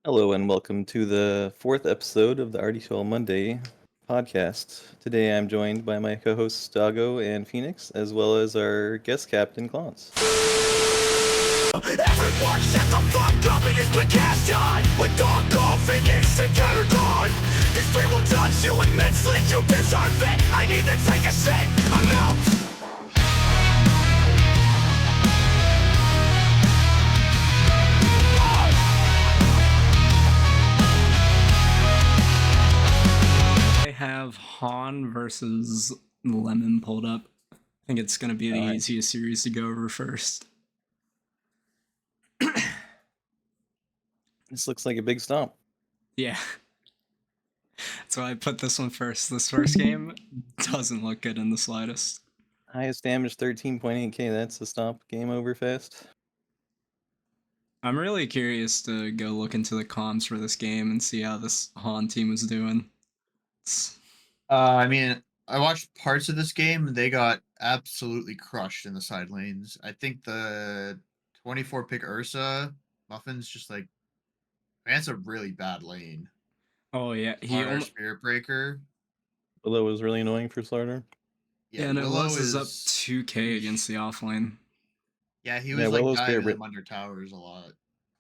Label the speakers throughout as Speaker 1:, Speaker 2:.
Speaker 1: Hello and welcome to the fourth episode of the RD2L Monday podcast. Today I'm joined by my co-hosts Dago and Phenix, as well as our guest captain Clonze.
Speaker 2: Everyone shut the fuck up and it's been cast on with Dota, Phenix and Aragorn. This three will touch you immensely, you deserve it. I need to take a shit, I'm out.
Speaker 3: I have Han versus Lemon pulled up. I think it's going to be the easiest series to go over first.
Speaker 1: This looks like a big stomp.
Speaker 3: Yeah. That's why I put this one first. This first game doesn't look good in the slightest.
Speaker 1: Highest damage 13.8k, that's a stomp. Game over fast.
Speaker 3: I'm really curious to go look into the comms for this game and see how this Han team was doing.
Speaker 4: I mean, I watched parts of this game. They got absolutely crushed in the side lanes. I think the 24 pick Ursa Muffin's just like, man, it's a really bad lane.
Speaker 3: Oh yeah,
Speaker 4: Spirit Breaker.
Speaker 1: Willow was really annoying for starter.
Speaker 3: Yeah, and Willow is up 2k against the offlane.
Speaker 4: Yeah, he was like diving them under towers a lot.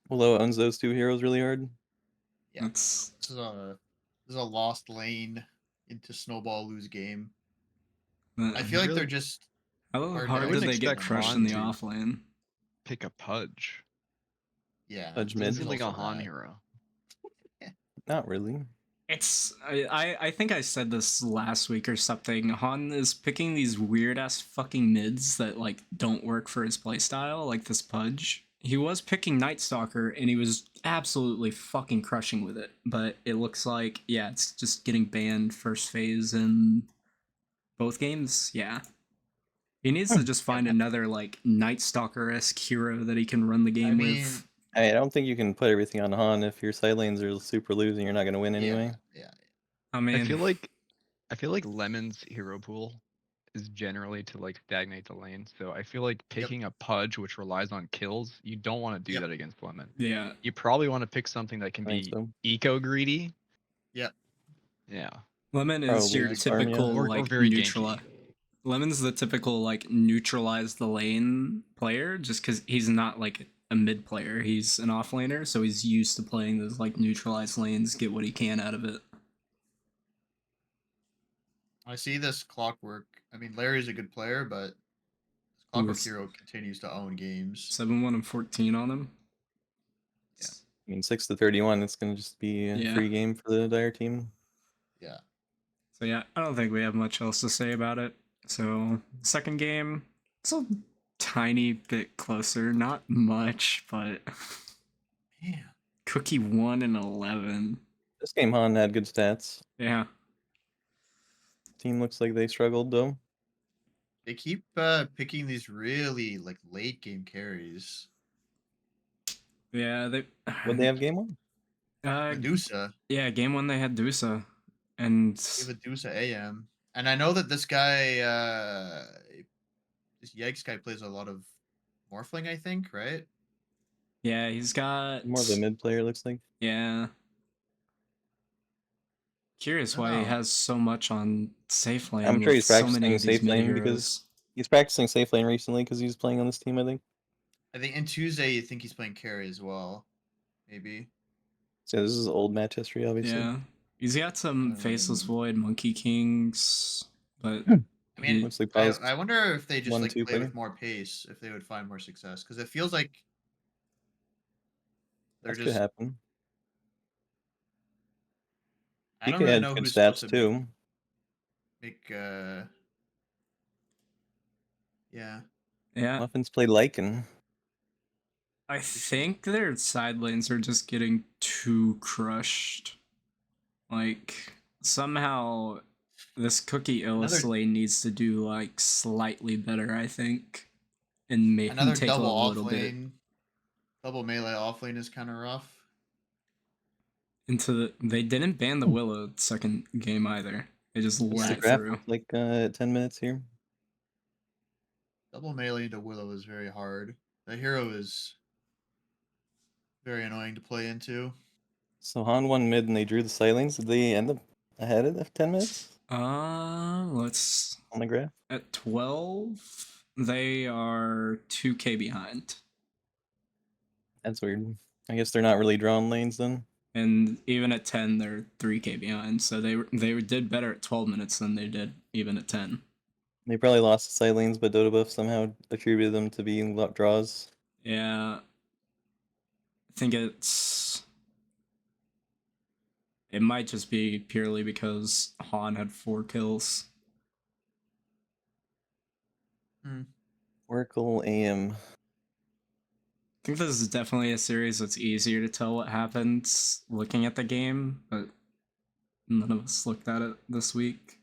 Speaker 1: Willow owns those two heroes really hard.
Speaker 4: Yeah, this is a lost lane into snowball lose game. I feel like they're just.
Speaker 3: How hard did they get crushed in the offlane?
Speaker 5: Pick a Pudge.
Speaker 4: Yeah,
Speaker 1: Pudge mid.
Speaker 5: Like a Han hero.
Speaker 1: Not really.
Speaker 3: I think I said this last week or something. Han is picking these weird ass fucking mids that like don't work for his playstyle, like this Pudge. He was picking Night Stalker and he was absolutely fucking crushing with it, but it looks like it's just getting banned first phase in both games. Yeah. He needs to just find another like Night Stalker-esque hero that he can run the game with.
Speaker 1: I don't think you can put everything on Han. If your side lanes are super losing, you're not going to win anyway.
Speaker 4: Yeah.
Speaker 3: I mean,
Speaker 5: I feel like Lemon's hero pool is generally to like stagnate the lane. So I feel like picking a Pudge which relies on kills, you don't want to do that against Lemon.
Speaker 3: Yeah.
Speaker 5: You probably want to pick something that can be eco greedy.
Speaker 4: Yep.
Speaker 5: Yeah.
Speaker 3: Lemon is your typical like neutral. Lemon's the typical like neutralize the lane player, just because he's not like a mid player. He's an offlaner, so he's used to playing those like neutralized lanes, get what he can out of it.
Speaker 4: I see this Clockwork. I mean, Larry's a good player, but Clockwork Hero continues to own games.
Speaker 3: 7-1 and 14 on him.
Speaker 4: Yeah.
Speaker 1: I mean, 6-31, it's going to just be a free game for the Dire team.
Speaker 4: Yeah.
Speaker 3: So yeah, I don't think we have much else to say about it. So second game, it's a tiny bit closer, not much, but
Speaker 4: yeah.
Speaker 3: Cookie 1 and 11.
Speaker 1: This game Han had good stats.
Speaker 3: Yeah.
Speaker 1: Team looks like they struggled though.
Speaker 4: They keep picking these really like late game carries.
Speaker 3: Yeah,
Speaker 1: Would they have game 1?
Speaker 4: Medusa.
Speaker 3: Yeah, game 1 they had Dusa. And
Speaker 4: they have Medusa AM. And I know that this guy this Yeggs guy plays a lot of Morphling, I think, right?
Speaker 3: Yeah, he's got
Speaker 1: more of a mid player, looks like.
Speaker 3: Yeah. Curious why he has so much on safe lane.
Speaker 1: I'm sure he's practicing safe lane because he's practicing safe lane recently because he's playing on this team, I think.
Speaker 4: I think in Tuesday you think he's playing carry as well. Maybe.
Speaker 1: So this is old match history, obviously.
Speaker 3: Yeah. He's got some Faceless Void, Monkey Kings, but
Speaker 4: I mean, I wonder if they just like play with more pace, if they would find more success, because it feels like
Speaker 1: they're just could happen.
Speaker 4: I don't really know
Speaker 1: good
Speaker 4: who's
Speaker 1: stats too.
Speaker 4: Yeah.
Speaker 1: Muffins play Lycan.
Speaker 3: I think their side lanes are just getting too crushed. Like, somehow this Cookie Illis lane needs to do, like, slightly better, I think. And make him take a little bit.
Speaker 4: Double melee offlane is kind of rough.
Speaker 3: They didn't ban the Willow second game either. They just let through.
Speaker 1: Like 10 minutes here.
Speaker 4: Double melee into Willow is very hard. The hero is very annoying to play into.
Speaker 1: So Han won mid and they drew the silings. Did they end up ahead of 10 minutes
Speaker 3: Let's
Speaker 1: on the graph?
Speaker 3: at 12. They are 2k behind,
Speaker 1: That's weird. I guess they're not really drawing lanes then.
Speaker 3: and even at 10, they're 3k behind. So they did better at 12 minutes than they did even at 10.
Speaker 1: They probably lost the side lanes, but Dota Buff somehow attributed them to being draws.
Speaker 3: Yeah, I think it might just be purely because Han had 4 kills.
Speaker 1: Oracle AM.
Speaker 3: I think this is definitely a series that's easier to tell what happens looking at the game, but none of us looked at it this week.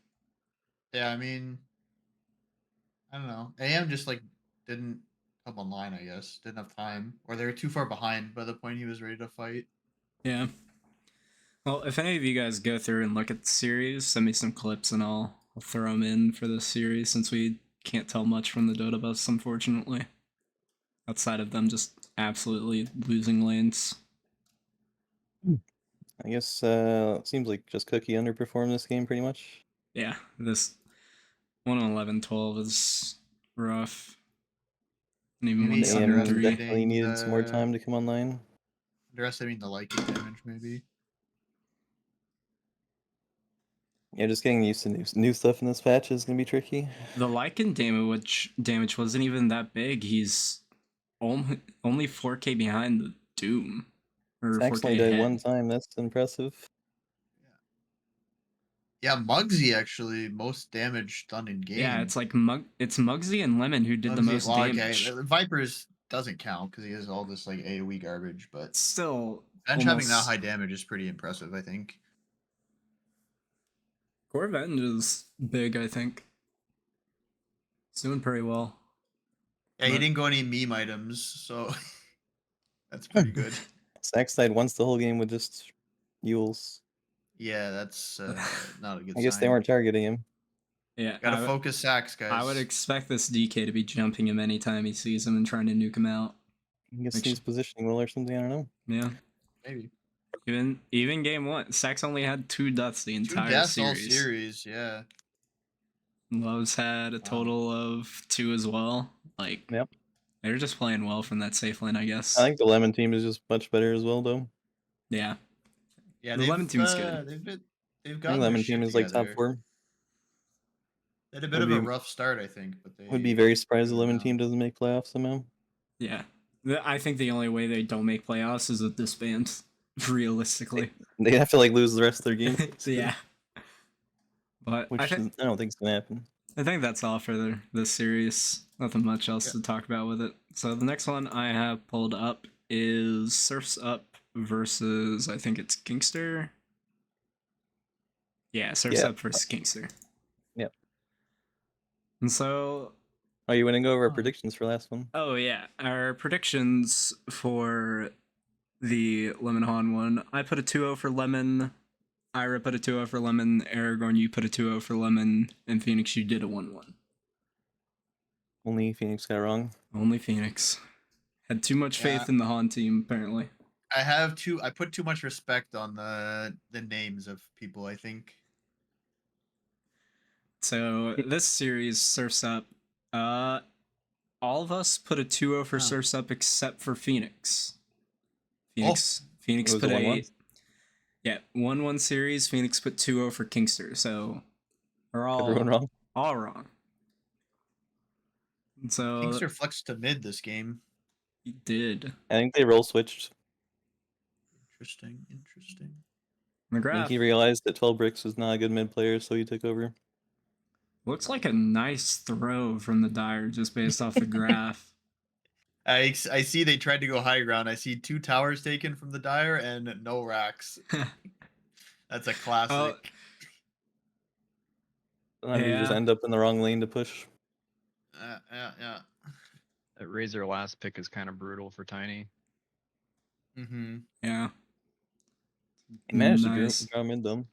Speaker 4: Yeah, I mean, I don't know. AM just like didn't come online. I guess didn't have time, or they were too far behind by the point he was ready to fight.
Speaker 3: Yeah. Well, if any of you guys go through and look at the series, send me some clips and I'll throw them in for this series since we can't tell much from the Dota buffs, unfortunately. Outside of them just absolutely losing lanes.
Speaker 1: I guess it seems like just Cookie underperformed this game pretty much.
Speaker 3: Yeah, this 1-11-12 is rough. And even
Speaker 4: Maybe
Speaker 3: 1-7-3.
Speaker 1: Definitely needed some more
Speaker 4: the-
Speaker 1: time to come online.
Speaker 4: Underestimating the liking damage, maybe.
Speaker 1: Yeah, just getting used to new stuff in this patch is gonna be tricky.
Speaker 3: The Lycan damage wasn't even that big. He's only 4k behind the Doom. Or
Speaker 1: Sax
Speaker 3: 4k
Speaker 1: only died
Speaker 3: ahead.
Speaker 1: one time. That's impressive.
Speaker 4: Yeah, Muggsy actually most damage done in game.
Speaker 3: Yeah, it's like it's Muggsy and Lemon who did the
Speaker 4: Muggsy-
Speaker 3: most
Speaker 4: well, okay,
Speaker 3: damage.
Speaker 4: Vipers doesn't count because he has all this like AoE garbage, but
Speaker 3: Still,
Speaker 4: Bench having that
Speaker 3: almost-
Speaker 4: high damage is pretty impressive, I think.
Speaker 3: Core Revenge is big, I think. It's doing pretty well.
Speaker 4: Yeah, he
Speaker 3: But-
Speaker 4: didn't go any meme items, so that's pretty good.
Speaker 1: Sax died once the whole game with just Yules.
Speaker 4: Yeah, that's not a good
Speaker 1: I guess
Speaker 4: sign.
Speaker 1: they weren't targeting him.
Speaker 3: Yeah,
Speaker 4: Gotta focus Sax, guys.
Speaker 3: I would expect this DK to be jumping him anytime he sees him and trying to nuke him out.
Speaker 1: I guess
Speaker 3: Make
Speaker 1: he's positioning well or something. I don't know.
Speaker 3: Yeah.
Speaker 4: Maybe
Speaker 3: Even game 1, Sax only had 2 deaths the
Speaker 4: 2
Speaker 3: entire
Speaker 4: deaths all
Speaker 3: series.
Speaker 4: series. Yeah.
Speaker 3: Loves had a total of 2 as well. Like,
Speaker 1: Yep.
Speaker 3: they're just playing well from that safe lane, I guess.
Speaker 1: I think the Lemon team is just much better as well, though.
Speaker 3: Yeah.
Speaker 4: Yeah,
Speaker 3: The Lemon team's good.
Speaker 4: They've
Speaker 1: I
Speaker 4: got
Speaker 1: think Lemon team is like top 4.
Speaker 4: They had a bit
Speaker 1: Would
Speaker 4: of a
Speaker 1: be-
Speaker 4: rough start, I think, but they
Speaker 1: Would be very surprised the
Speaker 4: figured it
Speaker 1: Lemon
Speaker 4: out.
Speaker 1: team doesn't make playoffs somehow.
Speaker 3: Yeah. I think the only way they don't make playoffs is a disband, realistically.
Speaker 1: They have to like lose the rest of their game.
Speaker 3: Yeah. But
Speaker 1: Which
Speaker 3: I
Speaker 1: I don't think is gonna happen.
Speaker 3: think that's all for this series. Nothing much else to talk about with it. So the next one I have pulled up is Surf's Up versus, I think it's Kingster. Yeah, Surf's
Speaker 1: Yeah.
Speaker 3: Up versus Kingster.
Speaker 1: Yep.
Speaker 3: And so,
Speaker 1: Oh, you want to go over our predictions for last one?
Speaker 3: oh yeah, our predictions for the Lemon Han one. I put a 2-0 for Lemon. Ira put a 2-0 for Lemon. Aragorn, you put a 2-0 for Lemon. And Phoenix, you did a 1-1.
Speaker 1: Only Phoenix got wrong.
Speaker 3: Only Phoenix. Had too much faith
Speaker 4: Yeah.
Speaker 3: in the Han team, apparently.
Speaker 4: I put too much respect on the names of people, I think.
Speaker 3: So this series, Surf's Up, all of us put a 2-0 for
Speaker 4: Oh.
Speaker 3: Surf's Up except for Phoenix. Phoenix
Speaker 1: It was
Speaker 3: put
Speaker 1: a
Speaker 3: a
Speaker 1: 1-1?
Speaker 3: Yeah, 1-1 series. Phoenix put 2-0 for Kingster. So we're
Speaker 1: Everyone wrong.
Speaker 3: all wrong. And so
Speaker 4: Kingster flexed to mid this game.
Speaker 3: he did.
Speaker 1: I think they role switched.
Speaker 4: Interesting.
Speaker 1: I think
Speaker 3: McGrath
Speaker 1: he realized that 12 bricks was not a good mid player, so he took over.
Speaker 3: looks like a nice throw from the Dire just based off the graph.
Speaker 4: I see they tried to go high ground. I see 2 towers taken from the Dire and no racks. That's a classic.
Speaker 1: Sometimes you just
Speaker 3: Yeah.
Speaker 1: end up in the wrong lane to push.
Speaker 4: Yeah.
Speaker 5: That Razor last pick is kind of brutal for Tiny.
Speaker 4: Mm-hmm.
Speaker 3: Yeah.
Speaker 1: He managed
Speaker 3: Nice.
Speaker 1: to draw mid though.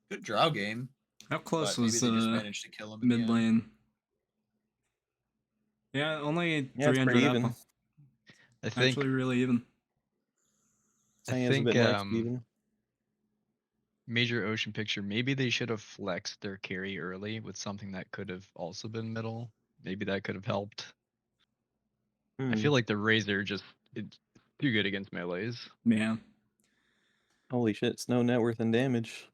Speaker 4: Good draw game.
Speaker 3: How close
Speaker 4: But maybe
Speaker 3: was
Speaker 4: they just
Speaker 3: the
Speaker 4: managed to kill him in the
Speaker 3: mid
Speaker 4: end.
Speaker 3: lane? Yeah, only
Speaker 1: Yeah, it's
Speaker 3: 300
Speaker 1: pretty
Speaker 3: up.
Speaker 1: even.
Speaker 5: I think
Speaker 3: Actually, really even.
Speaker 1: Tiny
Speaker 5: I
Speaker 1: has a
Speaker 5: think
Speaker 1: bit more XP even.
Speaker 5: major ocean picture, maybe they should have flexed their carry early with something that could have also been middle. Maybe that could have helped. I feel like the Razor just it's too good against melees.
Speaker 3: Yeah.
Speaker 1: Holy shit, Snow net worth and damage.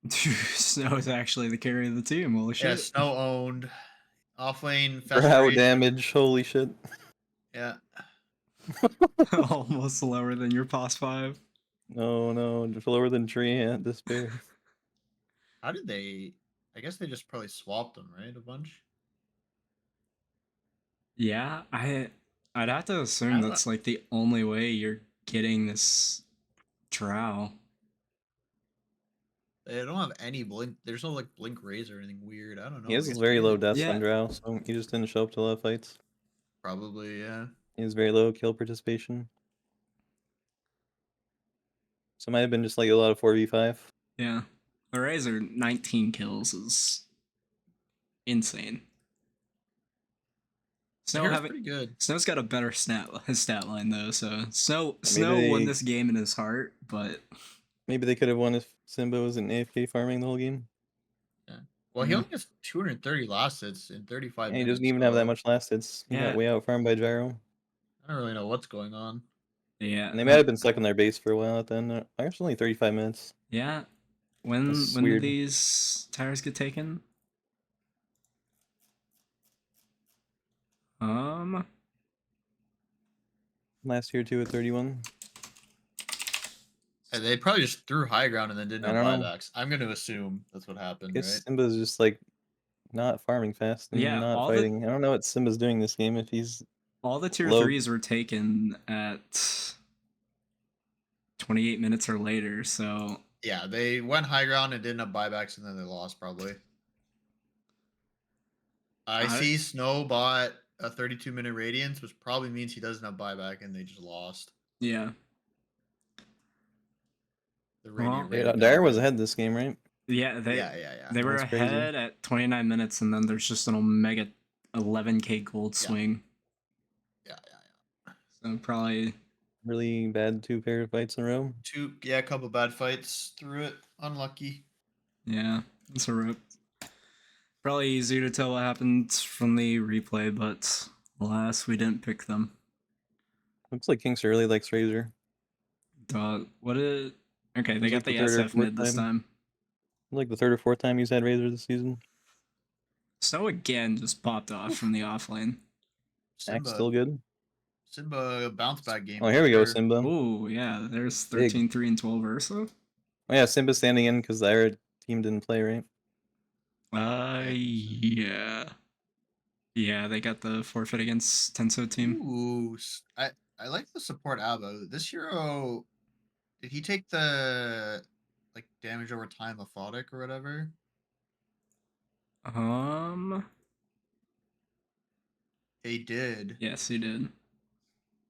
Speaker 3: Snow is actually the carry of the team. Holy
Speaker 4: Yeah,
Speaker 3: shit.
Speaker 4: Snow owned. Off lane,
Speaker 1: Brow
Speaker 4: Festeration.
Speaker 1: damage, holy shit.
Speaker 4: Yeah.
Speaker 3: Almost lower than your POS 5.
Speaker 1: No, just lower than Tree Ant Despair.
Speaker 4: How did they? I guess they just probably swapped them, right? A bunch.
Speaker 3: Yeah, I'd have to
Speaker 4: I
Speaker 3: assume
Speaker 4: don't
Speaker 3: that's like the only way you're getting this drow.
Speaker 4: They don't have any blink. There's no like blink raise or anything weird. I don't know.
Speaker 1: He has
Speaker 4: I guess
Speaker 1: very low
Speaker 4: maybe-
Speaker 1: deaths
Speaker 3: Yeah.
Speaker 1: on Drow, so he just didn't show up to a lot of fights.
Speaker 4: Probably, yeah.
Speaker 1: He has very low kill participation. So it might have been just like a lot of 4v5.
Speaker 3: Yeah. The Razor 19 kills is insane. Snow
Speaker 4: Hair's
Speaker 3: having
Speaker 4: pretty good.
Speaker 3: Snow's got a better stat line though, so Snow
Speaker 1: Maybe
Speaker 3: won
Speaker 1: they-
Speaker 3: this game in his heart, but
Speaker 1: Maybe they could have won if Simba wasn't AFK farming the whole game.
Speaker 4: Well, he
Speaker 3: Mhm.
Speaker 4: only has 230 last hits in 35
Speaker 1: And he
Speaker 4: minutes.
Speaker 1: doesn't even have that
Speaker 4: so
Speaker 1: much last hits. He
Speaker 3: Yeah.
Speaker 1: got way out farmed by Gyro.
Speaker 4: I don't really know what's going on.
Speaker 3: yeah.
Speaker 1: And they might have been stuck on their base for a while at the end. Actually, only 35 minutes.
Speaker 3: Yeah. When
Speaker 1: That's
Speaker 3: when
Speaker 1: weird.
Speaker 3: these tires get taken?
Speaker 1: Last year, too, at 31.
Speaker 4: And they probably just threw high ground and then didn't
Speaker 1: I
Speaker 4: have
Speaker 1: don't know.
Speaker 4: buybacks. I'm going to assume that's what happened,
Speaker 1: I guess
Speaker 4: right?
Speaker 1: Simba's just like not farming fast and
Speaker 3: Yeah,
Speaker 1: not
Speaker 3: all the-
Speaker 1: fighting. I don't know what Simba's doing this game. If he's
Speaker 3: All the tier
Speaker 1: Low-
Speaker 3: 3s were taken at 28 minutes or later, so
Speaker 4: Yeah, they went high ground and didn't have buybacks, and then they lost probably. I see Snow bought a 32-minute Radiance, which probably means he doesn't have buyback, and they just lost.
Speaker 3: yeah.
Speaker 4: The
Speaker 3: Well,
Speaker 4: Radiant
Speaker 1: yeah,
Speaker 4: Radiant
Speaker 1: Dire
Speaker 4: got
Speaker 1: was
Speaker 4: rid.
Speaker 1: ahead this game, right?
Speaker 3: Yeah, they
Speaker 4: Yeah.
Speaker 3: they were
Speaker 1: That's crazy.
Speaker 3: ahead at 29 minutes and then there's just an omega 11k gold
Speaker 4: Yeah.
Speaker 3: swing.
Speaker 4: Yeah.
Speaker 3: So probably
Speaker 1: Really bad two pair of fights in a row.
Speaker 4: A couple bad fights through it. Unlucky.
Speaker 3: yeah, it's a rip. Probably easier to tell what happened from the replay, but alas, we didn't pick them.
Speaker 1: Looks like Kingster really likes Razor.
Speaker 3: What is Okay, they
Speaker 1: It's
Speaker 3: got
Speaker 1: like
Speaker 3: the
Speaker 1: the third or
Speaker 3: SF mid
Speaker 1: fourth
Speaker 3: this
Speaker 1: time.
Speaker 3: time.
Speaker 1: Like the third or fourth time he's had Razor this season.
Speaker 3: Snow again just popped off from the off lane.
Speaker 1: Axe still good.
Speaker 4: Simba bounce back game.
Speaker 1: Oh, here we go,
Speaker 4: for-
Speaker 1: Simba.
Speaker 3: Ooh, yeah, there's
Speaker 1: Big.
Speaker 3: 13, 3, and 12 Ursa.
Speaker 1: Oh yeah, Simba's standing in because the Ira team didn't play, right?
Speaker 3: Yeah. Yeah, they got the forfeit against Tenso team.
Speaker 4: Ooh, I like the support Abba. This hero, did he take the like damage over time orthotic or whatever? They did.
Speaker 3: Yes, he did.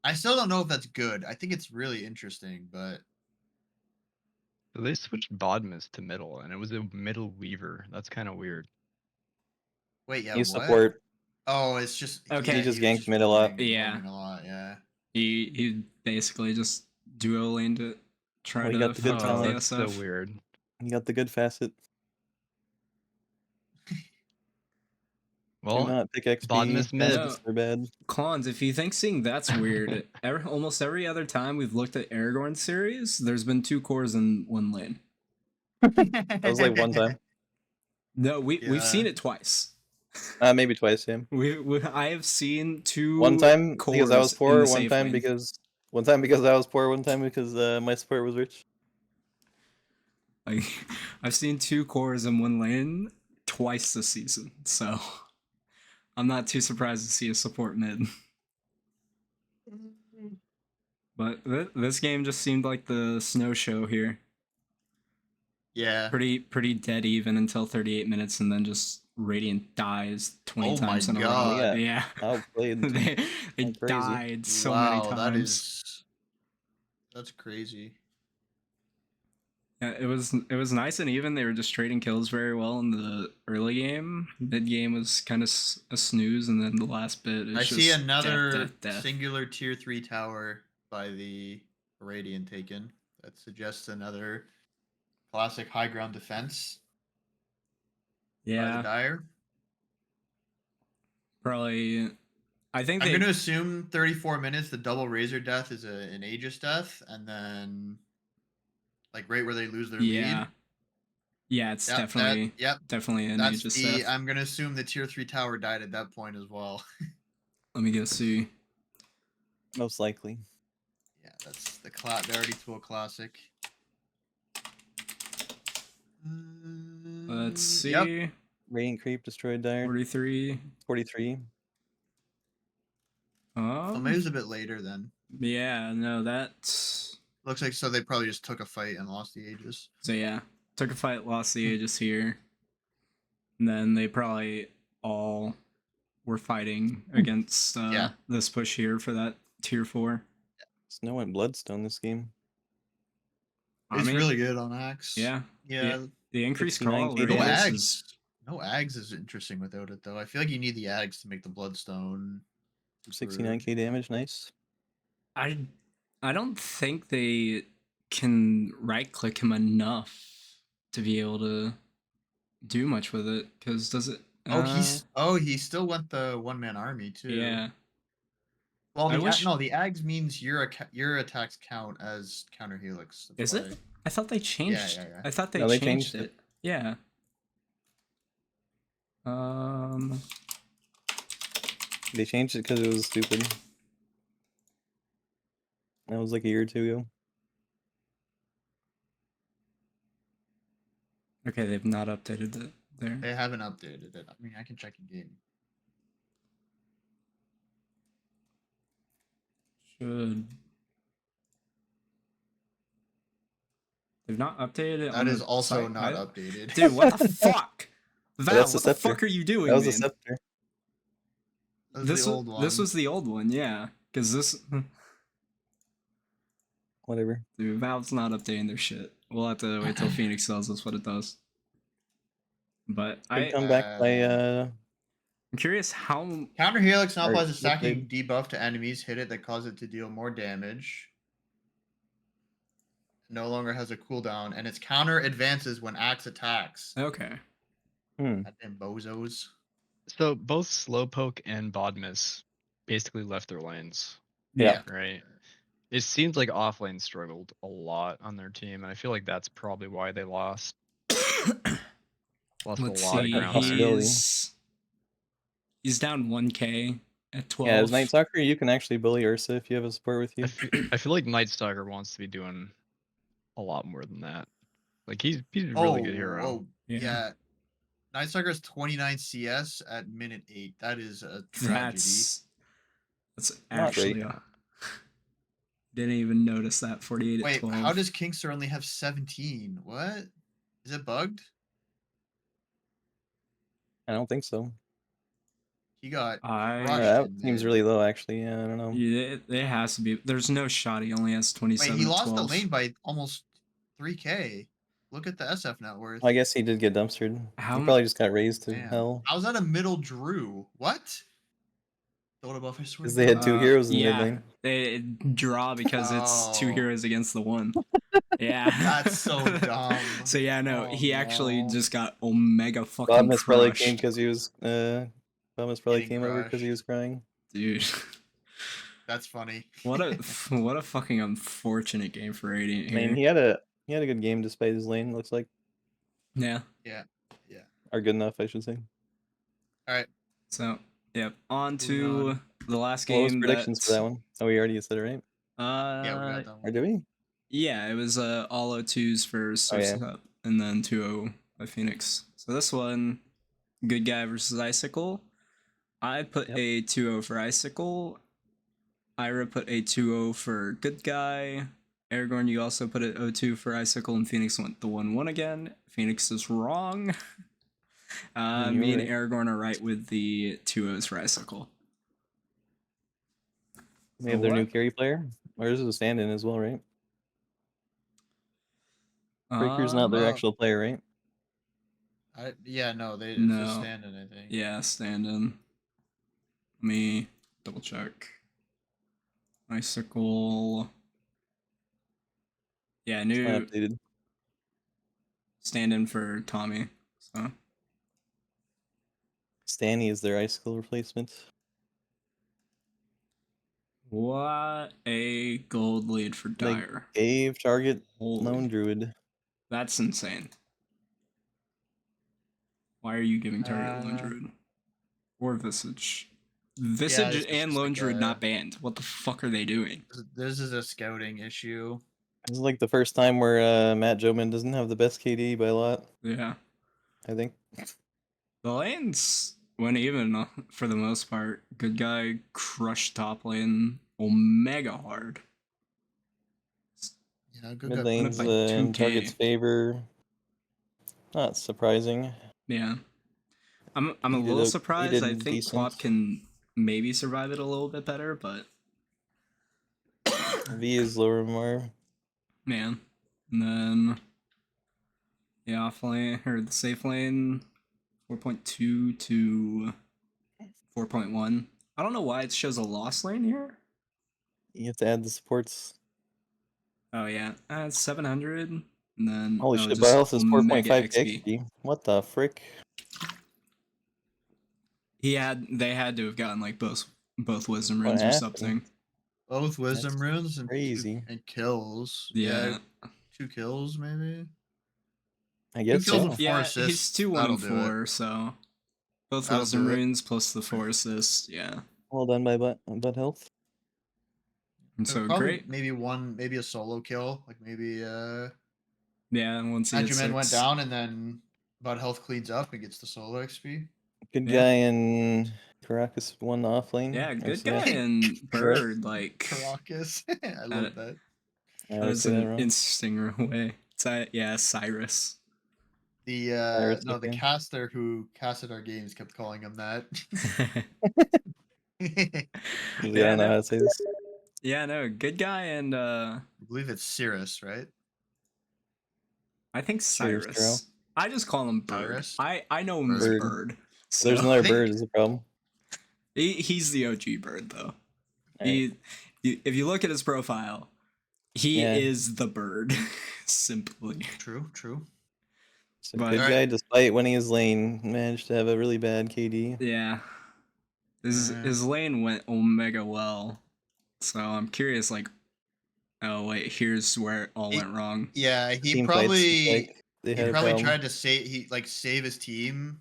Speaker 4: I still don't know if that's good. I think it's really interesting, but
Speaker 5: So they switched Bodmas to middle, and it was a middle weaver. That's kind of weird.
Speaker 4: wait, yeah,
Speaker 1: He's
Speaker 4: what?
Speaker 1: support.
Speaker 4: Oh, it's just
Speaker 3: Okay. He
Speaker 1: just
Speaker 4: was
Speaker 1: ganked mid a lot.
Speaker 4: roaming-
Speaker 3: Yeah.
Speaker 4: roaming a lot, yeah.
Speaker 3: He basically just duo laned it, tried
Speaker 1: Well, he
Speaker 3: to
Speaker 1: got the good
Speaker 3: fuck
Speaker 1: talent.
Speaker 3: up the
Speaker 5: That's so
Speaker 3: SF.
Speaker 5: weird.
Speaker 1: He got the good facet. Do
Speaker 5: Well,
Speaker 1: not pick XP.
Speaker 5: Bodmas mid.
Speaker 1: Facets are bad.
Speaker 3: Clonze, if you think seeing that's weird, almost every other time we've looked at Aragorn series, there's been 2 cores in 1 lane.
Speaker 1: That was like one time.
Speaker 3: No, we've
Speaker 4: Yeah.
Speaker 3: seen it twice.
Speaker 1: Maybe twice, yeah.
Speaker 3: I have seen 2
Speaker 1: One time because I was
Speaker 3: cores in
Speaker 1: poor,
Speaker 3: the
Speaker 1: one
Speaker 3: safe
Speaker 1: time
Speaker 3: lane.
Speaker 1: because I was poor, one time because my support was rich.
Speaker 3: Like, I've seen 2 cores in 1 lane twice this season, so I'm not too surprised to see a support mid. But this game just seemed like the Snow show here.
Speaker 4: Yeah.
Speaker 3: Pretty dead even until 38 minutes, and then just Radiant dies 20
Speaker 4: Oh my
Speaker 3: times in a row.
Speaker 4: God.
Speaker 3: Yeah,
Speaker 1: Outplayed.
Speaker 3: they
Speaker 1: Crazy.
Speaker 3: died so
Speaker 4: wow,
Speaker 3: many times.
Speaker 4: that's crazy.
Speaker 3: Yeah, it was nice and even. They were just trading kills very well in the early game. Mid game was kind of a snooze, and then the last bit. It's
Speaker 4: I
Speaker 3: just
Speaker 4: see another
Speaker 3: death.
Speaker 4: singular tier 3 tower by the Radiant taken. That suggests another classic high ground defense by the
Speaker 3: Yeah,
Speaker 4: Dire.
Speaker 3: probably. I think
Speaker 4: I'm
Speaker 3: they.
Speaker 4: going to assume 34 minutes. The double Razor death is an Aegis death, and then like right where they lose their
Speaker 3: Yeah.
Speaker 4: lead.
Speaker 3: Yeah, it's
Speaker 4: Yep,
Speaker 3: definitely an
Speaker 4: that's
Speaker 3: Aegis
Speaker 4: the.
Speaker 3: death.
Speaker 4: I'm going to assume the tier 3 tower died at that point as well.
Speaker 3: Let me go see.
Speaker 1: Most likely.
Speaker 4: Yeah, that's the RD2L classic.
Speaker 3: Let's see.
Speaker 4: Yep.
Speaker 1: Radiant Creep destroyed Dire.
Speaker 3: 43.
Speaker 1: 43.
Speaker 4: So maybe it's a bit later then.
Speaker 3: Yeah, no, that's.
Speaker 4: Looks like so they probably just took a fight and lost the Aegis.
Speaker 3: So yeah, took a fight, lost the Aegis here. And then they probably all were fighting against this push here for that tier 4.
Speaker 1: Snow went Bloodstone this game.
Speaker 4: It's really good on Axe.
Speaker 3: Yeah.
Speaker 4: Yeah.
Speaker 3: The increased
Speaker 1: 69K
Speaker 3: crawl
Speaker 1: damage.
Speaker 4: No
Speaker 3: radius
Speaker 4: Ags.
Speaker 3: is.
Speaker 4: No Ags is interesting without it though. I feel like you need the Ags to make the Bloodstone.
Speaker 1: 69k damage, nice.
Speaker 3: I don't think they can right click him enough to be able to do much with it. Because does it?
Speaker 4: He still went the 1-man army too.
Speaker 3: Yeah.
Speaker 4: Well,
Speaker 3: I wish-
Speaker 4: the Ags means your attacks count as counter helix.
Speaker 3: Is it? I thought they changed.
Speaker 4: yeah.
Speaker 3: I thought they
Speaker 1: No, they
Speaker 3: changed
Speaker 1: changed
Speaker 3: it. Yeah.
Speaker 1: They changed it because it was stupid. That was like a year or two ago.
Speaker 3: Okay, they've not updated it there.
Speaker 4: They haven't updated it. I mean, I can check in game.
Speaker 3: Should. They've not updated it.
Speaker 4: That
Speaker 3: on
Speaker 4: is
Speaker 3: the
Speaker 4: also
Speaker 3: site.
Speaker 4: not updated.
Speaker 3: Dude, what the fuck? Val,
Speaker 1: that's the
Speaker 3: what the
Speaker 1: scepter.
Speaker 3: fuck are you doing,
Speaker 1: That was
Speaker 3: man?
Speaker 1: a scepter.
Speaker 4: This the old one.
Speaker 3: This was the old one, yeah. Because this.
Speaker 1: Whatever.
Speaker 3: Dude, Valve's not updating their shit. We'll have to wait till Phenix tells us what it does. But
Speaker 1: Good comeback by
Speaker 3: I'm curious how.
Speaker 4: Counter helix now
Speaker 1: Or
Speaker 4: applies a stacking
Speaker 1: liquid.
Speaker 4: debuff to enemies. Hit it that cause it to deal more damage. No longer has a cooldown, and its counter advances when Axe attacks.
Speaker 3: Okay.
Speaker 4: Goddamn bozos.
Speaker 5: So both Slowpoke and Bodmus basically left their lanes,
Speaker 1: Yeah.
Speaker 5: right? It seems like offlane struggled a lot on their team, and I feel like that's probably why they lost. Lost
Speaker 3: Let's
Speaker 5: a lot
Speaker 3: see.
Speaker 5: of ground.
Speaker 1: Possibility.
Speaker 3: He's down 1k at 12.
Speaker 1: Yeah, as Night Stalker, you can actually bully Ursa if you have a support with you.
Speaker 5: I feel like Night Stalker wants to be doing a lot more than that. Like he's a really good hero.
Speaker 4: Oh, yeah. Night Stalker is 29 CS at minute 8. That is a tragedy.
Speaker 3: That's
Speaker 1: Not great.
Speaker 3: actually. Didn't even notice that 48 at
Speaker 4: Wait,
Speaker 3: 12.
Speaker 4: how does Kingster only have 17? What? Is it bugged?
Speaker 1: I don't think so.
Speaker 4: He got
Speaker 3: I-
Speaker 4: crushed
Speaker 1: That
Speaker 4: in
Speaker 1: seems
Speaker 4: mid.
Speaker 1: really low, actually. Yeah, I don't know.
Speaker 3: Yeah, it has to be. There's no shot. He only has 27.
Speaker 4: Wait, he
Speaker 3: at
Speaker 4: lost
Speaker 3: 12.
Speaker 4: the lane by almost 3k. Look at the SF net worth.
Speaker 1: I guess he did get dumpstered.
Speaker 3: How
Speaker 1: He
Speaker 3: m-
Speaker 1: probably just got raised to
Speaker 4: Damn.
Speaker 1: hell.
Speaker 4: How's that a middle Drew? What? Dota buff, I swear.
Speaker 1: Because
Speaker 4: to
Speaker 1: they
Speaker 4: God.
Speaker 1: had two heroes in
Speaker 3: yeah,
Speaker 1: mid lane.
Speaker 3: They draw because it's 2
Speaker 4: Oh.
Speaker 3: heroes against the 1. Yeah.
Speaker 4: That's so dumb.
Speaker 3: So yeah, no,
Speaker 4: Oh,
Speaker 3: he actually
Speaker 4: no.
Speaker 3: just got omega fucking
Speaker 1: Bodmus probably
Speaker 3: crushed.
Speaker 1: came because he was. Bodmus probably
Speaker 4: Getting
Speaker 1: came over because he
Speaker 4: crushed.
Speaker 1: was crying.
Speaker 3: Dude.
Speaker 4: That's funny.
Speaker 3: What a fucking unfortunate game for Radiant
Speaker 1: I
Speaker 3: here.
Speaker 1: mean, he had a good game despite his lane. Looks like,
Speaker 3: Yeah.
Speaker 1: or good enough, I should say.
Speaker 4: All right.
Speaker 3: So, yep. On
Speaker 4: Moving
Speaker 3: to
Speaker 4: on.
Speaker 3: the last
Speaker 1: What was
Speaker 3: game.
Speaker 1: predictions for that one? Oh, we already said it, right?
Speaker 4: Yeah, we got that
Speaker 1: Or
Speaker 4: one.
Speaker 1: did we?
Speaker 3: Yeah, it was all 0-2s for Source
Speaker 1: yeah.
Speaker 3: Cup, and then 2-0 by Phenix. So this one, good guy versus Icicle. I put
Speaker 1: Yep.
Speaker 3: a 2-0 for Icicle. Ira put a 2-0 for good guy. Aragorn, you also put it 0-2 for Icicle, and Phoenix went the 1-1 again. Phoenix is wrong.
Speaker 1: You
Speaker 3: Me
Speaker 1: were
Speaker 3: and Aragorn are right with the 2-0s for Icicle.
Speaker 1: They have their new
Speaker 3: What?
Speaker 1: carry player. Or is it a stand-in as well, right? Breaker's not their
Speaker 4: Uh,
Speaker 1: actual player, right?
Speaker 4: Yeah, no, it's
Speaker 3: No.
Speaker 4: a stand-in, I think.
Speaker 3: Yeah, stand in. Let me double check. Icicle. Yeah,
Speaker 1: It's not
Speaker 3: new.
Speaker 1: updated.
Speaker 3: stand in for Tommy. So
Speaker 1: Stanny is their icicle replacement.
Speaker 3: what a gold lead for
Speaker 1: They
Speaker 3: Dire.
Speaker 1: gave target
Speaker 3: Holy,
Speaker 1: lone druid.
Speaker 3: that's insane. Why are you giving target Lone Druid? Or Visage? Visage
Speaker 4: it's
Speaker 3: and
Speaker 4: just
Speaker 3: Lone
Speaker 4: like
Speaker 3: Druid
Speaker 4: a-
Speaker 3: not banned. What the fuck are they doing?
Speaker 4: This is a scouting issue.
Speaker 1: This is like the first time where Matt Joman doesn't have the best KD by a lot,
Speaker 3: Yeah.
Speaker 1: I think.
Speaker 3: The lanes went even for the most part. Good guy crushed top lane Omega hard.
Speaker 4: Yeah, good
Speaker 1: Mid
Speaker 4: guy.
Speaker 1: lane's
Speaker 3: by
Speaker 1: in
Speaker 3: 2K.
Speaker 1: target's favor. Not surprising.
Speaker 3: Yeah. I'm a
Speaker 1: He
Speaker 3: little
Speaker 1: he
Speaker 3: surprised. I
Speaker 1: did
Speaker 3: think
Speaker 1: decent.
Speaker 3: Quap can maybe survive it a little bit better, but
Speaker 1: V is lower more.
Speaker 3: man. And then yeah, off lane or the safe lane 4.2 to 4.1. I don't know why it shows a lost lane here.
Speaker 1: You have to add the supports.
Speaker 3: Oh yeah, 700, and then
Speaker 1: Holy shit,
Speaker 3: just
Speaker 1: Biohealth is
Speaker 3: Omega
Speaker 1: 4.5
Speaker 3: XP.
Speaker 1: XP. What the frick?
Speaker 3: They had to have gotten like both wisdom
Speaker 1: What
Speaker 3: runes or
Speaker 1: happened?
Speaker 3: something.
Speaker 4: Both wisdom
Speaker 1: That's
Speaker 4: runes and
Speaker 1: crazy.
Speaker 4: and kills.
Speaker 3: Yeah.
Speaker 4: 2 kills maybe.
Speaker 1: I guess
Speaker 4: kills
Speaker 1: so.
Speaker 4: and 4
Speaker 3: Yeah,
Speaker 4: assists.
Speaker 3: he's 2, 1, and
Speaker 4: That'll do it.
Speaker 3: 4, so both
Speaker 4: That'll
Speaker 3: wisdom
Speaker 4: do it.
Speaker 3: runes plus the 4 assists. Yeah,
Speaker 1: Well done by Butt Health.
Speaker 3: and so
Speaker 4: Probably
Speaker 3: great.
Speaker 4: maybe a solo kill, like maybe
Speaker 3: Yeah, and once he hits
Speaker 4: Benjamin went
Speaker 3: 6.
Speaker 4: down and then Bud Health cleans up and gets the solo XP.
Speaker 1: Good
Speaker 3: Yeah.
Speaker 1: guy in Caracas won the off lane.
Speaker 3: Yeah,
Speaker 1: Or
Speaker 3: good guy
Speaker 1: Smith.
Speaker 3: and Bird like
Speaker 4: Caracas. I love that.
Speaker 1: I
Speaker 3: that
Speaker 1: always
Speaker 3: was
Speaker 1: say that
Speaker 3: an
Speaker 1: wrong.
Speaker 3: interesting way. Yeah, Cyrus.
Speaker 4: The
Speaker 1: Cyrus,
Speaker 4: the
Speaker 1: okay.
Speaker 4: caster who casted our games kept calling him that. I
Speaker 1: I don't know how to say this.
Speaker 3: Yeah, no, good guy and
Speaker 4: believe it's Cirrus, right?
Speaker 3: I think
Speaker 1: Sure,
Speaker 3: Cyrus.
Speaker 1: Zero.
Speaker 3: I just call him Bird.
Speaker 4: Cyrus?
Speaker 3: I know him as
Speaker 1: Bird.
Speaker 3: Bird. So
Speaker 1: There's another
Speaker 4: I think-
Speaker 1: bird is the problem.
Speaker 3: he's the OG Bird though.
Speaker 1: Alright.
Speaker 3: If you look at his profile, he
Speaker 1: Yeah.
Speaker 3: is the Bird. Simply.
Speaker 4: True.
Speaker 1: So
Speaker 3: But-
Speaker 1: good
Speaker 4: Alright.
Speaker 1: guy, despite winning his lane, managed to have a really bad KD.
Speaker 3: Yeah. His lane went Omega well. So I'm curious, like, oh wait, here's where it all
Speaker 4: He-
Speaker 3: went wrong.
Speaker 4: Yeah, he
Speaker 1: Team fights,
Speaker 4: probably
Speaker 1: like, they had a
Speaker 4: probably
Speaker 1: problem.
Speaker 4: tried to save his team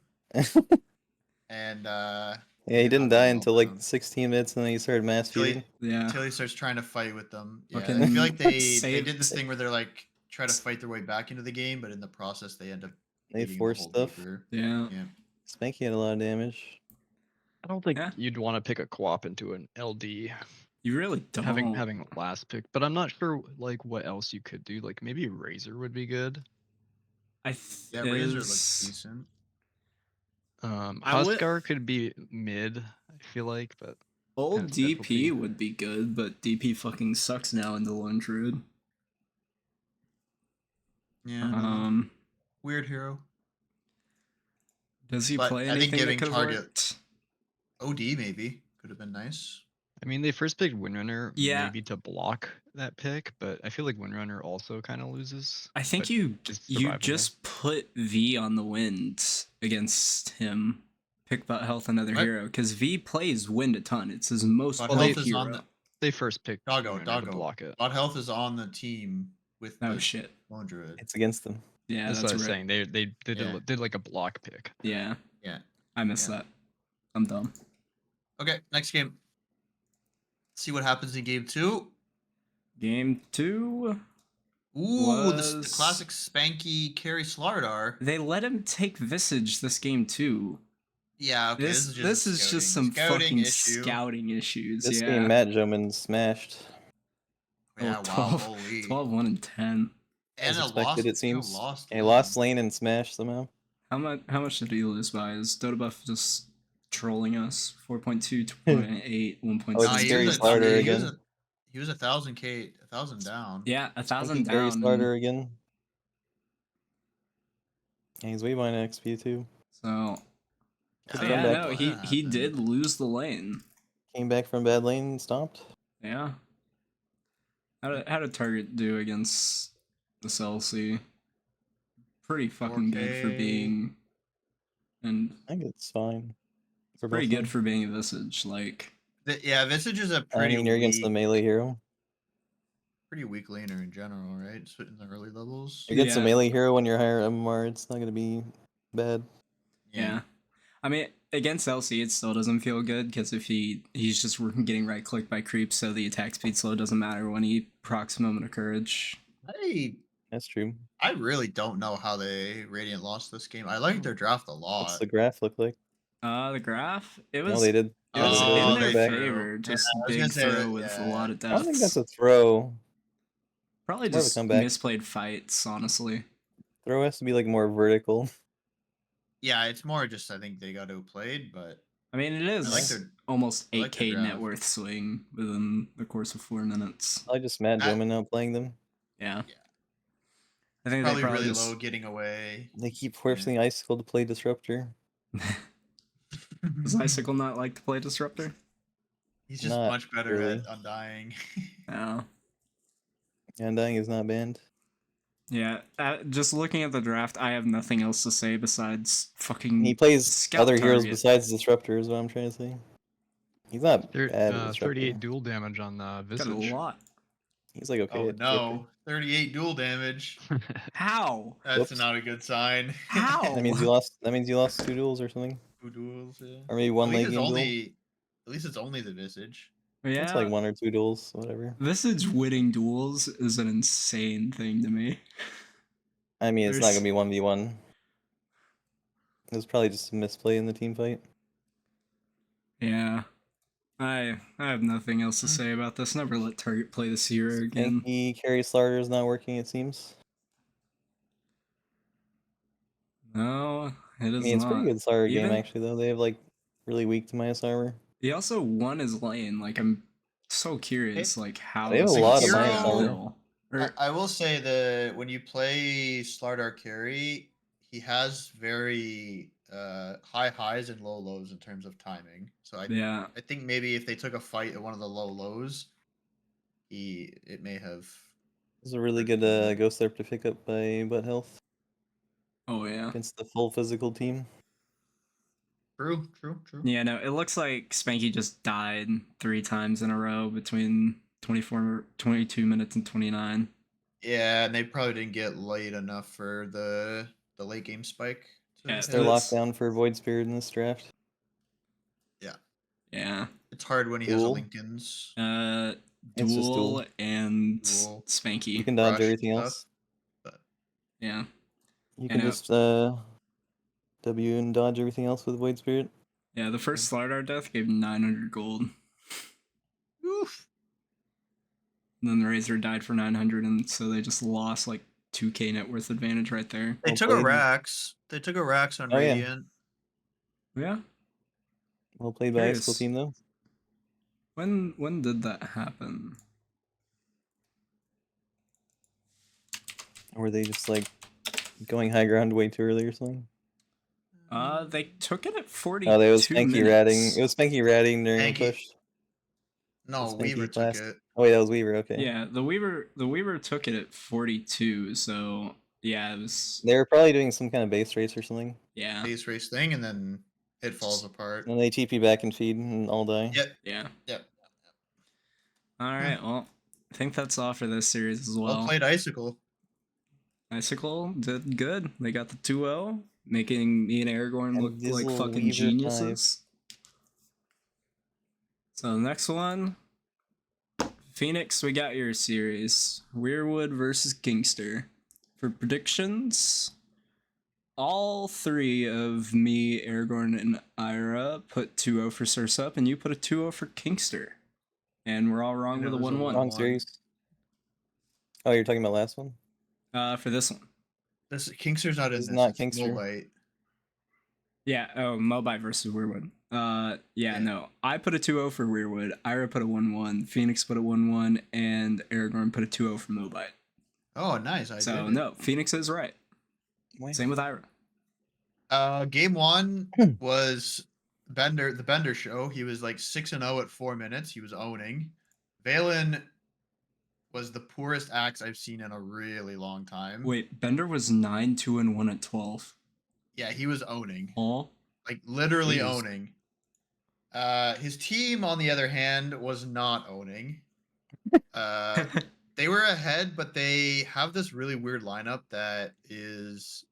Speaker 4: and
Speaker 1: Yeah, he
Speaker 4: did
Speaker 1: didn't
Speaker 4: not
Speaker 1: die
Speaker 4: go
Speaker 1: until
Speaker 4: well
Speaker 1: like
Speaker 4: for him.
Speaker 1: 16 minutes, and then he started mass
Speaker 4: Until he-
Speaker 1: feeding.
Speaker 3: Yeah.
Speaker 4: until he starts trying to fight with them. Yeah, I
Speaker 3: Fucking
Speaker 4: feel like they
Speaker 3: save-
Speaker 4: did this thing where they're like try to fight their way back into the game, but in the process they end up
Speaker 1: They
Speaker 4: eating the
Speaker 1: force
Speaker 4: whole
Speaker 1: stuff.
Speaker 4: deeper.
Speaker 3: Yeah.
Speaker 4: Yeah.
Speaker 1: Spanky had a lot of damage.
Speaker 5: I don't think
Speaker 3: Yeah.
Speaker 5: you'd want to pick a co-op into an LD
Speaker 3: You really don't.
Speaker 5: having last pick, but I'm not sure like what else you could do. Like maybe Razor would be good.
Speaker 4: Yeah, Razor looks decent.
Speaker 3: I would-
Speaker 5: Huskar could be mid, I feel like, but
Speaker 3: Old
Speaker 5: Kind of
Speaker 3: DP
Speaker 5: specialty.
Speaker 3: would be good, but DP fucking sucks now in the Lone Druid.
Speaker 4: Yeah. I don't know.
Speaker 3: Um,
Speaker 4: Weird hero.
Speaker 3: does he
Speaker 4: But
Speaker 3: play
Speaker 4: I think
Speaker 3: anything that
Speaker 4: giving
Speaker 3: could have
Speaker 4: target-
Speaker 3: worked?
Speaker 4: OD maybe could have been nice.
Speaker 5: I mean they first picked Windrunner
Speaker 3: Yeah.
Speaker 5: maybe to block that pick, but I feel like Windrunner also kind of loses.
Speaker 3: I think
Speaker 5: but
Speaker 3: you
Speaker 5: is
Speaker 3: you
Speaker 5: survivable.
Speaker 3: just put V on the wind against him. Pick Butt Health another
Speaker 4: What?
Speaker 3: hero because V plays wind a ton. It's his most
Speaker 4: Butt
Speaker 3: played
Speaker 4: Health is on
Speaker 3: hero.
Speaker 4: the
Speaker 5: They first picked
Speaker 4: Doggo,
Speaker 5: Windrunner to block it.
Speaker 4: Bot Health is on the team with
Speaker 3: Oh
Speaker 4: the
Speaker 3: shit!
Speaker 4: Lone Druid.
Speaker 1: It's against them.
Speaker 3: Yeah,
Speaker 5: That's
Speaker 3: that's
Speaker 5: what I was
Speaker 3: right.
Speaker 5: saying. They did,
Speaker 4: Yeah.
Speaker 5: did like a block pick.
Speaker 3: Yeah,
Speaker 4: Yeah.
Speaker 3: I missed
Speaker 4: Yeah.
Speaker 3: that. I'm dumb.
Speaker 4: Okay, next game. See what happens in game 2.
Speaker 3: Game 2.
Speaker 4: Ooh, the
Speaker 3: Was-
Speaker 4: classic Spanky carry Slardar.
Speaker 3: They let him take Visage this game too.
Speaker 4: Yeah, okay,
Speaker 3: This
Speaker 4: this
Speaker 3: is just some
Speaker 4: scouting
Speaker 3: fucking
Speaker 4: issue.
Speaker 3: scouting issues.
Speaker 1: This
Speaker 3: yeah.
Speaker 1: game, Matt Joman smashed.
Speaker 4: Yeah,
Speaker 3: Oh,
Speaker 4: wow,
Speaker 3: 12,
Speaker 4: holy.
Speaker 3: 12, 1, and 10.
Speaker 1: As
Speaker 4: And a
Speaker 1: expected,
Speaker 4: lost,
Speaker 1: it seems.
Speaker 4: Lost
Speaker 1: He lost lane and smashed somehow.
Speaker 3: How much did he lose by? Is Dota Buff just trolling us? 4.2, 2.8, 1.6.
Speaker 1: Oh, it's Scary Slardar again.
Speaker 4: He was 1,000 down.
Speaker 3: Yeah, 1,000
Speaker 1: Spanky carry
Speaker 3: down.
Speaker 1: starter again. And he's way behind XP too.
Speaker 3: So
Speaker 1: Good
Speaker 3: yeah,
Speaker 1: comeback.
Speaker 3: no, he did lose the lane.
Speaker 1: Came back from bad lane and stomped.
Speaker 3: Yeah. How did Target do against the Celsi? pretty fucking good for
Speaker 4: 4K.
Speaker 3: being, and
Speaker 1: I think it's fine. For
Speaker 3: pretty
Speaker 1: both of
Speaker 3: good
Speaker 1: them.
Speaker 3: for being a Visage. Like,
Speaker 4: Yeah, Visage is a
Speaker 1: I
Speaker 4: pretty
Speaker 1: mean, you're against the
Speaker 4: weak,
Speaker 1: melee hero.
Speaker 4: pretty weak laner in general, right? In the early levels.
Speaker 1: Against a
Speaker 3: Yeah.
Speaker 1: melee hero when you're higher MMR, it's not gonna be bad.
Speaker 3: yeah. I mean, against LC, it still doesn't feel good because if he's just getting right clicked by creeps, so the attack speed slow doesn't matter when he procs Moment of Courage.
Speaker 1: That's true.
Speaker 4: I really don't know how they Radiant lost this game. I like their draft a
Speaker 1: What's
Speaker 4: lot.
Speaker 1: the graph look like?
Speaker 3: The graph, it
Speaker 1: No,
Speaker 3: was
Speaker 1: they did.
Speaker 3: it was
Speaker 1: they
Speaker 3: in
Speaker 1: did
Speaker 3: their
Speaker 1: come back.
Speaker 3: favor. Just
Speaker 4: I was
Speaker 3: big
Speaker 4: gonna say
Speaker 3: throw
Speaker 4: that,
Speaker 3: with a lot of
Speaker 1: I don't think that's
Speaker 3: deaths.
Speaker 1: a throw.
Speaker 3: Probably
Speaker 1: it's more of a
Speaker 3: just
Speaker 1: comeback.
Speaker 3: misplayed fights, honestly.
Speaker 1: Throw has to be like more vertical.
Speaker 4: Yeah, it's more just I think they got outplayed, but
Speaker 3: I mean, it is
Speaker 4: like their-
Speaker 3: almost
Speaker 4: I like their
Speaker 3: 8k net
Speaker 4: draft.
Speaker 3: worth swing within the course of 4 minutes.
Speaker 1: I just Matt
Speaker 4: I-
Speaker 1: Joman out playing them.
Speaker 3: Yeah.
Speaker 4: Yeah.
Speaker 3: I think
Speaker 4: Probably
Speaker 3: they probably
Speaker 4: really
Speaker 3: just
Speaker 4: low getting away.
Speaker 1: They keep forcing Icicle to play Disruptor.
Speaker 3: Does Icicle not like to play Disruptor?
Speaker 4: He's just
Speaker 1: Not
Speaker 4: much better
Speaker 1: really.
Speaker 4: at Undying.
Speaker 3: No.
Speaker 1: Undying is not banned.
Speaker 3: Yeah, just looking at the draft, I have nothing else to say besides fucking.
Speaker 1: He plays
Speaker 3: scout
Speaker 1: other heroes
Speaker 3: target.
Speaker 1: besides Disruptor, is what I'm trying to say. He's not bad at Disruptor.
Speaker 5: 38 dual damage on
Speaker 3: Got a
Speaker 5: Visage.
Speaker 3: lot.
Speaker 1: He's like okay
Speaker 4: Oh
Speaker 1: at Disruptor.
Speaker 4: no, 38 dual damage.
Speaker 3: How?
Speaker 4: That's
Speaker 1: Whoops.
Speaker 4: not a good sign.
Speaker 3: How?
Speaker 1: That means you lost. That means you lost 2 duels or something,
Speaker 4: 2 duels, yeah.
Speaker 1: or maybe one
Speaker 4: At least
Speaker 1: late
Speaker 4: it's
Speaker 1: game duel.
Speaker 4: At least it's only the Visage.
Speaker 3: Yeah.
Speaker 1: It's like 1 or 2 duels, whatever.
Speaker 3: Visage winning duels is an insane thing to me.
Speaker 1: I mean, it's not
Speaker 3: There's-
Speaker 1: gonna be 1v1. It was probably just a misplay in the team fight.
Speaker 3: Yeah. I have nothing else to say about this. Never let Target play this hero again.
Speaker 1: Spanky carry starter is not working, it seems.
Speaker 3: No, it is
Speaker 1: I mean, it's
Speaker 3: not.
Speaker 1: pretty good starter game
Speaker 3: Even-
Speaker 1: actually though. They have like really weak to minus armor.
Speaker 3: He also won his lane. Like, I'm so curious, like, how
Speaker 1: They have a
Speaker 3: this
Speaker 1: lot
Speaker 4: of
Speaker 3: is
Speaker 4: minus
Speaker 3: so
Speaker 4: armor.
Speaker 3: ill. Or-
Speaker 4: I will say that when you play Slardar carry, he has very high highs and low lows in terms of timing. So
Speaker 3: yeah.
Speaker 4: I think maybe if they took a fight at one of the low lows, it may have.
Speaker 1: This is a really good Ghost Therp to pick up by Butt Health
Speaker 3: Oh, yeah.
Speaker 1: against the full physical team.
Speaker 4: True.
Speaker 3: Yeah, no, it looks like Spanky just died 3 times in a row between 22 minutes and 29.
Speaker 4: Yeah, and they probably didn't get late enough for the late game spike.
Speaker 3: Yeah,
Speaker 1: They're
Speaker 3: it's-
Speaker 1: locked down for Void Spirit in this draft.
Speaker 3: Yeah.
Speaker 4: It's hard when he has a
Speaker 1: Duel?
Speaker 4: Lincoln's.
Speaker 1: It's just
Speaker 3: Duel
Speaker 1: duel.
Speaker 3: and
Speaker 4: Duel.
Speaker 3: Spanky.
Speaker 1: You can dodge
Speaker 4: Rush
Speaker 1: everything
Speaker 4: stuff.
Speaker 1: else.
Speaker 3: Yeah.
Speaker 1: You
Speaker 3: I
Speaker 1: can
Speaker 3: know.
Speaker 1: just W and dodge everything else with Void Spirit.
Speaker 3: Yeah, the first Slardar death gave 900 gold.
Speaker 4: Oof.
Speaker 3: And then the Razor died for 900, and so they just lost like 2k net worth advantage right there.
Speaker 4: They
Speaker 1: Well
Speaker 4: took a
Speaker 1: played.
Speaker 4: Rax. They took a Rax on
Speaker 1: Oh, yeah.
Speaker 4: Radiant.
Speaker 3: Yeah.
Speaker 1: Well played by
Speaker 3: Curious.
Speaker 1: Icicle team though.
Speaker 3: When did that happen?
Speaker 1: Or were they just like going high ground way too early or something?
Speaker 3: They took it at 42
Speaker 1: Oh, they was Spanky
Speaker 3: minutes.
Speaker 1: ratting. It was Spanky ratting during
Speaker 4: Spanky.
Speaker 1: the push.
Speaker 4: No,
Speaker 1: Spanky
Speaker 4: Weaver took
Speaker 1: last-
Speaker 4: it.
Speaker 1: Oh wait, that was Weaver. Okay.
Speaker 3: Yeah, the Weaver took it at 42, so yeah, it was
Speaker 1: They were probably doing some kind of base race or something,
Speaker 3: yeah.
Speaker 4: Base race thing, and then it falls apart.
Speaker 1: and they TP back and feed and all die.
Speaker 4: Yep.
Speaker 3: Yeah.
Speaker 4: Yep.
Speaker 3: All right, well, I think that's all for this series as
Speaker 4: Well
Speaker 3: well.
Speaker 4: played, Icicle.
Speaker 3: Icicle did good. They got the 2-0, making me and Aragorn
Speaker 1: And
Speaker 3: look like
Speaker 1: Dizzle
Speaker 3: fucking
Speaker 1: Weaver
Speaker 3: geniuses. So the next one, Phenix, we got your series. Weirwood versus Kingster. For predictions, all 3 of me, Aragorn, and Ira put 2-0 for Sursup, and you put a 2-0 for Kingster. And we're all wrong
Speaker 4: And
Speaker 3: with
Speaker 4: it
Speaker 3: a
Speaker 4: was a
Speaker 3: 1-1.
Speaker 1: Wrong
Speaker 4: 1-1.
Speaker 1: series. Oh, you're talking about last one?
Speaker 3: For this one.
Speaker 4: This Kingster's not in
Speaker 1: It's
Speaker 4: this.
Speaker 1: not
Speaker 4: It's
Speaker 1: Kingster.
Speaker 4: Molbite.
Speaker 3: Yeah, oh, Mobite versus Weirwood. Yeah,
Speaker 4: Yeah.
Speaker 3: no. I put a 2-0 for Weirwood, Ira put a 1-1, Phoenix put a 1-1, and Aragorn put a 2-0 for Mobite.
Speaker 4: Oh, nice. I
Speaker 3: So,
Speaker 4: did it.
Speaker 3: no, Phoenix is right.
Speaker 1: Wait.
Speaker 3: Same with Ira.
Speaker 4: Game 1 was the Bender show. He was like 6-0 at 4 minutes. He was owning. Valen was the poorest axe I've seen in a really long time.
Speaker 3: Wait, Bender was 9-2-1 at 12.
Speaker 4: Yeah, he was owning.
Speaker 3: Oh,
Speaker 4: Like literally
Speaker 3: Jeez.
Speaker 4: owning. His team, on the other hand, was not owning. They were ahead, but they have this really weird lineup that is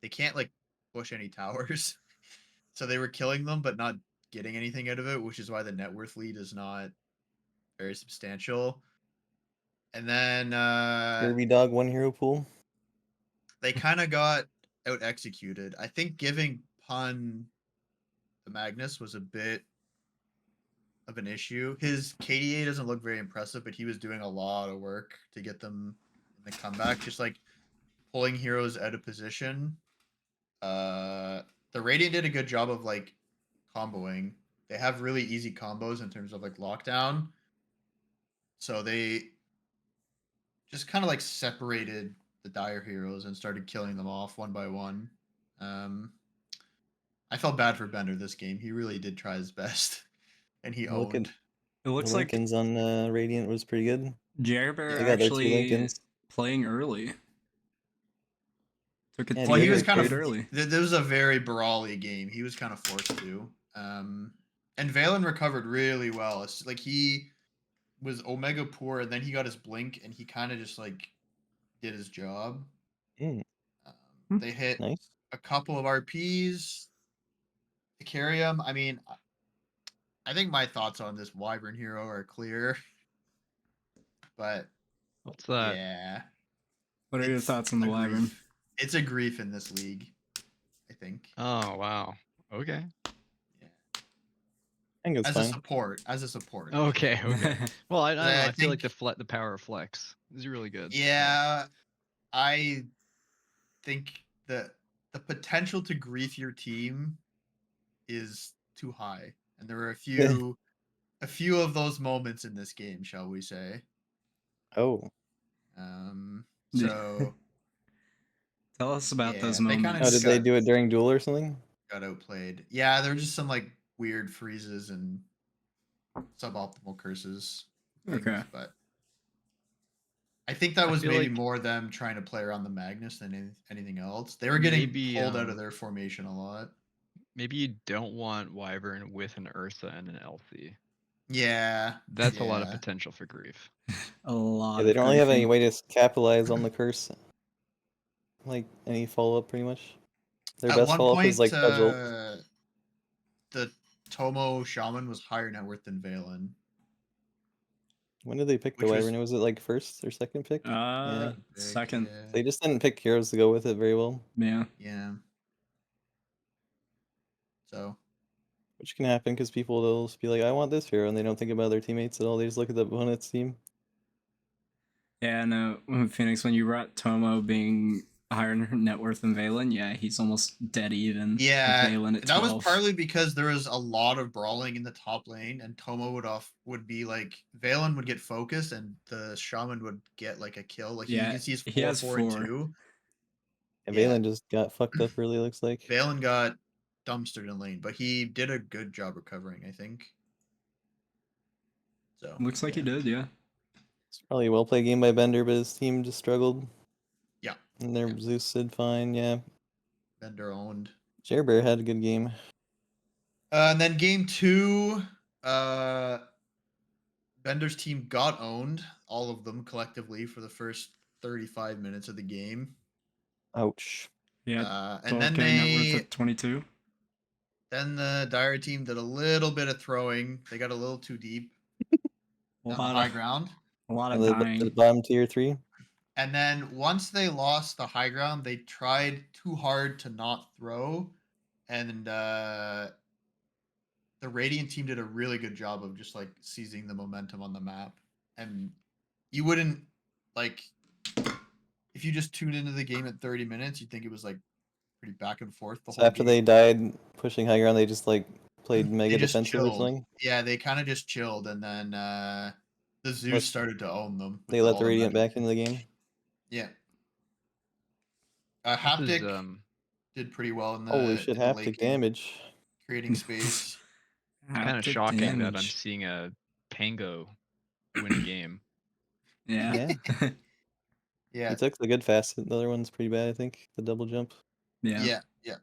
Speaker 4: they can't like push any towers. So they were killing them but not getting anything out of it, which is why the net worth lead is not very substantial. And then
Speaker 1: Derby Dog 1 hero pool.
Speaker 4: they kind of got out executed. I think giving Pun the Magnus was a bit of an issue. His KDA doesn't look very impressive, but he was doing a lot of work to get them in the comeback, just like pulling heroes out of position. The Radiant did a good job of like comboing. They have really easy combos in terms of like lockdown. So they just kind of like separated the dire heroes and started killing them off one by one. I felt bad for Bender this game. He really did try his best, and he
Speaker 1: Look at
Speaker 4: owned.
Speaker 3: it looks
Speaker 1: the
Speaker 3: like
Speaker 1: Lincolns on Radiant was pretty good.
Speaker 3: Jerry Bear
Speaker 1: They got their 2
Speaker 3: actually
Speaker 1: Lincolns.
Speaker 3: playing early. Took it
Speaker 1: Yeah,
Speaker 3: to
Speaker 4: Well, he
Speaker 1: Jerry
Speaker 4: was
Speaker 1: Bear
Speaker 4: kind of
Speaker 3: played early.
Speaker 4: There was a very brawly game. He was kind of forced to. And Valen recovered really well. It's like he was Omega poor, and then he got his blink, and he kind of just like did his job.
Speaker 1: Mm,
Speaker 4: They hit
Speaker 1: nice.
Speaker 4: a couple of RPs to carry him. I mean, I think my thoughts on this Wyvern hero are clear, but
Speaker 5: What's that?
Speaker 4: yeah,
Speaker 3: What are your
Speaker 4: it's
Speaker 3: thoughts on the
Speaker 4: a
Speaker 3: Wyvern?
Speaker 4: grief. It's a grief in this league, I think.
Speaker 5: Oh wow. Okay.
Speaker 4: Yeah.
Speaker 1: I think it's
Speaker 4: As
Speaker 1: fine.
Speaker 4: a support.
Speaker 5: Okay. Okay. Well, I don't know.
Speaker 4: I
Speaker 5: I feel like
Speaker 4: think-
Speaker 5: the power of flex is really good.
Speaker 4: Yeah, I think the potential to grief your team is too high, and there were a few of those moments in this game, shall we say?
Speaker 1: Oh,
Speaker 4: So
Speaker 3: Tell us about
Speaker 4: Yeah,
Speaker 3: those
Speaker 4: they kinda
Speaker 3: moments.
Speaker 1: oh,
Speaker 4: just
Speaker 1: did they
Speaker 4: got-
Speaker 1: do it during duel or something?
Speaker 4: got outplayed. Yeah, there were just some like weird freezes and suboptimal curses. things,
Speaker 3: Okay.
Speaker 4: but I think that
Speaker 5: I
Speaker 4: was
Speaker 5: feel
Speaker 4: maybe
Speaker 5: like-
Speaker 4: more them trying to play around the Magnus than anything else. They were getting
Speaker 5: Maybe,
Speaker 4: pulled out of their formation a lot.
Speaker 5: Maybe you don't want Wyvern with an Ursa and an LC.
Speaker 4: Yeah,
Speaker 5: That's a lot of
Speaker 4: yeah.
Speaker 5: potential for grief.
Speaker 3: A lot.
Speaker 1: Yeah, they
Speaker 3: of
Speaker 1: don't really have any
Speaker 3: griefing.
Speaker 1: way to capitalize on the curse. Like any follow up, pretty much. Their
Speaker 4: At
Speaker 1: best
Speaker 4: one
Speaker 1: follow up
Speaker 4: point,
Speaker 1: is like Cudgel.
Speaker 4: the Tomo Shaman was higher net worth than Valen.
Speaker 1: When did they pick the
Speaker 4: which was-
Speaker 1: Wyvern? Was it like first or second pick? Yeah.
Speaker 3: Second.
Speaker 4: Yeah.
Speaker 1: They just didn't pick heroes to go with it very well,
Speaker 3: Yeah.
Speaker 4: Yeah. So
Speaker 1: which can happen because people will just be like, "I want this hero," and they don't think about their teammates at all. They just look at the opponent's team.
Speaker 3: Yeah, no, Phoenix, when you brought Tomo being higher net worth than Valen, yeah, he's almost dead even. with
Speaker 4: yeah,
Speaker 3: Valen at
Speaker 4: that
Speaker 3: 12.
Speaker 4: was partly because there was a lot of brawling in the top lane, and Tomo would be like Valen would get focused, and the Shaman would get like a kill. Like
Speaker 3: Yeah,
Speaker 4: you can see he's
Speaker 3: he has
Speaker 4: 4, 4, and
Speaker 3: 4.
Speaker 4: 2.
Speaker 1: And
Speaker 4: Yeah.
Speaker 1: Valen just got fucked up early. Looks like.
Speaker 4: Valen got dumpstered in lane, but he did a good job recovering, I think. So
Speaker 3: Looks like
Speaker 4: yeah.
Speaker 3: he did, yeah.
Speaker 1: It's probably a well played game by Bender, but his team just struggled.
Speaker 4: Yeah.
Speaker 1: And their
Speaker 4: Yeah.
Speaker 1: Zeus did fine. Yeah.
Speaker 4: Bender owned.
Speaker 1: Jerbear had a good game.
Speaker 4: And then game 2, Bender's team got owned, all of them collectively, for the first 35 minutes of the game.
Speaker 1: Ouch.
Speaker 3: Yeah,
Speaker 4: And then
Speaker 3: 12K net worth
Speaker 4: they
Speaker 3: at 22.
Speaker 4: then the Dire team did a little bit of throwing. They got a little too deep
Speaker 3: A
Speaker 4: on the
Speaker 3: lot
Speaker 4: high
Speaker 3: of,
Speaker 4: ground.
Speaker 3: a lot
Speaker 1: And
Speaker 3: of
Speaker 1: the
Speaker 3: dying.
Speaker 1: bottom tier 3.
Speaker 4: And then once they lost the high ground, they tried too hard to not throw. And the Radiant team did a really good job of just like seizing the momentum on the map. And you wouldn't like if you just tuned into the game at 30 minutes, you'd think it was like pretty back and forth the
Speaker 1: So
Speaker 4: whole
Speaker 1: after
Speaker 4: game.
Speaker 1: they died pushing high ground, they just like played mega
Speaker 4: They just
Speaker 1: defensive or
Speaker 4: chilled.
Speaker 1: something.
Speaker 4: Yeah, they kind of just chilled, and then the Zeus
Speaker 1: What-
Speaker 4: started to own them. with
Speaker 1: They let
Speaker 4: all
Speaker 1: the Radiant
Speaker 4: magic.
Speaker 1: back into the game.
Speaker 4: Yeah.
Speaker 5: This
Speaker 4: Haptic
Speaker 5: is,
Speaker 4: did pretty well in the
Speaker 1: Holy shit,
Speaker 4: in the late
Speaker 1: haptic
Speaker 4: game,
Speaker 1: damage.
Speaker 4: creating space.
Speaker 5: kind of
Speaker 3: Haptic
Speaker 5: shocking that I'm
Speaker 3: damage.
Speaker 5: seeing a Pango win a game.
Speaker 3: Yeah.
Speaker 4: Yeah.
Speaker 1: He took the good facet. The other one's pretty bad, I think. The double jump.
Speaker 3: Yeah.
Speaker 4: Yeah. Yeah.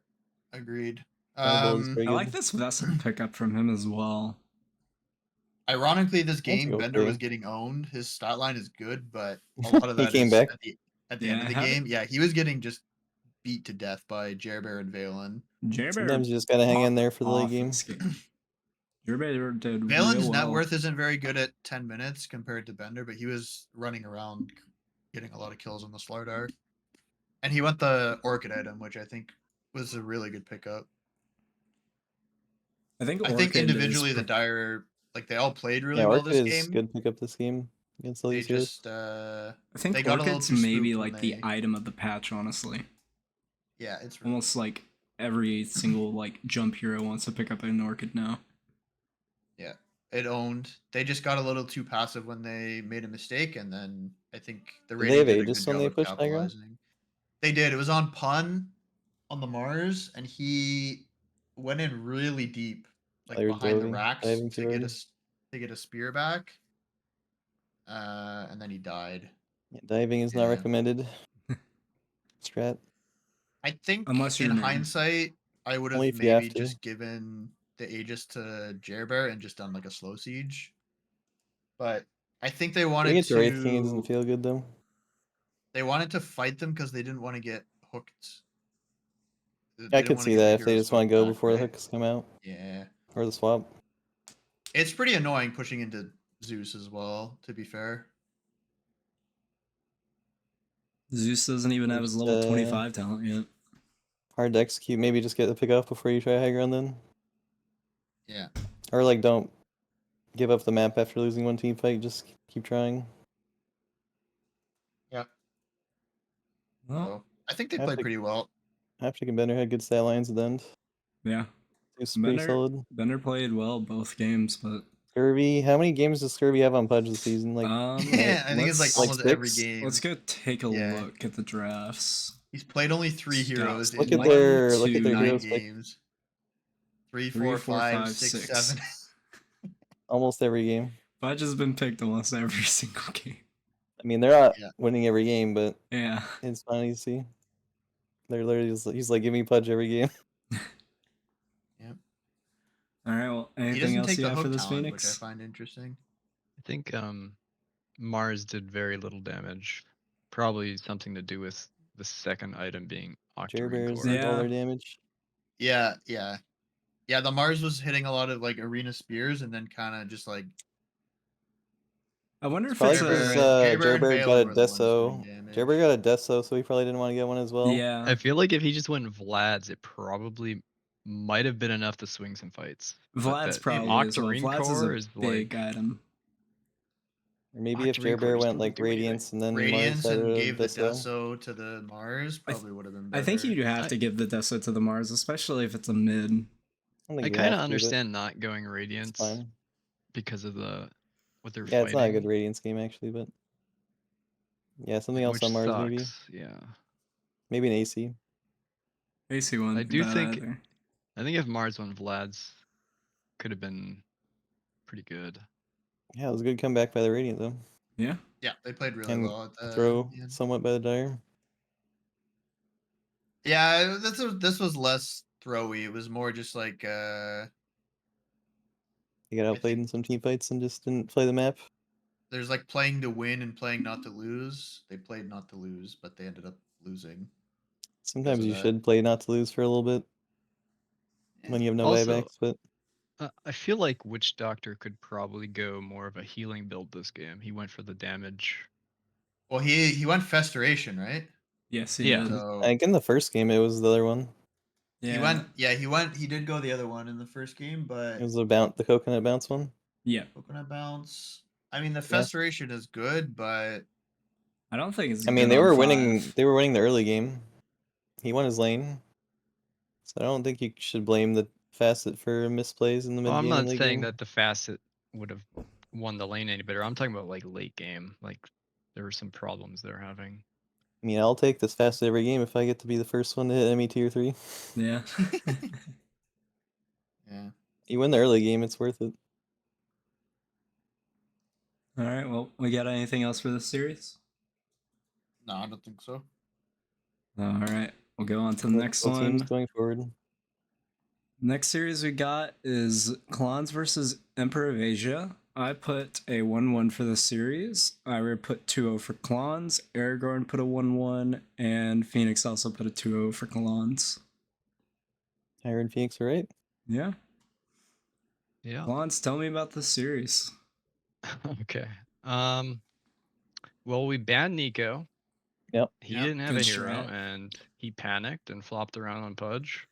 Speaker 4: Agreed.
Speaker 1: Fireball is pretty
Speaker 3: I
Speaker 1: good.
Speaker 3: like this vessel pickup from him as well.
Speaker 4: Ironically, this
Speaker 1: That's
Speaker 4: game, Bender
Speaker 1: okay.
Speaker 4: was getting owned. His stat line is good, but a lot of
Speaker 1: He
Speaker 4: that
Speaker 1: came
Speaker 4: is
Speaker 1: back.
Speaker 4: at the end
Speaker 3: Yeah,
Speaker 4: of the
Speaker 3: how did-
Speaker 4: game. Yeah, he was getting just beat to death by Jerbear and Valen.
Speaker 1: Sometimes you just gotta hang in there for the late game.
Speaker 3: Jerbear did
Speaker 4: Valen's
Speaker 3: real
Speaker 4: net
Speaker 3: well.
Speaker 4: worth isn't very good at 10 minutes compared to Bender, but he was running around getting a lot of kills on the Slardar. And he went the Orchid item, which I think was a really good pickup.
Speaker 3: I think
Speaker 4: Individually the Dire, like they all played really
Speaker 1: Yeah,
Speaker 4: well
Speaker 1: Orchid
Speaker 4: this
Speaker 1: is
Speaker 4: game.
Speaker 1: good pick up this game against all
Speaker 4: They
Speaker 1: these heroes.
Speaker 4: just
Speaker 3: I think
Speaker 4: they got a little
Speaker 3: Orchid's
Speaker 4: too
Speaker 3: maybe
Speaker 4: spooked when
Speaker 3: like the
Speaker 4: they-
Speaker 3: item of the patch, honestly.
Speaker 4: Yeah, it's really
Speaker 3: Almost like every single like jump hero wants to pick up an Orchid now.
Speaker 4: Yeah, it owned. They just got a little too passive when they made a mistake, and then I think the
Speaker 1: Did
Speaker 4: rating
Speaker 1: they have
Speaker 4: did a
Speaker 1: Aegis
Speaker 4: good
Speaker 1: when they
Speaker 4: job of
Speaker 1: pushed High Ground?
Speaker 4: capitalizing. They did. It was on Pun on the Mars, and he went in really deep, like
Speaker 1: They were
Speaker 4: behind the
Speaker 1: diving
Speaker 4: racks
Speaker 1: too
Speaker 4: to get
Speaker 1: early.
Speaker 4: to get a spear back. And then he died.
Speaker 1: Yeah, diving is not
Speaker 4: Yeah.
Speaker 1: recommended. Strat.
Speaker 4: I think
Speaker 3: Unless you're
Speaker 4: in
Speaker 3: a nerd.
Speaker 4: hindsight, I would have
Speaker 1: Only if you have
Speaker 4: maybe
Speaker 1: to.
Speaker 4: just given the Aegis to Jerbear and just done like a slow siege. But I think they wanted
Speaker 1: Getting it to
Speaker 4: to.
Speaker 1: Wraith King doesn't feel good though.
Speaker 4: They wanted to fight them because they didn't want to get hooked. They
Speaker 1: I
Speaker 4: didn't
Speaker 1: could
Speaker 4: wanna
Speaker 1: see
Speaker 4: get the
Speaker 1: that if they
Speaker 4: heroes
Speaker 1: just want to
Speaker 4: hooked
Speaker 1: go
Speaker 4: back,
Speaker 1: before the
Speaker 4: right?
Speaker 1: hooks come out
Speaker 4: Yeah.
Speaker 1: or the swap.
Speaker 4: It's pretty annoying pushing into Zeus as well, to be fair.
Speaker 3: Zeus doesn't even have his
Speaker 1: Just,
Speaker 3: level 25 talent yet.
Speaker 1: Hard to execute. Maybe just get the pick off before you try high ground then.
Speaker 4: Yeah.
Speaker 1: Or like don't give up the map after losing one team fight. Just keep trying.
Speaker 4: Yeah.
Speaker 3: Well,
Speaker 4: So I think they
Speaker 1: I
Speaker 4: played
Speaker 1: think-
Speaker 4: pretty well.
Speaker 1: After Bender had good stat lines at the end.
Speaker 3: yeah.
Speaker 1: It's pretty
Speaker 3: Bender,
Speaker 1: solid.
Speaker 3: Bender played well both games, but
Speaker 1: Kirby, how many games does Kirby have on Pudge this season? Like
Speaker 4: Yeah, I think it's like
Speaker 3: let's-
Speaker 4: almost
Speaker 1: like
Speaker 4: every
Speaker 1: 6?
Speaker 4: game.
Speaker 3: let's go take a
Speaker 4: Yeah.
Speaker 3: look at the drafts.
Speaker 4: He's played only 3
Speaker 3: Stop.
Speaker 4: heroes
Speaker 3: Look
Speaker 4: in
Speaker 3: at
Speaker 4: like
Speaker 3: their-
Speaker 1: look at their
Speaker 4: 9
Speaker 1: heroes pick.
Speaker 4: games. 3, 4, 5, 6, 7.
Speaker 1: Almost every game.
Speaker 3: Fudge has been picked almost every single game.
Speaker 1: I mean, they're not
Speaker 4: Yeah.
Speaker 1: winning every game, but
Speaker 3: Yeah.
Speaker 1: it's funny to see. They're literally just, he's like, give me Pudge every game.
Speaker 3: All right. Well,
Speaker 4: He
Speaker 3: anything
Speaker 4: doesn't
Speaker 3: else
Speaker 4: take
Speaker 3: you
Speaker 4: the
Speaker 3: have for
Speaker 4: hook
Speaker 3: this
Speaker 4: talent,
Speaker 3: Phoenix?
Speaker 4: which I find interesting.
Speaker 5: I think Mars did very little damage. Probably something to do with the second item being Octarine
Speaker 1: Bears
Speaker 5: Core.
Speaker 1: did all
Speaker 3: Yeah.
Speaker 1: their damage.
Speaker 4: Yeah, yeah. Yeah, the Mars was hitting a lot of like arena spears and then kind of just like
Speaker 3: I wonder if
Speaker 1: Probably
Speaker 3: it's
Speaker 1: because
Speaker 4: Jerbear and
Speaker 1: Jerbear
Speaker 4: Valen
Speaker 1: got a
Speaker 4: were the ones doing
Speaker 1: Deso.
Speaker 4: damage.
Speaker 1: Jerbear got a Deso, so he probably didn't want to get one as well.
Speaker 3: yeah.
Speaker 5: I feel like if he just went Vlad's, it probably might have been enough to swing some fights. But
Speaker 3: Vlad's
Speaker 5: that
Speaker 3: probably as well.
Speaker 5: Octarine
Speaker 3: Vlad's
Speaker 5: Core
Speaker 3: is a
Speaker 5: is
Speaker 3: big
Speaker 5: like
Speaker 3: item.
Speaker 1: Or maybe if
Speaker 5: Octarine Core
Speaker 1: Jerbear
Speaker 5: just
Speaker 1: went
Speaker 5: doesn't
Speaker 1: like
Speaker 5: do anything.
Speaker 1: Radiance and then
Speaker 4: Radiance
Speaker 1: Mars had
Speaker 4: and
Speaker 1: a
Speaker 4: gave the
Speaker 1: Deso.
Speaker 4: Deso to the Mars probably would have been
Speaker 3: I
Speaker 4: better.
Speaker 3: think you have to give the Deso to the Mars, especially if it's a mid.
Speaker 5: I kind of understand not going Radiance
Speaker 1: It's fine.
Speaker 5: because of the what they're
Speaker 1: Yeah,
Speaker 5: fighting.
Speaker 1: it's not a good Radiance game actually, but yeah, something else
Speaker 5: which
Speaker 1: on Mars
Speaker 5: sucks.
Speaker 1: maybe.
Speaker 5: Yeah.
Speaker 1: Maybe an AC.
Speaker 3: AC one.
Speaker 5: I do think I think if Mars won Vlad's could have been pretty good.
Speaker 1: Yeah, it was a good comeback by the Radiant though.
Speaker 3: Yeah.
Speaker 4: Yeah, they played really
Speaker 1: And
Speaker 4: well at the
Speaker 1: throw
Speaker 4: end.
Speaker 1: somewhat by the Dire.
Speaker 4: Yeah, this was less throwy. It was more just like
Speaker 1: They got
Speaker 4: I
Speaker 1: outplayed
Speaker 4: think-
Speaker 1: in some team fights and just didn't play the map.
Speaker 4: there's like playing to win and playing not to lose. They played not to lose, but they ended up losing.
Speaker 1: Sometimes
Speaker 4: of
Speaker 1: you
Speaker 4: that.
Speaker 1: should play not to lose for a little bit when you have no
Speaker 5: Also,
Speaker 1: buybacks, but
Speaker 5: I feel like Witch Doctor could probably go more of a healing build this game. He went for the damage.
Speaker 4: Well, he went Festoration, right?
Speaker 3: Yes, he
Speaker 5: Yeah.
Speaker 3: did.
Speaker 4: So
Speaker 1: I think in the first game it was the other one.
Speaker 4: he did go the other one in the first game, but
Speaker 1: It was the coconut bounce one.
Speaker 3: Yeah.
Speaker 4: Coconut Bounce. I mean, the Festoration is good, but
Speaker 3: I don't think it's.
Speaker 1: I mean,
Speaker 3: good
Speaker 1: they
Speaker 3: on
Speaker 1: were
Speaker 3: 5.
Speaker 1: winning. They were winning the early game. He won his lane, so I don't think you should blame the facet for misplays in the mid
Speaker 5: Well,
Speaker 1: game.
Speaker 5: I'm
Speaker 1: and
Speaker 5: not
Speaker 1: late
Speaker 5: saying
Speaker 1: game.
Speaker 5: that the Facet would have won the lane any better. I'm talking about like late game. Like there were some problems they're having.
Speaker 1: I mean, I'll take this facet every game if I get to be the first one to hit ME tier 3.
Speaker 3: Yeah.
Speaker 4: yeah.
Speaker 1: You win the early game, it's worth it.
Speaker 3: All right. Well, we got anything else for this series?
Speaker 4: No, I don't think so.
Speaker 3: All right. We'll go on to the
Speaker 1: Both-
Speaker 3: next
Speaker 1: both teams
Speaker 3: one.
Speaker 1: going forward.
Speaker 3: Next series we got is Clonze versus Emperor of Asia. I put a 1-1 for this series. Ira put 2-0 for Clonze. Aragorn put a 1-1, and Phenix also put a 2-0 for Clonze.
Speaker 1: Ira and Phoenix are right.
Speaker 3: Yeah.
Speaker 5: Yeah.
Speaker 3: Clonze, tell me about this series.
Speaker 5: Okay. Well, we banned Nico.
Speaker 1: Yep.
Speaker 5: He
Speaker 4: Yep,
Speaker 5: didn't have
Speaker 3: good
Speaker 5: a hero,
Speaker 3: strat.
Speaker 5: and he panicked and flopped around on Pudge.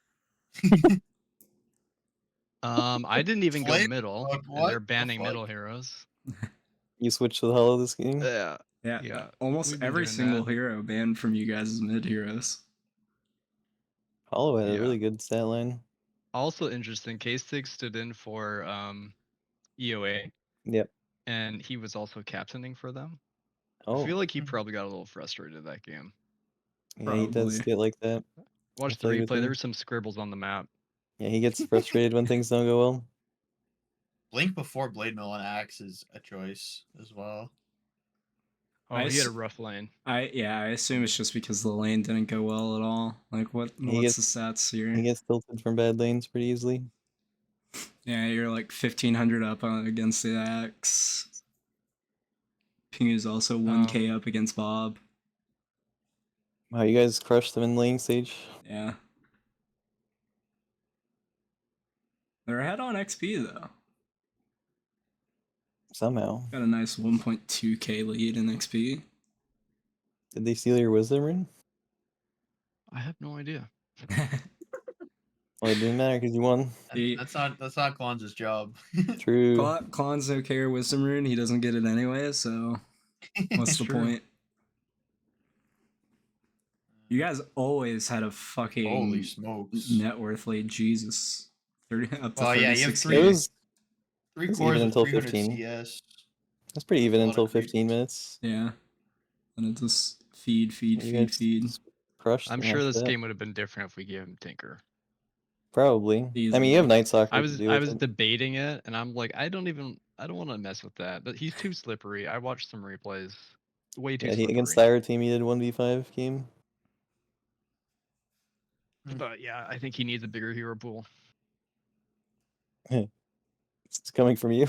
Speaker 5: I didn't even go
Speaker 4: Flame
Speaker 5: middle,
Speaker 4: Bug,
Speaker 5: and
Speaker 4: what
Speaker 5: they're
Speaker 4: the
Speaker 5: banning
Speaker 4: fuck?
Speaker 5: middle heroes.
Speaker 1: You switched to the hollow this game.
Speaker 5: Yeah.
Speaker 3: Yeah.
Speaker 5: Yeah,
Speaker 3: Almost
Speaker 5: we've been
Speaker 3: every
Speaker 5: doing
Speaker 3: single
Speaker 5: that.
Speaker 3: hero banned from you guys' mid heroes.
Speaker 1: Hollow had a
Speaker 5: Yeah.
Speaker 1: really good stat line.
Speaker 5: Also interesting, K6 stood in for EOA,
Speaker 1: Yep.
Speaker 5: and he was also captaining for them.
Speaker 1: Oh,
Speaker 5: I feel like he
Speaker 4: Mhm.
Speaker 5: probably got a little frustrated that game.
Speaker 1: yeah, he does
Speaker 3: Probably.
Speaker 1: get like that.
Speaker 5: Watch the
Speaker 1: played with
Speaker 5: replay. There
Speaker 1: him.
Speaker 5: were some scribbles on the map.
Speaker 1: Yeah, he gets frustrated when things don't go well.
Speaker 4: Blink before Blade Mill and Axe is a choice as well.
Speaker 5: Oh,
Speaker 3: I
Speaker 5: he had a
Speaker 3: s-
Speaker 5: rough lane.
Speaker 3: I assume it's just because the lane didn't go well at all. Like what's
Speaker 1: gets-
Speaker 3: the stats here?
Speaker 1: He gets tilted from bad lanes pretty easily.
Speaker 3: Yeah, you're like 1500 up against the axe. Ping is also 1k up against Bob.
Speaker 1: Wow, you guys crushed them in lane stage.
Speaker 3: Yeah. They're ahead on XP though.
Speaker 1: Somehow.
Speaker 3: Got a nice 1.2k lead in XP.
Speaker 1: Did they steal your wisdom rune?
Speaker 5: I have no idea.
Speaker 1: Well, it didn't matter because you won.
Speaker 3: He-
Speaker 4: That's not Clonze's job.
Speaker 1: True.
Speaker 3: Clonze no care wisdom rune, he doesn't get it anyway, so what's the
Speaker 5: True.
Speaker 3: point? You guys always had a fucking
Speaker 4: Holy smokes!
Speaker 3: net worth lead, Jesus. 30 up to
Speaker 4: Well, yeah, you have
Speaker 3: 36K.
Speaker 4: three-
Speaker 1: It was
Speaker 4: 3
Speaker 1: It's
Speaker 4: cores
Speaker 1: even
Speaker 4: of
Speaker 1: until
Speaker 4: 300
Speaker 1: 15.
Speaker 4: CS.
Speaker 1: that's pretty even
Speaker 4: A lot
Speaker 1: until
Speaker 4: of creeps.
Speaker 1: 15 minutes.
Speaker 3: Yeah. And it just feed.
Speaker 1: You guys
Speaker 3: Feed.
Speaker 1: crushed
Speaker 5: I'm
Speaker 1: them
Speaker 5: sure
Speaker 1: after
Speaker 5: this
Speaker 1: that.
Speaker 5: game would have been different if we gave him Tinker.
Speaker 1: Probably. I mean,
Speaker 3: Easily.
Speaker 1: you have Night Soccer
Speaker 5: I
Speaker 1: to
Speaker 5: was
Speaker 1: do
Speaker 5: I
Speaker 1: with
Speaker 5: was
Speaker 1: it.
Speaker 5: debating it, and I'm like, I don't want to mess with that. But he's too slippery. I watched some replays. Way too
Speaker 1: Yeah,
Speaker 5: slippery.
Speaker 1: against the Ira team, he did 1v5 game.
Speaker 5: But yeah, I think he needs a bigger hero pool.
Speaker 1: It's coming from you.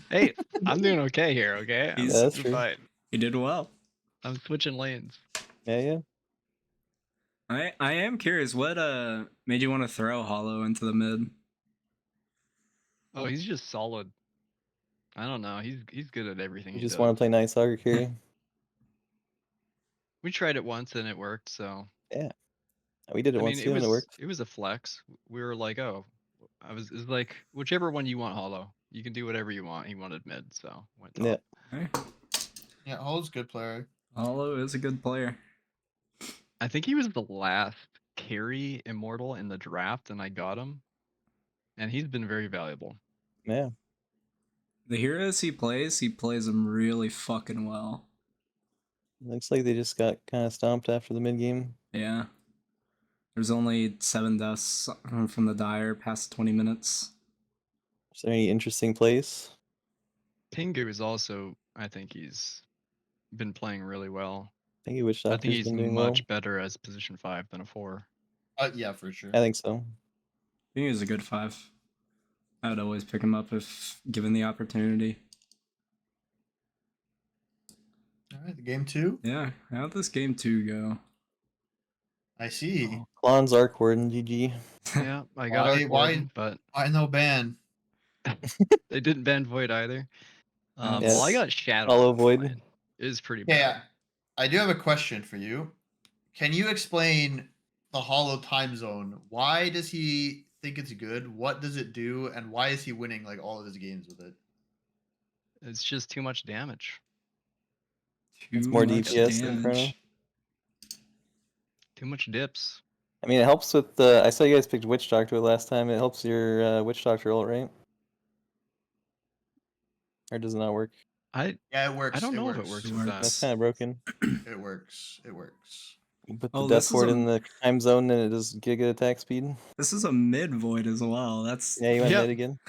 Speaker 5: Hey, I'm doing okay here. Okay, I'm
Speaker 3: He's-
Speaker 1: Yeah, that's
Speaker 5: doing
Speaker 1: true.
Speaker 5: fine.
Speaker 3: He did well.
Speaker 5: I'm switching lanes.
Speaker 1: Yeah.
Speaker 3: I am curious, what made you want to throw Hollow into the mid?
Speaker 5: Oh, he's just solid. I don't know. He's good at everything
Speaker 1: You
Speaker 5: he
Speaker 1: just
Speaker 5: does.
Speaker 1: want to play Night Soccer carry.
Speaker 5: We tried it once and it worked. So
Speaker 1: We did it
Speaker 5: I
Speaker 1: once
Speaker 5: mean,
Speaker 1: too, and it worked.
Speaker 5: it was a flex. We were like, oh, it's like whichever one you want, Hollow. You can do whatever you want. He wanted mid, so went top.
Speaker 1: Yeah.
Speaker 3: Okay.
Speaker 4: Yeah, Hull's a good player.
Speaker 3: Hollow is a good player.
Speaker 5: I think he was the last carry immortal in the draft, and I got him. And he's been very valuable.
Speaker 1: Yeah.
Speaker 3: The heroes he plays them really fucking well.
Speaker 1: Looks like they just got kind of stomped after the mid game.
Speaker 3: Yeah. There's only 7 deaths from the Dire past 20 minutes.
Speaker 1: Is there any interesting plays?
Speaker 5: Pingu is also, I think he's been playing really well.
Speaker 1: I think Witch
Speaker 5: I
Speaker 1: Doctor's
Speaker 5: think he's
Speaker 1: been doing
Speaker 5: much
Speaker 1: well.
Speaker 5: better as position 5 than a 4.
Speaker 4: Yeah, for sure.
Speaker 1: I think so.
Speaker 3: I think he's a good 5. I would always pick him up if given the opportunity.
Speaker 4: All right, the game 2.
Speaker 3: Yeah, how'd this game 2 go?
Speaker 4: I see.
Speaker 5: Oh.
Speaker 1: Clonze Arc Warden, GG.
Speaker 5: Yeah, I got
Speaker 4: Why-
Speaker 5: Arc
Speaker 4: why-
Speaker 5: Warden, but
Speaker 4: I no ban.
Speaker 5: they didn't ban Void either. Well, I
Speaker 1: Yes.
Speaker 5: got Shadow.
Speaker 1: Hollow
Speaker 5: on
Speaker 1: Void.
Speaker 5: mine. It was pretty bad.
Speaker 4: Yeah, I do have a question for you. Can you explain the Hollow time zone? Why does he think it's good? What does it do? And why is he winning like all of his games with it?
Speaker 5: It's just too much damage.
Speaker 1: It's
Speaker 3: Too
Speaker 1: more
Speaker 3: much
Speaker 1: DPS than Chrono.
Speaker 5: Too much dips.
Speaker 1: I mean, it helps with the. I saw you guys picked Witch Doctor last time. It helps your Witch Doctor ult, right? Or does it not work?
Speaker 5: I
Speaker 4: Yeah, it works.
Speaker 5: don't know if it
Speaker 4: works.
Speaker 5: works
Speaker 3: It
Speaker 5: with
Speaker 1: That's
Speaker 5: that.
Speaker 1: kind of broken.
Speaker 4: It works. It works.
Speaker 1: You put
Speaker 3: Oh,
Speaker 1: the
Speaker 3: this
Speaker 1: Death
Speaker 3: is
Speaker 1: Ward
Speaker 3: a-
Speaker 1: in the time zone and it does giga attack speed.
Speaker 3: This is a mid void as well. That's
Speaker 1: Yeah, you went
Speaker 5: Yeah.
Speaker 1: mid again.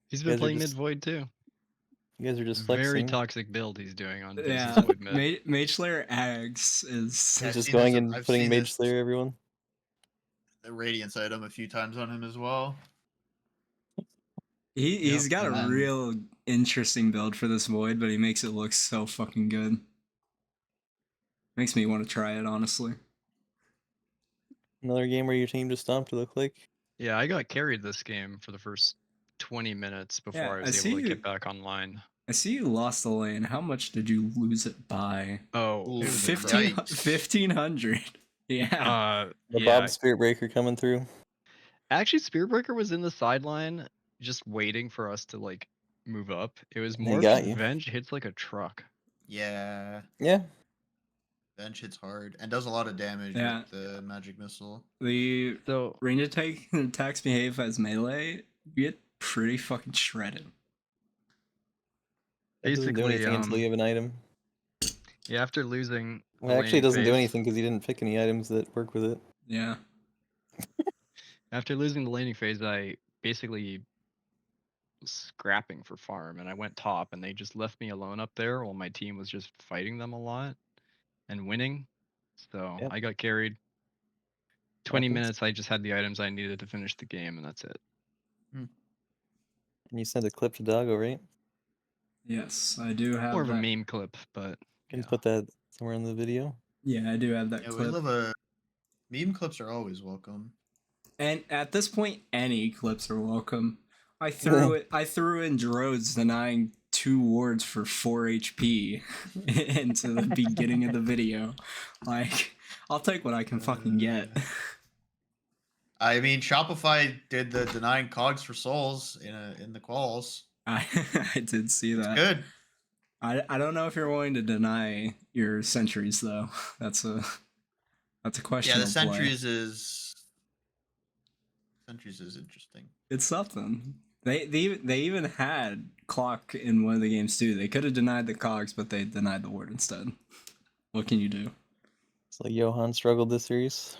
Speaker 5: He's
Speaker 1: guys
Speaker 5: been
Speaker 1: are
Speaker 5: playing
Speaker 1: just-
Speaker 5: mid void too.
Speaker 1: You guys are just
Speaker 5: Very
Speaker 1: flexing.
Speaker 5: toxic build he's doing on
Speaker 3: Yeah,
Speaker 5: Jace's Void mid.
Speaker 3: Mage Slayer Ags is.
Speaker 4: Yeah,
Speaker 1: He's
Speaker 4: I've
Speaker 1: just
Speaker 4: seen
Speaker 1: going
Speaker 4: this-
Speaker 1: and
Speaker 4: I've
Speaker 1: putting
Speaker 4: seen
Speaker 1: Mage
Speaker 4: this-
Speaker 1: Slayer everyone.
Speaker 4: The Radiance item a few times on him as well.
Speaker 3: He's
Speaker 4: Yep,
Speaker 3: got a
Speaker 4: and then-
Speaker 3: real interesting build for this Void, but he makes it look so fucking good. Makes me want to try it, honestly.
Speaker 1: Another game where your team just stomped, it looked like.
Speaker 5: Yeah, I got carried this game for the first 20 minutes before
Speaker 3: Yeah,
Speaker 5: I
Speaker 3: I
Speaker 5: was
Speaker 3: see
Speaker 5: able to
Speaker 3: you-
Speaker 5: get back online.
Speaker 3: I see you lost the lane. How much did you lose it by?
Speaker 5: Oh,
Speaker 4: Ooh,
Speaker 5: it was
Speaker 3: 1500. Yeah.
Speaker 1: The
Speaker 5: yeah.
Speaker 1: Bob Spirit Breaker coming through.
Speaker 5: Actually, Spearbreaker was in the sideline, just waiting for us to like move up. It was
Speaker 1: He
Speaker 5: more
Speaker 1: got you.
Speaker 5: Venge hits like a truck.
Speaker 4: Yeah,
Speaker 1: Yeah.
Speaker 4: Bench hits hard and does a lot of damage
Speaker 3: Yeah.
Speaker 4: with the magic missile.
Speaker 3: The
Speaker 5: So
Speaker 3: range attacks behave as melee. You get pretty fucking shredded.
Speaker 1: That doesn't do
Speaker 5: basically,
Speaker 1: anything until you have an item.
Speaker 5: yeah, after losing,
Speaker 1: Well,
Speaker 5: the
Speaker 1: actually, it
Speaker 5: laning
Speaker 1: doesn't do
Speaker 5: phase-
Speaker 1: anything because you didn't pick any items that work with it.
Speaker 3: Yeah.
Speaker 5: After losing the laning phase, I basically was scrapping for farm, and I went top, and they just left me alone up there while my team was just fighting them a lot and winning. So
Speaker 1: Yep.
Speaker 5: I got carried. 20
Speaker 1: Happens.
Speaker 5: minutes, I just had the items I needed to finish the game, and that's it.
Speaker 1: And you sent a clip to Doggo, right?
Speaker 3: Yes, I do have
Speaker 5: More of a
Speaker 3: that.
Speaker 5: meme clip, but
Speaker 1: Can
Speaker 5: yeah.
Speaker 1: put that somewhere in the video.
Speaker 3: Yeah, I do have that
Speaker 4: Yeah, we
Speaker 3: clip.
Speaker 4: love a meme clips are always welcome.
Speaker 3: And at this point, any clips are welcome. I threw it. I threw in Drodes denying 2 wards for 4 HP into the beginning of the video. Like, I'll take what I can fucking get.
Speaker 4: I mean, Shopify did the denying cogs for souls in the quals.
Speaker 3: I did see that.
Speaker 4: Good.
Speaker 3: I don't know if you're willing to deny your sentries though. That's a question.
Speaker 4: Yeah, the sentries is interesting.
Speaker 3: It's something. They even had clock in one of the games too. They could have denied the cogs, but they denied the ward instead. What can you do?
Speaker 1: It's like Johan struggled this series.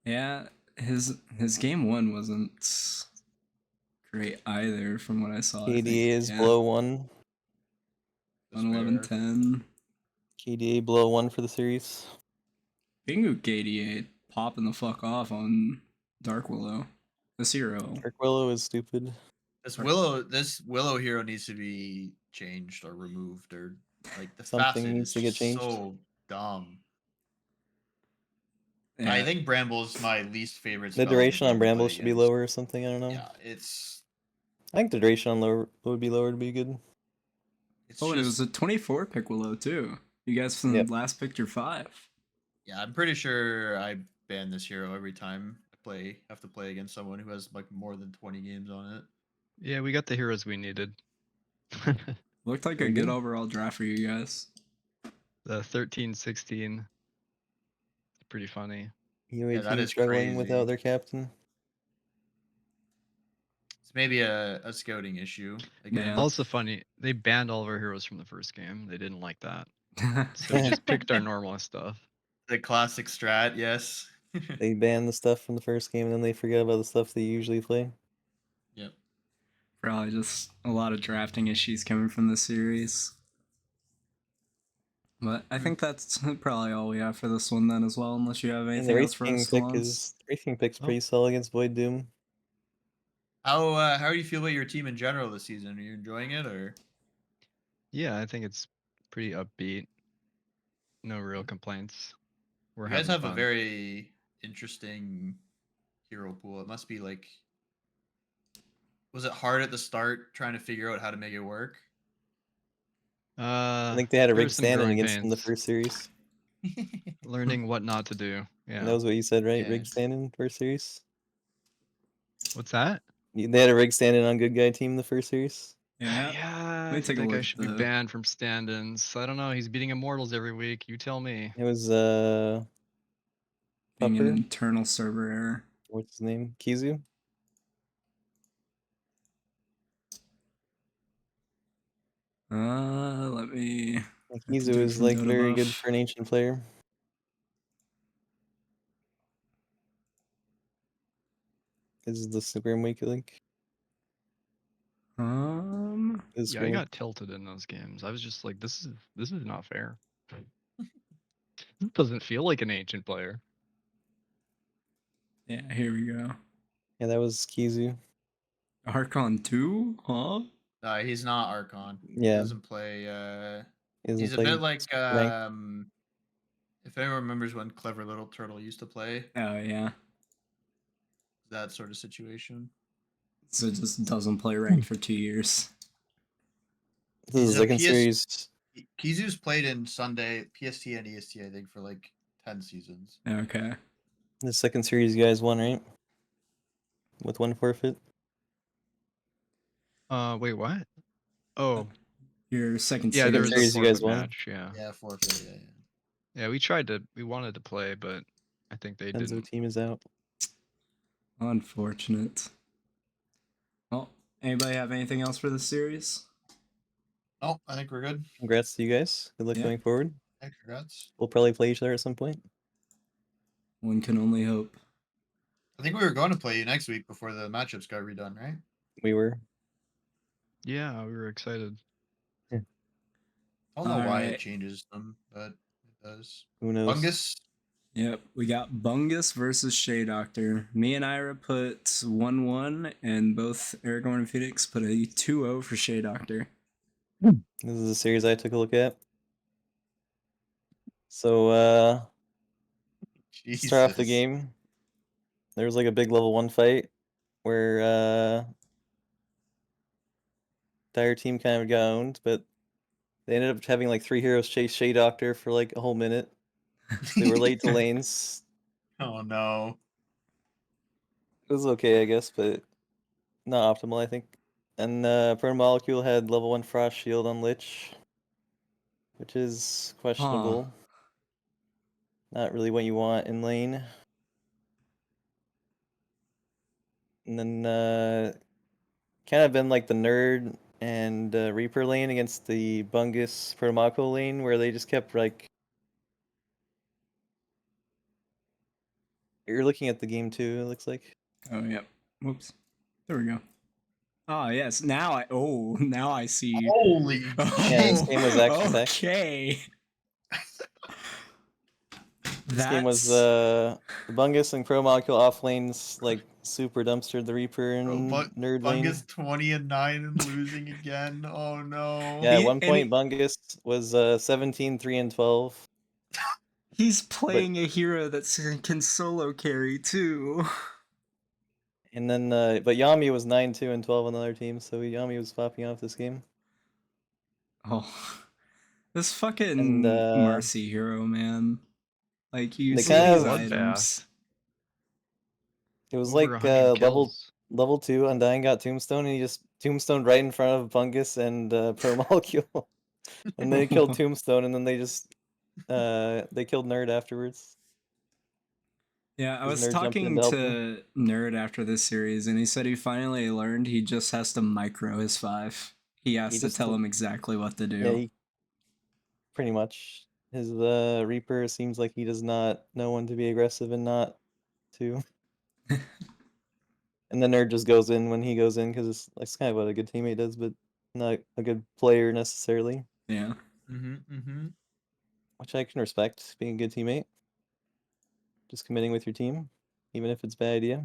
Speaker 3: Yeah, his game 1 wasn't great either from what I saw.
Speaker 1: KDA is below 1.
Speaker 3: 11 10.
Speaker 1: KDA below 1 for the series.
Speaker 3: Bingo KDA popping the fuck off on Dark Willow. This hero.
Speaker 1: Dark Willow is stupid.
Speaker 4: This Willow hero needs to be changed or removed, or like the
Speaker 1: Something
Speaker 4: facet
Speaker 1: needs
Speaker 4: is
Speaker 1: to get
Speaker 4: just
Speaker 1: changed.
Speaker 4: so dumb.
Speaker 3: Yeah.
Speaker 4: I think Bramble's my least favorite.
Speaker 1: The
Speaker 4: spell in
Speaker 1: duration on
Speaker 4: game to
Speaker 1: Bramble
Speaker 4: play
Speaker 1: should be
Speaker 4: against.
Speaker 1: lower or something. I don't know.
Speaker 4: Yeah, it's
Speaker 1: I think the duration on lower would be lower to be good.
Speaker 3: Oh, and it
Speaker 4: just-
Speaker 3: was a 24 pick Willow too. You guys from
Speaker 1: Yep.
Speaker 3: last picked your 5.
Speaker 4: Yeah, I'm pretty sure I ban this hero every time I have to play against someone who has like more than 20 games on it.
Speaker 5: Yeah, we got the heroes we needed.
Speaker 3: Looked like a
Speaker 1: Pretty
Speaker 3: good
Speaker 1: good.
Speaker 3: overall draft for you guys.
Speaker 5: The 13-16. It's pretty funny.
Speaker 1: UA
Speaker 4: Yeah, that
Speaker 1: team
Speaker 4: is
Speaker 1: struggling
Speaker 4: crazy.
Speaker 1: without their captain.
Speaker 4: It's maybe a scouting issue again.
Speaker 3: Yeah.
Speaker 5: Also funny, they banned all of our heroes from the first game. They didn't like that. So we just picked our normal stuff.
Speaker 4: The classic strat, yes.
Speaker 1: They banned the stuff from the first game and then they forget about the stuff they usually play.
Speaker 4: Yep.
Speaker 3: Probably just a lot of drafting issues coming from the series. But I think that's probably all we have for this one then as well, unless you have
Speaker 1: And the
Speaker 3: anything else
Speaker 1: Wraith
Speaker 3: for
Speaker 1: King
Speaker 3: us,
Speaker 1: pick
Speaker 3: Clonze.
Speaker 1: pick's pretty solid against Void Doom.
Speaker 4: How do you feel about your team in general this season? Are you enjoying it or?
Speaker 5: Yeah, I think it's pretty upbeat. No real complaints. We're
Speaker 4: You guys
Speaker 5: having
Speaker 4: have a
Speaker 5: fun.
Speaker 4: very interesting hero pool. It must be like, was it hard at the start trying to figure out how to make it work?
Speaker 1: I think they had a
Speaker 5: there
Speaker 1: rig
Speaker 5: were some
Speaker 1: standing
Speaker 5: growing
Speaker 1: against them the
Speaker 5: pains.
Speaker 1: first series.
Speaker 5: Learning what not to do.
Speaker 1: And
Speaker 5: Yeah.
Speaker 1: that was what you said, right?
Speaker 4: Yeah.
Speaker 1: Rig standing first series.
Speaker 5: What's that?
Speaker 1: They had a rig standing on good guy team the first series.
Speaker 3: Yeah.
Speaker 5: Yeah,
Speaker 3: me
Speaker 5: I
Speaker 3: take a
Speaker 5: think
Speaker 3: look
Speaker 5: I
Speaker 3: at
Speaker 5: should be
Speaker 3: the-
Speaker 5: banned from stand-ins. I don't know. He's beating Immortals every week. You tell me.
Speaker 1: It was
Speaker 3: Being an
Speaker 1: Pupper.
Speaker 3: internal server error.
Speaker 1: What's his name? Kizu.
Speaker 3: Let me.
Speaker 1: Like,
Speaker 3: Have to
Speaker 1: Kizu
Speaker 3: do it
Speaker 1: is
Speaker 3: from
Speaker 1: like
Speaker 3: Dota
Speaker 1: very good
Speaker 3: buff.
Speaker 1: for an ancient player. This is the super weak link. It's
Speaker 5: Yeah, I
Speaker 1: weird.
Speaker 5: got tilted in those games. I was just like, this is not fair. This doesn't feel like an ancient player.
Speaker 3: Yeah, here we go.
Speaker 1: Yeah, that was Kizu.
Speaker 3: Archon 2? Huh?
Speaker 4: He's not Archon. He
Speaker 1: Yeah.
Speaker 4: doesn't play.
Speaker 1: He doesn't
Speaker 4: He's a
Speaker 1: play
Speaker 4: bit like
Speaker 1: rank.
Speaker 4: if anyone remembers when Clever Little Turtle used to play,
Speaker 3: Oh, yeah.
Speaker 4: that sort of situation.
Speaker 3: So it just doesn't play ranked for 2 years.
Speaker 1: This is
Speaker 4: He's
Speaker 1: the
Speaker 4: a
Speaker 1: second
Speaker 4: PS
Speaker 1: series.
Speaker 4: Kizu's played in Sunday, PST and EST, I think, for like 10 seasons.
Speaker 3: Okay.
Speaker 1: The second series you guys won, right? With one forfeit.
Speaker 5: Wait, what? Oh,
Speaker 3: Your second
Speaker 5: yeah, there
Speaker 1: Second
Speaker 5: was a
Speaker 1: series you guys
Speaker 5: forfeit
Speaker 1: won.
Speaker 5: match. Yeah,
Speaker 4: Yeah, forfeit. Yeah.
Speaker 5: yeah. We wanted to play, but I think they
Speaker 1: Enzo
Speaker 5: didn't.
Speaker 1: team is out.
Speaker 3: Unfortunate. Well, anybody have anything else for this series?
Speaker 4: Oh, I think we're good.
Speaker 1: Congrats to you guys. Good luck
Speaker 3: Yeah.
Speaker 1: going forward.
Speaker 4: Hey, congrats.
Speaker 1: We'll probably play each other at some point.
Speaker 3: One can only hope.
Speaker 4: I think we were going to play you next week before the matchups got redone, right?
Speaker 1: We were.
Speaker 5: Yeah, we were excited.
Speaker 4: I don't know why
Speaker 3: Alright.
Speaker 4: it changes them, but it does.
Speaker 1: Who knows?
Speaker 4: Fungus.
Speaker 3: Yep, we got Bungus versus Shea Doctor. Me and Ira put 1-1, and both Aragorn and Phenix put a 2-0 for Shea Doctor.
Speaker 1: This is a series I took a look at. So,
Speaker 4: Jesus.
Speaker 1: start off the game. There was like a big level 1 fight where Dire team kind of got owned, but they ended up having like 3 heroes chase Shea Doctor for like a whole minute. They were late to lanes.
Speaker 4: Oh no.
Speaker 1: It was okay, I guess, but not optimal, I think. And Burn Molecule had level 1 Frost Shield on Lich, which is questionable. Not really what you want in lane. And then kind of been like the Nerd and Reaper lane against the Bungus Protomaco lane, where they just kept like... You're looking at the game too, it looks like.
Speaker 3: Oh, yep. Whoops. There we go. Oh, yes. Now I see.
Speaker 4: Holy
Speaker 1: Yeah, this game was action-packed.
Speaker 3: Okay.
Speaker 1: This game was the Bungus and Protomolecule off lanes, like super dumpstered the Reaper and Nerd lane.
Speaker 4: Bungus 20-9 and losing again. Oh no.
Speaker 1: Yeah, at one point Bungus was 17, 3, and 12.
Speaker 3: He's playing a hero that can solo carry too.
Speaker 1: And then, but Yami was 9, 2, and 12 on the other team, so Yami was popping off this game.
Speaker 3: Oh, this fucking
Speaker 1: And,
Speaker 3: Marcy hero, man. Like, you
Speaker 1: they
Speaker 3: see
Speaker 1: kind
Speaker 3: these
Speaker 1: of-
Speaker 3: items.
Speaker 1: It was
Speaker 5: Over
Speaker 1: like
Speaker 5: 100 kills.
Speaker 1: level 2, Undying got Tombstone, and he just tombstoned right in front of Bungus and Protomolecule. And they killed Tombstone, and then they just they killed Nerd afterwards.
Speaker 3: Yeah, I
Speaker 1: His
Speaker 3: was
Speaker 1: Nerd jumped in
Speaker 3: talking
Speaker 1: to help
Speaker 3: to Nerd after this series, and he said he finally learned he just has to micro his 5. He has
Speaker 1: He
Speaker 3: to
Speaker 1: just
Speaker 3: tell
Speaker 1: did-
Speaker 3: him exactly what to do.
Speaker 1: Yeah, he, pretty much. His Reaper seems like he does not know when to be aggressive and not to. And the Nerd just goes in when he goes in, because it's kind of what a good teammate does, but not a good player necessarily.
Speaker 3: Yeah.
Speaker 1: Which I can respect, being a good teammate. Just committing with your team, even if it's a bad idea.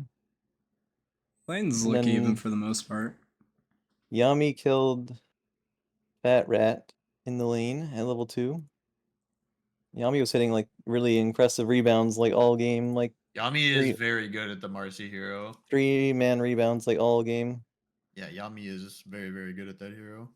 Speaker 3: Lanes
Speaker 1: And
Speaker 3: look even
Speaker 1: then-
Speaker 3: for the most part.
Speaker 1: Yami killed Fat Rat in the lane at level 2. Yami was hitting like really impressive rebounds like all game, like
Speaker 4: Yami
Speaker 1: Three-
Speaker 4: is very good at the Marcy hero.
Speaker 1: 3-man rebounds like all game.
Speaker 4: Yeah, Yami is very, very good at that hero.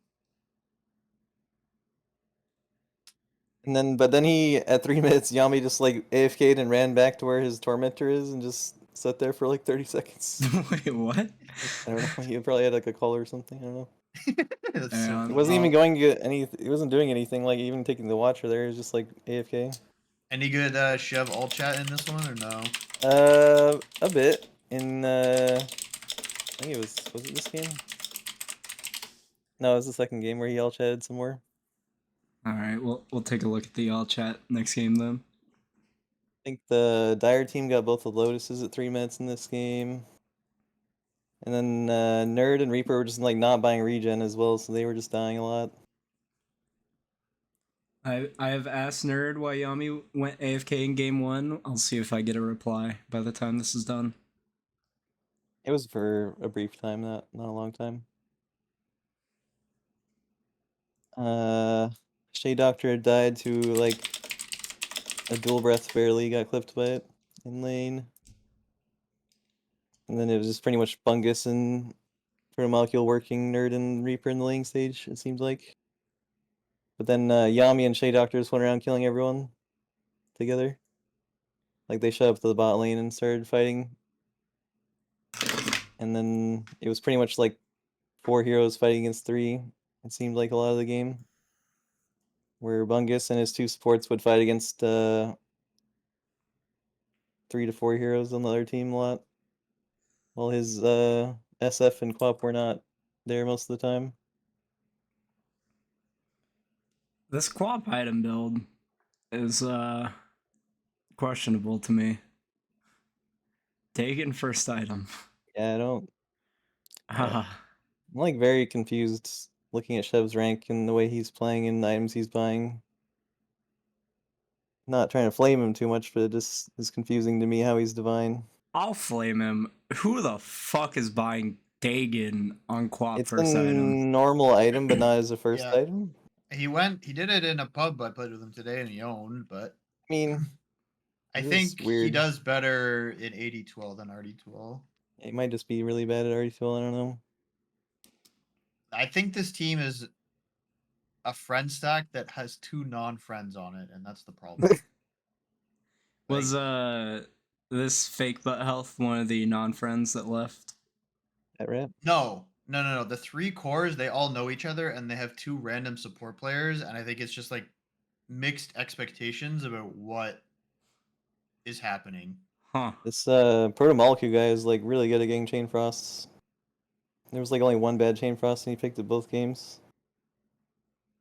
Speaker 1: And then, but then he, at 3 minutes, Yami just like AFK'd and ran back to where his Tormentor is and just sat there for like 30 seconds.
Speaker 3: Wait, what?
Speaker 1: I don't know. He probably had like a call or something. I don't know.
Speaker 4: That's
Speaker 3: Yeah.
Speaker 4: so
Speaker 1: He
Speaker 4: funny.
Speaker 1: wasn't even going to get any. He wasn't doing anything. Like even taking the Watcher there. He was just like AFK.
Speaker 4: Any good Chev all chat in this one or no?
Speaker 1: A bit in. I think it was it this game? No, it was the second game where he all chatted some more.
Speaker 3: All right, we'll take a look at the all chat next game then.
Speaker 1: I think the Dire team got both the Lotuses at 3 minutes in this game. And then Nerd and Reaper were just like not buying regen as well, so they were just dying a lot.
Speaker 3: I have asked Nerd why Yami went AFK in game 1. I'll see if I get a reply by the time this is done.
Speaker 1: It was for a brief time, not a long time. Shea Doctor had died to like a dual breath barely, got clipped by it in lane. And then it was just pretty much Bungus and Molecule working Nerd and Reaper in the laning stage, it seems like. But then Yami and Shea Doctor just went around killing everyone together. Like they showed up to the bot lane and started fighting. And then it was pretty much like 4 heroes fighting against 3. It seemed like a lot of the game. Where Bungus and his 2 supports would fight against 3 to 4 heroes on the other team a lot. While his SF and Quap were not there most of the time.
Speaker 3: This Quap item build is questionable to me. Taken first item.
Speaker 1: Yeah, I don't.
Speaker 3: Haha.
Speaker 1: I'm like very confused looking at Shev's rank and the way he's playing and the items he's buying. Not trying to flame him too much, but it just is confusing to me how he's divine.
Speaker 3: I'll flame him. Who the fuck is buying Dagon on Quap
Speaker 1: It's
Speaker 3: first
Speaker 1: a
Speaker 3: item?
Speaker 1: normal item, but not as a first
Speaker 4: Yeah.
Speaker 1: item.
Speaker 4: He did it in a pub I played with him today and he owned, but
Speaker 1: I mean,
Speaker 4: I
Speaker 1: it is
Speaker 4: think he
Speaker 1: weird.
Speaker 4: does better in RD2L than RD2L.
Speaker 1: It might just be really bad at RD2L, I don't know.
Speaker 4: I think this team is a friend stack that has 2 non-friends on it, and that's the problem.
Speaker 3: Was this fake butt health one of the non-friends that left?
Speaker 1: That rap.
Speaker 4: No. The 3 cores, they all know each other, and they have 2 random support players, and I think it's just like mixed expectations about what is happening.
Speaker 3: Huh.
Speaker 1: This Proto-Molecule guy is like really good at getting Chain Frosts. There was like only one bad Chain Frost and he picked it both games.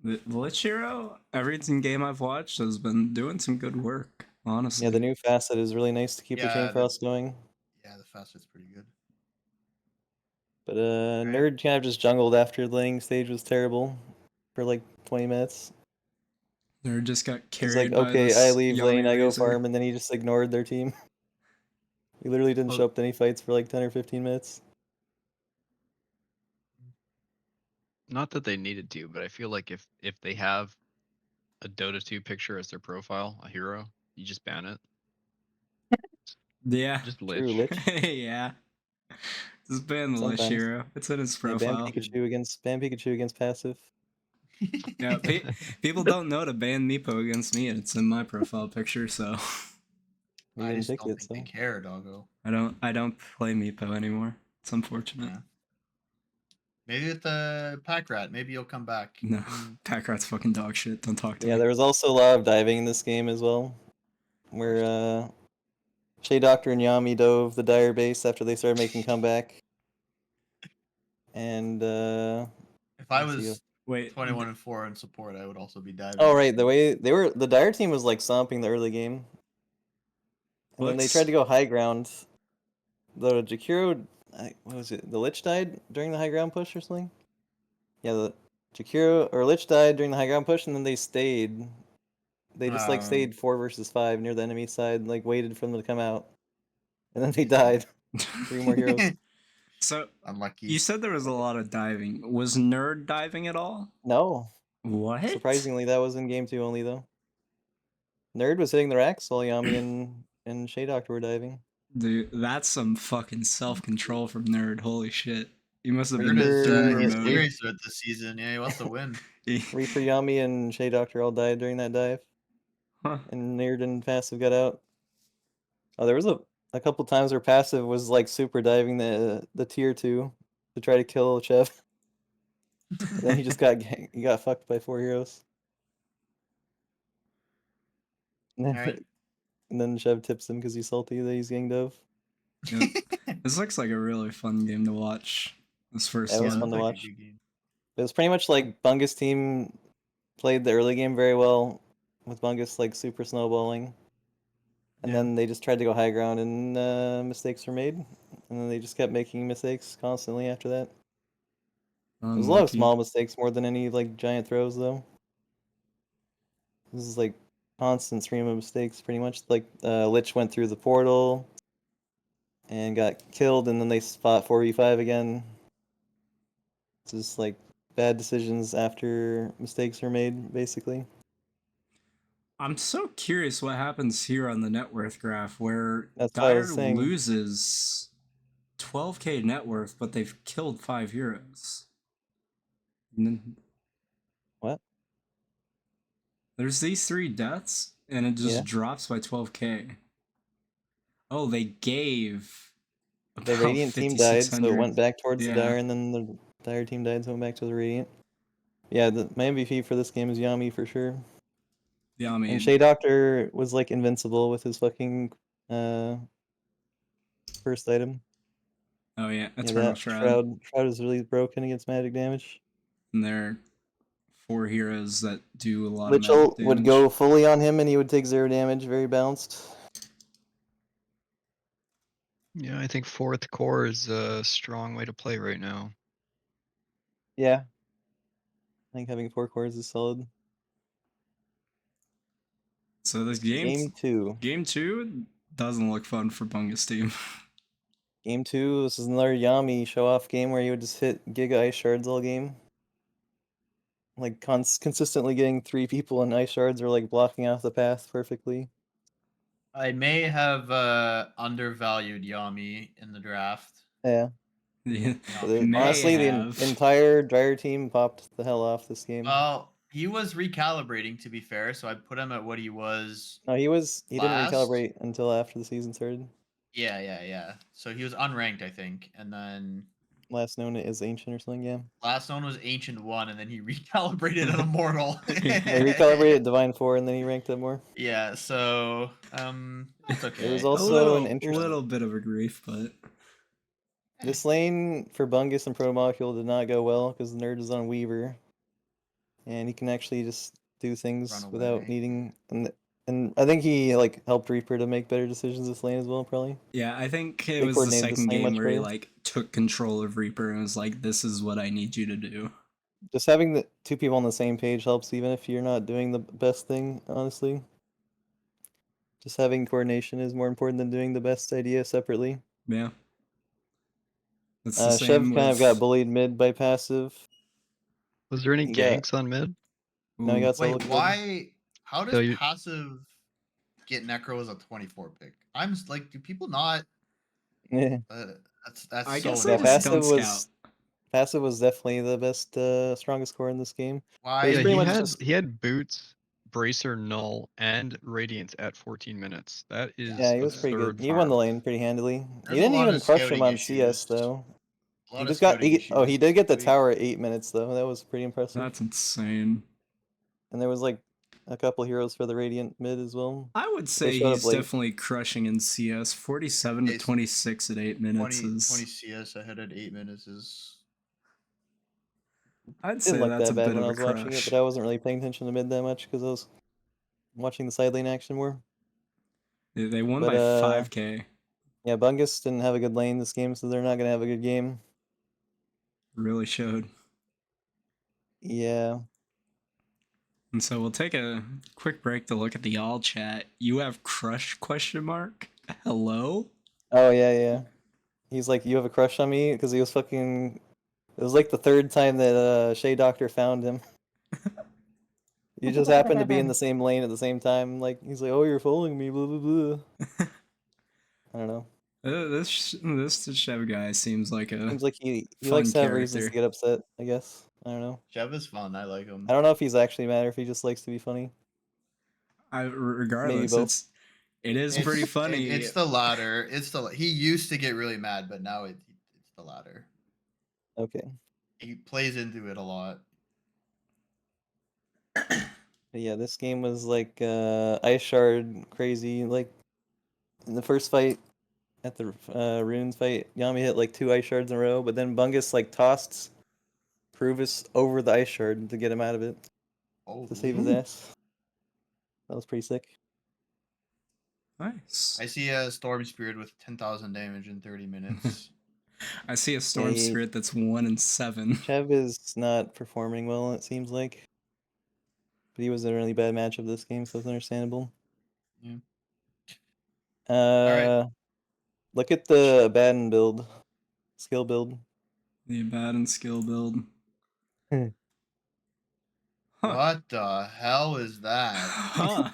Speaker 3: The Lich Hero, every game I've watched has been doing some good work, honestly.
Speaker 1: Yeah, the new facet is really nice to keep the
Speaker 4: Yeah,
Speaker 1: Chain
Speaker 4: the-
Speaker 1: Frost going.
Speaker 4: Yeah, the facet's pretty good.
Speaker 1: But Nerd kind of just jungled after the laning stage was terrible for like 20 minutes.
Speaker 3: Nerd just got
Speaker 1: He's
Speaker 3: carried
Speaker 1: like,
Speaker 3: by
Speaker 1: okay,
Speaker 3: this
Speaker 1: I leave
Speaker 3: Yami
Speaker 1: lane, I go
Speaker 3: Razor.
Speaker 1: farm, and then he just ignored their team. He literally didn't show up to any fights for like 10 or 15 minutes.
Speaker 5: Not that they needed to, but I feel like if they have a Dota 2 picture as their profile, a hero, you just ban it.
Speaker 3: Yeah.
Speaker 5: Just
Speaker 1: True,
Speaker 5: Lich.
Speaker 1: Lich.
Speaker 3: Yeah. Just ban the Lich
Speaker 1: Sometimes.
Speaker 3: Hero. It's in his
Speaker 1: Yeah, ban
Speaker 3: profile.
Speaker 1: Pikachu against passive.
Speaker 3: Yeah, people don't know to ban Meepo against me, and it's in my profile picture, so
Speaker 1: You
Speaker 4: I
Speaker 1: didn't
Speaker 4: just
Speaker 1: pick
Speaker 4: don't
Speaker 1: it,
Speaker 4: think
Speaker 1: so.
Speaker 4: they care, doggo.
Speaker 3: I don't play Meepo anymore. It's unfortunate.
Speaker 4: Yeah. Maybe with the pack rat, maybe you'll come back.
Speaker 3: No,
Speaker 4: Mm.
Speaker 3: Packrat's fucking dog shit. Don't talk to
Speaker 1: Yeah,
Speaker 3: me.
Speaker 1: there was also a lot of diving in this game as well. Where Shea Doctor and Yami dove the Dire base after they started making comeback. And
Speaker 4: If I
Speaker 1: let's see.
Speaker 4: was
Speaker 3: Wait,
Speaker 4: 21-4 in support, I would also be diving.
Speaker 1: Oh right, the way the Dire team was like stomping the early game. And then they
Speaker 3: Looks-
Speaker 1: tried to go high ground. The Jakiro, what was it? The Lich died during the high ground push or something? Yeah, the Jakiro or Lich died during the high ground push, and then they stayed. They just like stayed 4 versus 5 near the enemy side, like waited for them to come out, and then they died. 3 more heroes.
Speaker 3: So
Speaker 4: Unlucky.
Speaker 3: you said there was a lot of diving. Was Nerd diving at all?
Speaker 1: No,
Speaker 3: What?
Speaker 1: surprisingly, that was in game 2 only though. Nerd was hitting the racks while Yami and Shea Doctor were diving.
Speaker 3: Dude, that's some fucking self-control from Nerd. Holy shit. He must have been
Speaker 4: Nerd is
Speaker 3: super
Speaker 4: he's
Speaker 3: mode.
Speaker 4: serious with this season. Yeah, he wants to win.
Speaker 1: Reaper, Yami, and Shea Doctor all died during that dive.
Speaker 3: Huh.
Speaker 1: And Nerd and Passive got out. Oh, there was a couple times where Passive was like super diving the tier 2 to try to kill Chev. And then he just got fucked by 4 heroes. And then,
Speaker 4: Alright.
Speaker 1: and then Chev tips him because he's salty that he's getting dove.
Speaker 3: Yep. This looks like a really fun game to watch. This first
Speaker 1: That was
Speaker 3: one.
Speaker 1: fun to
Speaker 4: Like a
Speaker 1: watch.
Speaker 4: good game.
Speaker 1: It was pretty much like Bungus team played the early game very well, with Bungus like super snowballing. And
Speaker 4: Yeah.
Speaker 1: then they just tried to go high ground, and mistakes were made. And then they just kept making mistakes constantly after that. There's a lot of
Speaker 3: Unlucky.
Speaker 1: small mistakes more than any like giant throws, though. This is like constant stream of mistakes, pretty much. Like Lich went through the portal and got killed, and then they fought 4v5 again. It's just like bad decisions after mistakes are made, basically.
Speaker 3: I'm so curious what happens here on the net worth graph where
Speaker 1: That's what I was
Speaker 3: Dire
Speaker 1: saying.
Speaker 3: loses 12k net worth, but they've killed 5 heroes. And then
Speaker 1: What?
Speaker 3: there's these 3 deaths, and it just
Speaker 1: Yeah.
Speaker 3: drops by 12k. Oh, they gave
Speaker 1: The
Speaker 3: about
Speaker 1: Radiant team died, so it
Speaker 3: 5,600.
Speaker 1: went back towards the
Speaker 3: Yeah.
Speaker 1: Dire, and then the Dire team died, so it went back to the Radiant. Yeah, my MVP for this game is Yami for sure.
Speaker 3: Yeah, I mean,
Speaker 1: And Shea Doctor was like invincible with his fucking first item.
Speaker 3: oh yeah,
Speaker 1: Yeah,
Speaker 3: Eternal
Speaker 1: that
Speaker 3: Shroud.
Speaker 1: Shroud is really broken against magic damage.
Speaker 3: And they're 4 heroes that do a lot
Speaker 1: Lich
Speaker 3: of magic
Speaker 1: ult
Speaker 3: damage.
Speaker 1: would go fully on him and he would take 0 damage, very balanced.
Speaker 5: Yeah, I think fourth core is a strong way to play right now.
Speaker 1: Yeah. I think having 4 cores is solid.
Speaker 3: So this
Speaker 1: Game 2.
Speaker 3: Game 2 doesn't look fun for Bungus team.
Speaker 1: Game 2, this is another Yami show-off game where you would just hit Giga Ice Shards all game. Like, consistently getting 3 people in Ice Shards or, like, blocking off the path perfectly.
Speaker 4: I may have undervalued Yami in the draft.
Speaker 1: Yeah.
Speaker 3: Yeah,
Speaker 1: But honestly, the entire Dire team popped the hell off this game.
Speaker 4: Well, he was recalibrating, to be fair, so I put him at what he was.
Speaker 1: No, he didn't
Speaker 4: last?
Speaker 1: recalibrate until after the season started.
Speaker 4: Yeah. So he was unranked, I think, and then
Speaker 1: Last known as Ancient or something, yeah.
Speaker 4: last known was Ancient 1, and then he recalibrated at Immortal.
Speaker 1: Yeah, he recalibrated Divine 4 and then he ranked up more.
Speaker 4: Yeah, so that's okay.
Speaker 1: There was
Speaker 3: a
Speaker 1: also an interesting
Speaker 3: little bit of a grief, but
Speaker 1: this lane for Bungus and Protomolecule did not go well because the nerd is on Weaver. And he can actually just do things
Speaker 4: Run
Speaker 1: without
Speaker 4: away.
Speaker 1: needing and I think he like helped Reaper to make better decisions this lane as well, probably.
Speaker 3: yeah, I think it
Speaker 1: They
Speaker 3: was the
Speaker 1: coordinated this
Speaker 3: second
Speaker 1: lane
Speaker 3: game
Speaker 1: much
Speaker 3: where he
Speaker 1: better.
Speaker 3: like took control of Reaper and was like, "This is what I need you to do."
Speaker 1: Just having the 2 people on the same page helps even if you're not doing the best thing, honestly. Just having coordination is more important than doing the best idea separately.
Speaker 3: Yeah. That's the
Speaker 1: Chev
Speaker 3: same
Speaker 1: kind of
Speaker 3: with...
Speaker 1: got bullied mid by passive.
Speaker 5: Was there any
Speaker 1: He got-
Speaker 5: ganks on mid?
Speaker 1: No, he
Speaker 3: Ooh.
Speaker 1: got solo
Speaker 4: Wait,
Speaker 1: killed.
Speaker 4: why? How does
Speaker 5: So you-
Speaker 4: passive get Necro as a 24 pick? I'm just like, do people not?
Speaker 1: Yeah.
Speaker 4: That's
Speaker 3: I
Speaker 4: so
Speaker 3: guess
Speaker 1: Yeah,
Speaker 3: it was
Speaker 1: passive
Speaker 3: Stone
Speaker 1: was passive was definitely the best, strongest core in this game.
Speaker 4: why?
Speaker 1: It's
Speaker 5: Yeah,
Speaker 1: pretty
Speaker 5: he
Speaker 1: much
Speaker 5: had
Speaker 1: just-
Speaker 5: he had boots, bracer, null, and radiance at 14 minutes. That is
Speaker 1: Yeah, he was pretty good.
Speaker 5: absurd
Speaker 1: He won the
Speaker 5: farm.
Speaker 1: lane pretty handily.
Speaker 4: There's
Speaker 1: He
Speaker 4: a
Speaker 1: didn't
Speaker 4: lot
Speaker 1: even
Speaker 4: of
Speaker 1: crush him
Speaker 4: scouting
Speaker 1: on CS
Speaker 4: issues.
Speaker 1: though.
Speaker 4: A lot
Speaker 1: He
Speaker 4: of
Speaker 1: just got
Speaker 4: scouting
Speaker 1: he
Speaker 4: issues
Speaker 1: did get the
Speaker 4: this week.
Speaker 1: tower at 8 minutes though. That was pretty impressive.
Speaker 3: That's insane.
Speaker 1: And there was like a couple heroes for the Radiant mid as well.
Speaker 3: I would say
Speaker 1: showed up
Speaker 3: he's
Speaker 1: late.
Speaker 3: definitely crushing in CS. 47 to
Speaker 4: It's
Speaker 3: 26 at 8 minutes
Speaker 4: 20
Speaker 3: is...
Speaker 4: CS ahead at 8 minutes is.
Speaker 3: I'd say
Speaker 1: Didn't look
Speaker 3: that's a
Speaker 1: that bad
Speaker 3: bit
Speaker 1: when
Speaker 3: of
Speaker 1: I
Speaker 3: a
Speaker 1: was watching it,
Speaker 3: crush.
Speaker 1: but I wasn't really paying attention to mid that much because I was watching the side lane action more.
Speaker 3: They won
Speaker 1: But,
Speaker 3: by 5k.
Speaker 1: Yeah, Bungus didn't have a good lane this game, so they're not gonna have a good game.
Speaker 3: Really showed.
Speaker 1: Yeah.
Speaker 3: And so we'll take a quick break to look at the all chat. You have crush question mark? Hello?
Speaker 1: Oh yeah. He's like, you have a crush on me because he was fucking. It was like the 3rd time that Shea Doctor found him. You just happened to be in the same lane at the same time. Like he's like, oh, you're following me, blah blah blah. I don't know.
Speaker 3: This Chev guy seems like a...
Speaker 1: Seems like he
Speaker 3: fun
Speaker 1: likes to have reasons to
Speaker 3: character.
Speaker 1: get upset. I guess. I don't know.
Speaker 4: Chev is fun. I like him.
Speaker 1: I don't know if he's actually mad or if he just likes to be funny.
Speaker 3: Regardless,
Speaker 1: both.
Speaker 3: it is pretty funny.
Speaker 4: It's the latter. He used to get really mad, but now it's the latter.
Speaker 1: Okay.
Speaker 4: He plays into it a lot.
Speaker 1: But yeah, this game was like Ice Shard crazy. Like in the first fight at the Runes fight, Yami hit like 2 Ice Shards in a row, but then Bungus like tossed Pruvis over the Ice Shard to get him out of it
Speaker 4: Oh,
Speaker 1: to save his ass. That was pretty sick.
Speaker 3: Nice.
Speaker 4: I see a Storm Spirit with 10,000 damage in 30 minutes.
Speaker 3: I see a Storm
Speaker 1: he-
Speaker 3: Spirit that's 1 in 7.
Speaker 1: Chev is not performing well, it seems like. But he was in a really bad matchup this game, so it's understandable.
Speaker 4: Yeah.
Speaker 1: Uh, Look at the Abaddon build, skill build.
Speaker 3: The Abaddon skill build. Huh.
Speaker 4: What the hell is that?
Speaker 3: Huh.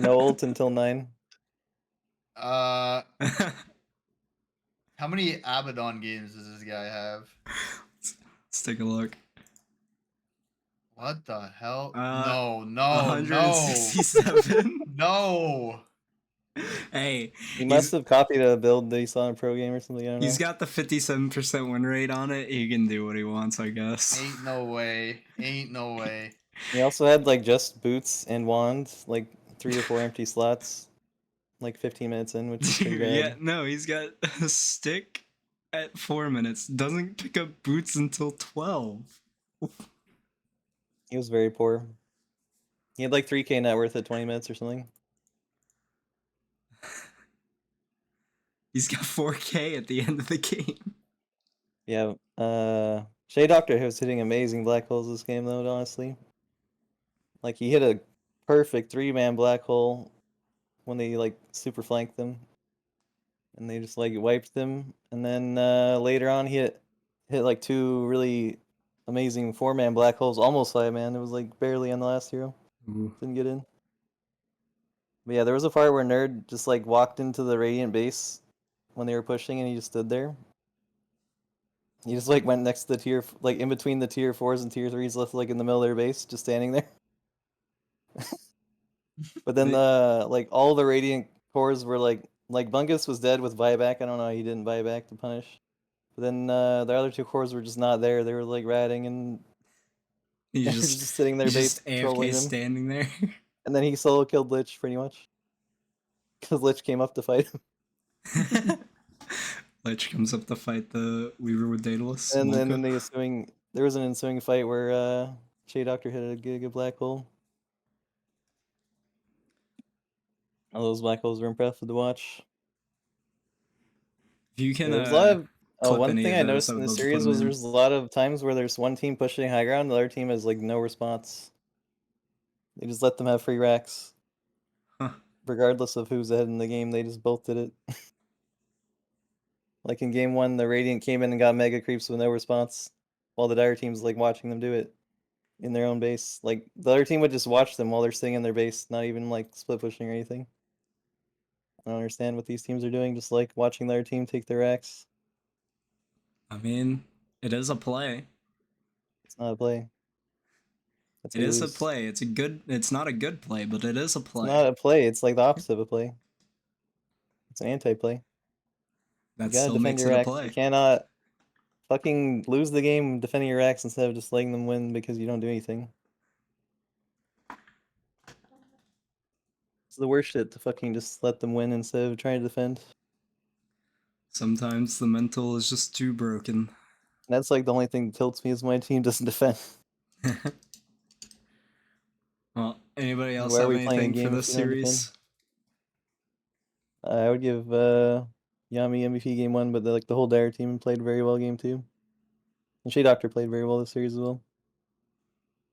Speaker 1: No ult until 9.
Speaker 4: How many Abaddon games does this guy have?
Speaker 3: Let's take a look.
Speaker 4: What the hell?
Speaker 3: Uh,
Speaker 4: no,
Speaker 3: 167.
Speaker 4: no.
Speaker 3: Hey,
Speaker 1: He must have copied a build that he saw in a pro game or something. I don't know.
Speaker 3: he's got the 57% win rate on it. He can do what he wants, I guess.
Speaker 4: Ain't no way. Ain't no way.
Speaker 1: He also had like just boots and wand, like 3 or 4 empty slots, like 15 minutes in, which is pretty bad.
Speaker 3: Yeah, no, he's got a stick at 4 minutes. Doesn't pick up boots until 12.
Speaker 1: He was very poor. He had like 3K net worth at 20 minutes or something.
Speaker 3: He's got 4K at the end of the game.
Speaker 1: Yeah. Shea Doctor was hitting amazing black holes this game though, honestly. Like he hit a perfect 3-man black hole when they like super flanked them. And they just like wiped them. And then later on he hit like 2 really amazing 4-man black holes, almost 5-man. It was like barely on the last hero. Didn't get in. But yeah, there was a part where Nerd just like walked into the Radiant base when they were pushing and he just stood there. He just like went next to the like in between the tier 4s and tier 3s, left like in the middle of their base, just standing there. But then like all the Radiant cores were like Bungus was dead with buyback. I don't know how he didn't buy back to punish. But then the other 2 cores were just not there. They were like ratting and
Speaker 3: He's
Speaker 1: they were
Speaker 3: just,
Speaker 1: just sitting there
Speaker 3: he's
Speaker 1: base
Speaker 3: just
Speaker 1: trolling
Speaker 3: AFK
Speaker 1: them.
Speaker 3: standing there.
Speaker 1: And then he solo killed Lich pretty much. Because Lich came up to fight him.
Speaker 3: Lich comes up to fight the Weaver with Daedalus.
Speaker 1: And then
Speaker 3: Monka.
Speaker 1: there was an ensuing fight where Shea Doctor hit a good black hole. All those black holes were impressive to watch.
Speaker 3: If you can
Speaker 1: There was a lot of
Speaker 3: clip
Speaker 1: one
Speaker 3: any
Speaker 1: thing
Speaker 3: of
Speaker 1: I
Speaker 3: those,
Speaker 1: noticed
Speaker 3: I
Speaker 1: in
Speaker 3: would
Speaker 1: the
Speaker 3: love to put
Speaker 1: series
Speaker 3: them
Speaker 1: was
Speaker 3: in.
Speaker 1: there's a lot of times where there's one team pushing high ground, the other team has like no response. They just let them have free racks.
Speaker 3: Huh.
Speaker 1: Regardless of who's ahead in the game, they just both did it. Like in game 1, the Radiant came in and got mega creeps with no response, while the Dire team's like watching them do it in their own base. Like the other team would just watch them while they're sitting in their base, not even like split pushing or anything. I don't understand what these teams are doing, just like watching their team take their racks.
Speaker 3: I mean, it is a play.
Speaker 1: It's not a play. That's
Speaker 3: It
Speaker 1: how you
Speaker 3: is a
Speaker 1: lose.
Speaker 3: play. It's not a good play, but it is a play.
Speaker 1: It's not a play. It's like the opposite of a play. It's an anti-play.
Speaker 3: That
Speaker 1: You gotta
Speaker 3: still
Speaker 1: defend
Speaker 3: makes
Speaker 1: your
Speaker 3: it a
Speaker 1: racks.
Speaker 3: play.
Speaker 1: You cannot fucking lose the game defending your racks instead of just letting them win because you don't do anything. It's the worst shit to fucking just let them win instead of trying to defend.
Speaker 3: Sometimes the mental is just too broken.
Speaker 1: That's like the only thing that tilts me is my team doesn't defend.
Speaker 3: Well, anybody else
Speaker 1: Why are
Speaker 3: have
Speaker 1: we playing a
Speaker 3: anything for
Speaker 1: game
Speaker 3: this
Speaker 1: if we don't defend?
Speaker 3: series?
Speaker 1: I would give Yami MVP game 1, but the whole Dire team played very well game 2. And Shea Doctor played very well this series as well.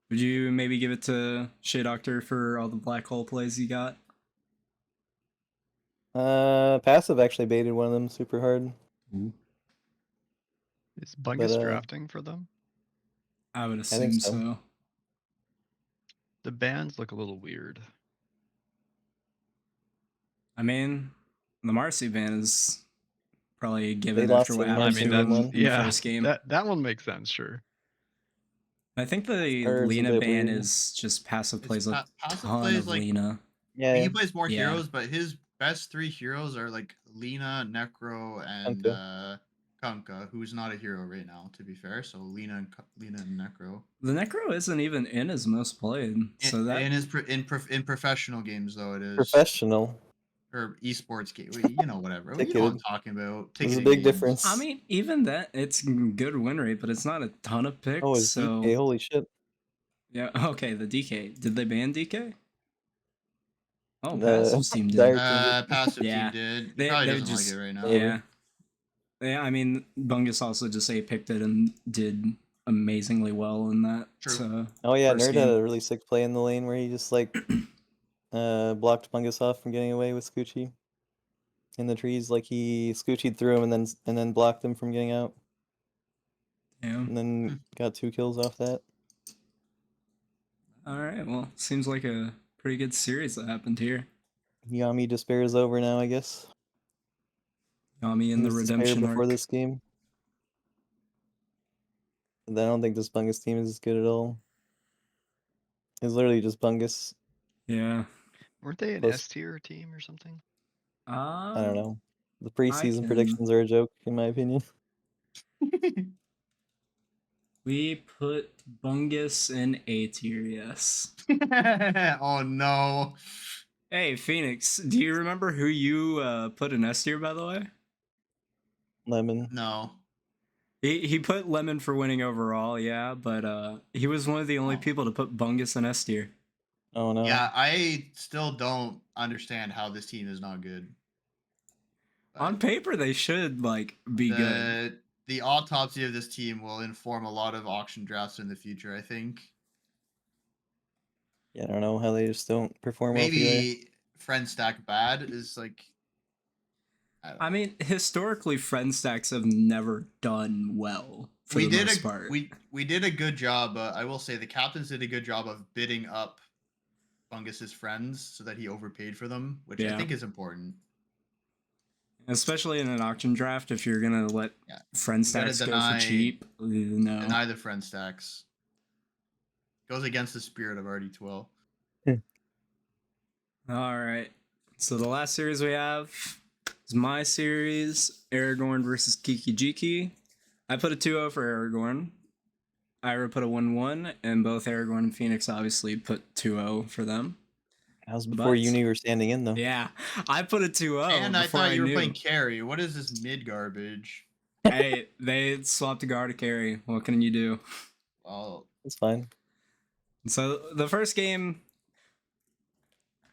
Speaker 3: Would you maybe give it to Shea Doctor for all the black hole plays you got?
Speaker 1: Passive actually baited one of them super hard.
Speaker 5: Is Bungus
Speaker 1: But,
Speaker 5: drafting for them?
Speaker 3: I would
Speaker 1: think
Speaker 3: assume
Speaker 1: so.
Speaker 3: so.
Speaker 5: The bans look a little weird.
Speaker 3: I mean, the Marcy ban is probably given
Speaker 1: lost
Speaker 3: after
Speaker 1: to
Speaker 3: what
Speaker 1: the
Speaker 3: happened
Speaker 1: Marcy
Speaker 3: to
Speaker 1: game
Speaker 3: him
Speaker 1: one.
Speaker 3: in the first game.
Speaker 5: That one makes sense, sure.
Speaker 3: I think the
Speaker 1: Or it's a
Speaker 3: Lena
Speaker 1: bit
Speaker 3: ban
Speaker 1: weird.
Speaker 3: is just passive
Speaker 4: It's
Speaker 3: plays a
Speaker 4: passive
Speaker 3: ton
Speaker 4: plays
Speaker 3: of
Speaker 4: like-
Speaker 3: Lena.
Speaker 1: Yeah,
Speaker 4: He plays more
Speaker 3: Yeah.
Speaker 4: heroes, but his best 3 heroes are like Lena, Necro, and Kunkka, who's not a hero right now, to be fair. So Lena and Necro.
Speaker 3: The Necro isn't even in his most played, so that
Speaker 4: In professional games though it is
Speaker 1: professional.
Speaker 4: or esports game. You know whatever. You know what I'm talking about.
Speaker 1: There's a
Speaker 4: Ticketing
Speaker 1: big
Speaker 4: games.
Speaker 1: difference.
Speaker 3: I mean, even that it's good win rate, but it's not a ton of picks.
Speaker 1: Oh, it's
Speaker 3: so
Speaker 1: DK. Holy shit.
Speaker 3: yeah, okay, the DK. Did they ban DK? Oh,
Speaker 1: The
Speaker 3: passive team did.
Speaker 1: dire team
Speaker 4: Passive
Speaker 3: Yeah.
Speaker 4: team did.
Speaker 3: They-
Speaker 4: Probably
Speaker 3: they
Speaker 4: doesn't
Speaker 3: just-
Speaker 4: like it right now.
Speaker 1: Whatever.
Speaker 3: Yeah, I mean, Bungus also just picked it and did amazingly well in that.
Speaker 4: True.
Speaker 1: Oh yeah,
Speaker 3: first
Speaker 1: Nerd had
Speaker 3: game.
Speaker 1: a really sick play in the lane where he just like blocked Bungus off from getting away with Scoochie in the trees. Like he Scoochied through him and then blocked him from getting out,
Speaker 3: Yeah.
Speaker 1: and then got 2 kills off that.
Speaker 3: All right. Well, seems like a pretty good series that happened here.
Speaker 1: Yami despair is over now, I guess.
Speaker 3: Yami in the
Speaker 1: He was despair
Speaker 3: redemption
Speaker 1: before
Speaker 3: arc.
Speaker 1: this game. I don't think this Bungus team is good at all. It's literally just Bungus.
Speaker 3: Yeah.
Speaker 5: Weren't they an
Speaker 1: Plus-
Speaker 5: S tier team or something?
Speaker 1: I don't know. The preseason
Speaker 3: can-
Speaker 1: predictions are a joke, in my opinion.
Speaker 3: We put Bungus in A tier. Yes.
Speaker 4: Oh no.
Speaker 3: Hey, Phenix, do you remember who you put in S tier, by the way?
Speaker 1: Lemon.
Speaker 4: No.
Speaker 3: He put Lemon for winning overall, yeah, but he was one of the only
Speaker 4: Oh.
Speaker 3: people to put Bungus in S tier.
Speaker 1: Oh no.
Speaker 4: Yeah, I still don't understand how this team is not good.
Speaker 3: On paper, they should be good.
Speaker 4: The autopsy of this team will inform a lot of auction drafts in the future, I think.
Speaker 1: Yeah, I don't know how they just don't perform well together.
Speaker 4: Maybe friend stack bad is like
Speaker 3: I mean, historically, friend stacks have never done well for the most part.
Speaker 4: we did a good job. I will say the captains did a good job of bidding up Bungus's friends so that he overpaid for them, which I
Speaker 3: Yeah.
Speaker 4: think is important.
Speaker 3: Especially in an auction draft, if you're gonna let
Speaker 4: Yeah.
Speaker 3: friend
Speaker 4: You gotta
Speaker 3: stacks go
Speaker 4: deny-
Speaker 3: for cheap, no.
Speaker 4: Deny the friend stacks. Goes against the spirit of RD2L.
Speaker 3: All right. So the last series we have is my series, Aragorn versus Kiki Jiki. I put a 2-0 for Aragorn. Ira put a 1-1, and both Aragorn and Phoenix obviously put 2-0 for them.
Speaker 1: That was before you
Speaker 3: But-
Speaker 1: knew you were standing in, though.
Speaker 3: Yeah, I put a 2-0
Speaker 4: And I
Speaker 3: before
Speaker 4: thought you were
Speaker 3: knew.
Speaker 4: playing carry. What is this mid garbage?
Speaker 3: Hey, they swapped a guard to carry. What can you do?
Speaker 4: Well,
Speaker 1: It's fine.
Speaker 3: So the first game,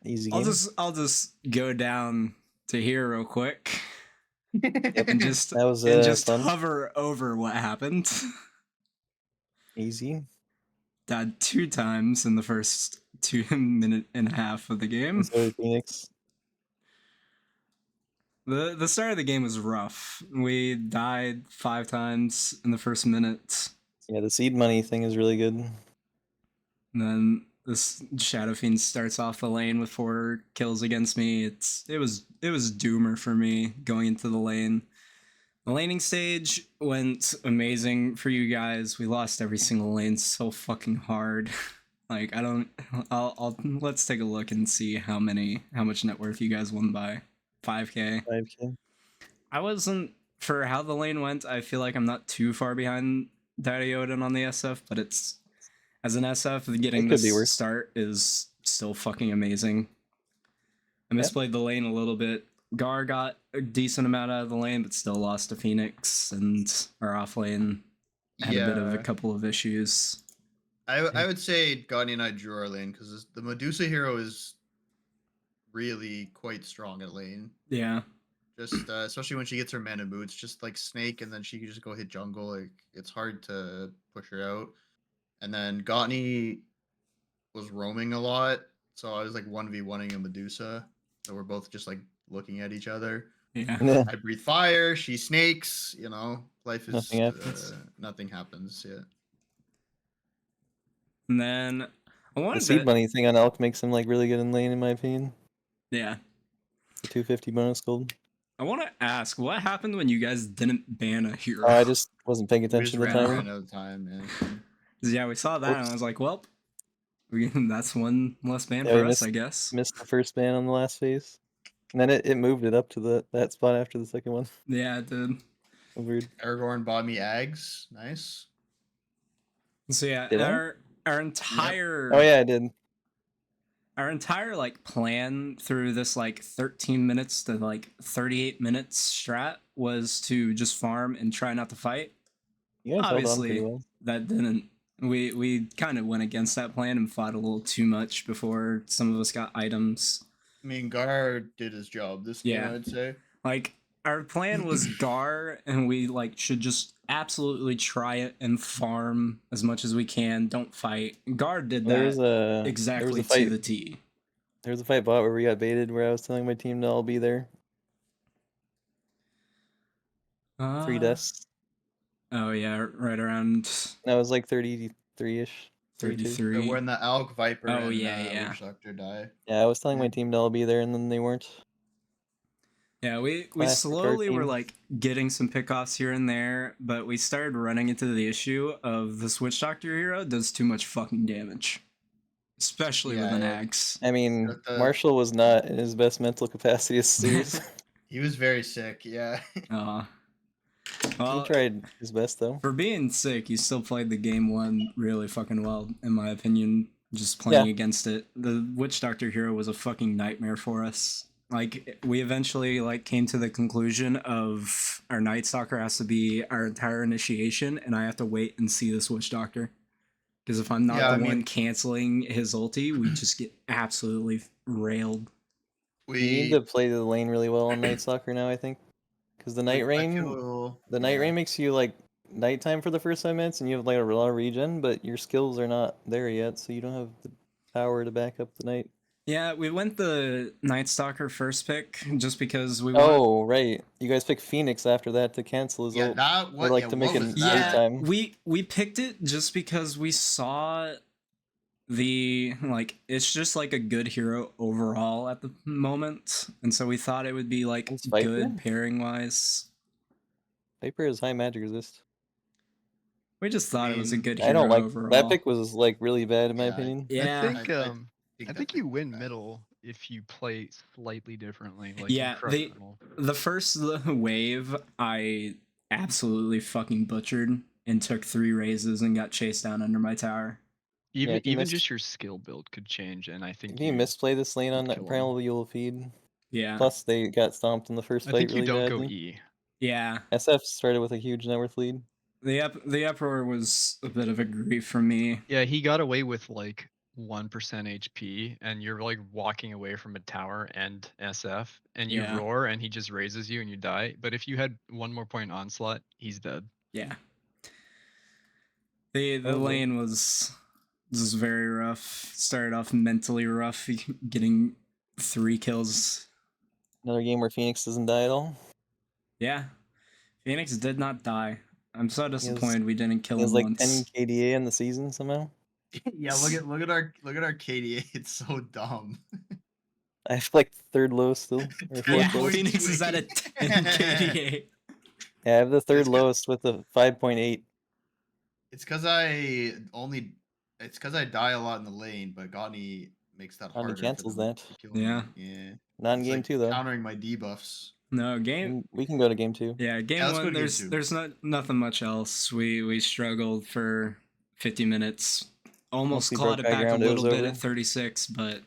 Speaker 1: Easy game.
Speaker 3: I'll just go down to here real quick and just
Speaker 1: That was fun.
Speaker 3: hover over what happened.
Speaker 1: Easy.
Speaker 3: Died 2 times in the first 2.5 minutes of the game.
Speaker 1: And so did Phoenix.
Speaker 3: The start of the game was rough. We died 5 times in the first minute.
Speaker 1: Yeah, the seed money thing is really good.
Speaker 3: And then this Shadow Fiend starts off the lane with 4 kills against me. It was doomer for me going into the lane. The laning stage went amazing for you guys. We lost every single lane so fucking hard. I'll let's take a look and see how much net worth you guys won by. 5k.
Speaker 1: 5K.
Speaker 3: I wasn't, for how the lane went, I feel like I'm not too far behind Daddy Odin on the SF, but it's, as an SF, getting
Speaker 1: It could be
Speaker 3: this
Speaker 1: worse.
Speaker 3: start is still fucking amazing. I misplayed the lane a little bit. Gar got a decent amount out of the lane, but still lost to Phoenix, and our off lane had a bit of a couple of issues.
Speaker 4: I would say Gotti and I drew our lane because the Medusa hero is really quite strong at lane.
Speaker 3: Yeah.
Speaker 4: Just especially when she gets her mana boots, just like Snake, and then she can just go hit jungle. Like it's hard to push her out. And then Gottney was roaming a lot, so I was like 1v1ing a Medusa. So we're both just like looking at each other.
Speaker 3: Yeah.
Speaker 1: Yeah.
Speaker 4: I breathe fire, she snakes. You know, life is
Speaker 1: Nothing happens.
Speaker 4: nothing happens. Yeah.
Speaker 3: And then I
Speaker 1: The
Speaker 3: wanted
Speaker 1: seed
Speaker 3: to,
Speaker 1: money thing on Elk makes him like really good in lane, in my opinion.
Speaker 3: yeah.
Speaker 1: The 250 bonus gold.
Speaker 3: I want to ask, what happened when you guys didn't ban a hero?
Speaker 1: I just wasn't paying
Speaker 4: We just
Speaker 1: attention to the
Speaker 4: ran
Speaker 1: timer.
Speaker 4: out of time, man.
Speaker 3: Yeah, we saw that, and I
Speaker 1: Whoops.
Speaker 3: was like, well, that's one less ban
Speaker 1: Yeah,
Speaker 3: for
Speaker 1: we
Speaker 3: us, I guess.
Speaker 1: Missed the first ban on the last phase. And then it moved it up to that spot after the second one.
Speaker 3: Yeah, it did.
Speaker 1: Weird.
Speaker 4: Aragorn bought me Ags. Nice.
Speaker 3: So yeah,
Speaker 1: Did I?
Speaker 3: our entire
Speaker 1: Oh yeah, I did.
Speaker 3: our entire plan through this 13 minutes to 38 minutes strat was to just farm and try not to fight.
Speaker 1: You guys held on
Speaker 3: Obviously,
Speaker 1: pretty well.
Speaker 3: that didn't. We kind of went against that plan and fought a little too much before some of us got items.
Speaker 4: I mean, Gar did his job this game,
Speaker 3: Yeah.
Speaker 4: I'd say.
Speaker 3: Like, our plan was Gar, and we like should just absolutely try it and farm as much as we can. Don't fight. Gar did
Speaker 1: There was
Speaker 3: that
Speaker 1: a
Speaker 3: exactly
Speaker 1: there was a
Speaker 3: to
Speaker 1: fight.
Speaker 3: the T.
Speaker 1: There was a fight bot where we got baited, where I was telling my team to all be there. 3 deaths.
Speaker 3: Oh yeah, right around
Speaker 1: That was like 33-ish. 32.
Speaker 3: 33.
Speaker 4: When the Alk Viper
Speaker 3: Oh,
Speaker 4: and
Speaker 3: yeah.
Speaker 4: Witch Doctor die.
Speaker 1: Yeah, I was telling my
Speaker 4: Yeah.
Speaker 1: team to all be there, and then they weren't.
Speaker 3: Yeah, we
Speaker 1: Classic
Speaker 3: slowly were
Speaker 1: team.
Speaker 3: like getting some pickoffs here and there, but we started running into the issue of the Witch Doctor hero does too much fucking damage, especially with
Speaker 4: Yeah,
Speaker 3: an
Speaker 4: yeah.
Speaker 3: axe.
Speaker 1: I mean,
Speaker 4: But the-
Speaker 1: Marshall was not in his best mental capacity as Sears.
Speaker 4: He was very sick, yeah.
Speaker 1: He
Speaker 3: Well,
Speaker 1: tried his best though.
Speaker 3: for being sick, he still played the game one really fucking well, in my opinion. Just playing
Speaker 1: Yeah.
Speaker 3: against it, the Witch Doctor hero was a fucking nightmare for us. Like, we eventually like came to the conclusion of our Night Stalker has to be our entire initiation, and I have to wait and see this Witch Doctor. Because if I'm not
Speaker 4: Yeah,
Speaker 3: the
Speaker 4: I
Speaker 3: one
Speaker 4: mean-
Speaker 3: canceling his ulti, we just get absolutely railed.
Speaker 1: You need to play the lane really well on Night Stalker now, I think. Because the Night Rain, the Night Rain makes you like nighttime for the first 5 minutes, and you have like a lot of regen, but your skills are not there yet, so you don't have the power to back up the night.
Speaker 3: Yeah, we went the Night Stalker first pick just because we
Speaker 1: Oh, right. You guys picked Phenix after that to cancel his
Speaker 4: Yeah,
Speaker 1: ult.
Speaker 4: that
Speaker 1: Or
Speaker 4: what?
Speaker 1: like
Speaker 4: Yeah,
Speaker 1: to make
Speaker 4: what
Speaker 1: it
Speaker 4: was
Speaker 3: Yeah,
Speaker 4: that?
Speaker 1: time.
Speaker 3: we picked it just because we saw the like it's just like a good hero overall at the moment, and so we thought it would be like
Speaker 1: It's Viper?
Speaker 3: good pairing wise.
Speaker 1: Viper has high magic resist.
Speaker 3: We just thought it was a
Speaker 4: mean,
Speaker 3: good
Speaker 1: I
Speaker 3: hero
Speaker 1: don't like
Speaker 3: overall.
Speaker 1: that pick was like really bad in my
Speaker 4: Yeah,
Speaker 1: opinion.
Speaker 3: Yeah,
Speaker 5: I think
Speaker 4: I
Speaker 5: I
Speaker 4: that
Speaker 5: think
Speaker 4: pick
Speaker 5: you
Speaker 4: was
Speaker 5: win
Speaker 4: bad.
Speaker 5: middle if you play slightly differently. Like you
Speaker 3: Yeah,
Speaker 5: crush
Speaker 3: they-
Speaker 5: middle.
Speaker 3: the first wave I absolutely fucking butchered and took 3 raises and got chased down under my tower.
Speaker 5: Even
Speaker 1: if you
Speaker 5: even
Speaker 1: miss-
Speaker 5: just your skill build could change, and I think
Speaker 1: If you misplay this lane on
Speaker 5: kill
Speaker 1: that
Speaker 5: 'em.
Speaker 1: primal, you'll feed.
Speaker 3: Yeah,
Speaker 1: Plus, they got stomped in the first
Speaker 5: I
Speaker 1: fight
Speaker 5: think you
Speaker 1: really
Speaker 5: don't
Speaker 1: badly.
Speaker 5: go E.
Speaker 3: yeah.
Speaker 1: SF started with a huge net worth lead.
Speaker 3: The uproar was a bit of a grief for me.
Speaker 5: Yeah, he got away with like 1% HP, and you're like walking away from a tower and SF, and you
Speaker 3: Yeah.
Speaker 5: roar, and he just raises you, and you die. But if you had 1 more point onslaught, he's dead.
Speaker 3: Yeah. The
Speaker 1: Oh, boy.
Speaker 3: lane was very rough. Started off mentally rough, getting 3 kills.
Speaker 1: Another game where Phoenix doesn't die at all.
Speaker 3: Yeah. Phoenix did not die. I'm so
Speaker 1: has-
Speaker 3: disappointed we didn't kill
Speaker 1: He has
Speaker 3: him
Speaker 1: like
Speaker 3: once.
Speaker 1: 10 KDA in the season somehow.
Speaker 4: Yeah, look at our KDA. It's so dumb.
Speaker 1: I have like third lowest still. Or
Speaker 4: Yeah,
Speaker 1: fourth
Speaker 3: Yeah,
Speaker 1: lowest.
Speaker 3: Phoenix is at a 10 KDA.
Speaker 1: Yeah, I have the third
Speaker 4: It's got-
Speaker 1: lowest with a 5.8.
Speaker 4: It's because I die a lot in the lane, but Gani makes that
Speaker 1: Gani
Speaker 4: harder.
Speaker 1: cancels
Speaker 4: for them
Speaker 1: that.
Speaker 4: to kill me.
Speaker 3: Yeah.
Speaker 4: Yeah.
Speaker 1: Not in
Speaker 4: It's
Speaker 1: game
Speaker 4: like
Speaker 1: 2 though.
Speaker 4: countering my debuffs.
Speaker 3: No, game
Speaker 1: We can go to game 2.
Speaker 3: Yeah, game
Speaker 4: Yeah, let's go
Speaker 3: one
Speaker 4: to game
Speaker 3: there's
Speaker 4: two.
Speaker 3: there's nothing much else. We struggled for 50 minutes. Almost
Speaker 1: Mostly
Speaker 3: clawed it
Speaker 1: broke high
Speaker 3: back a
Speaker 1: ground, it
Speaker 3: little
Speaker 1: was
Speaker 3: bit
Speaker 1: over.
Speaker 3: at 36, but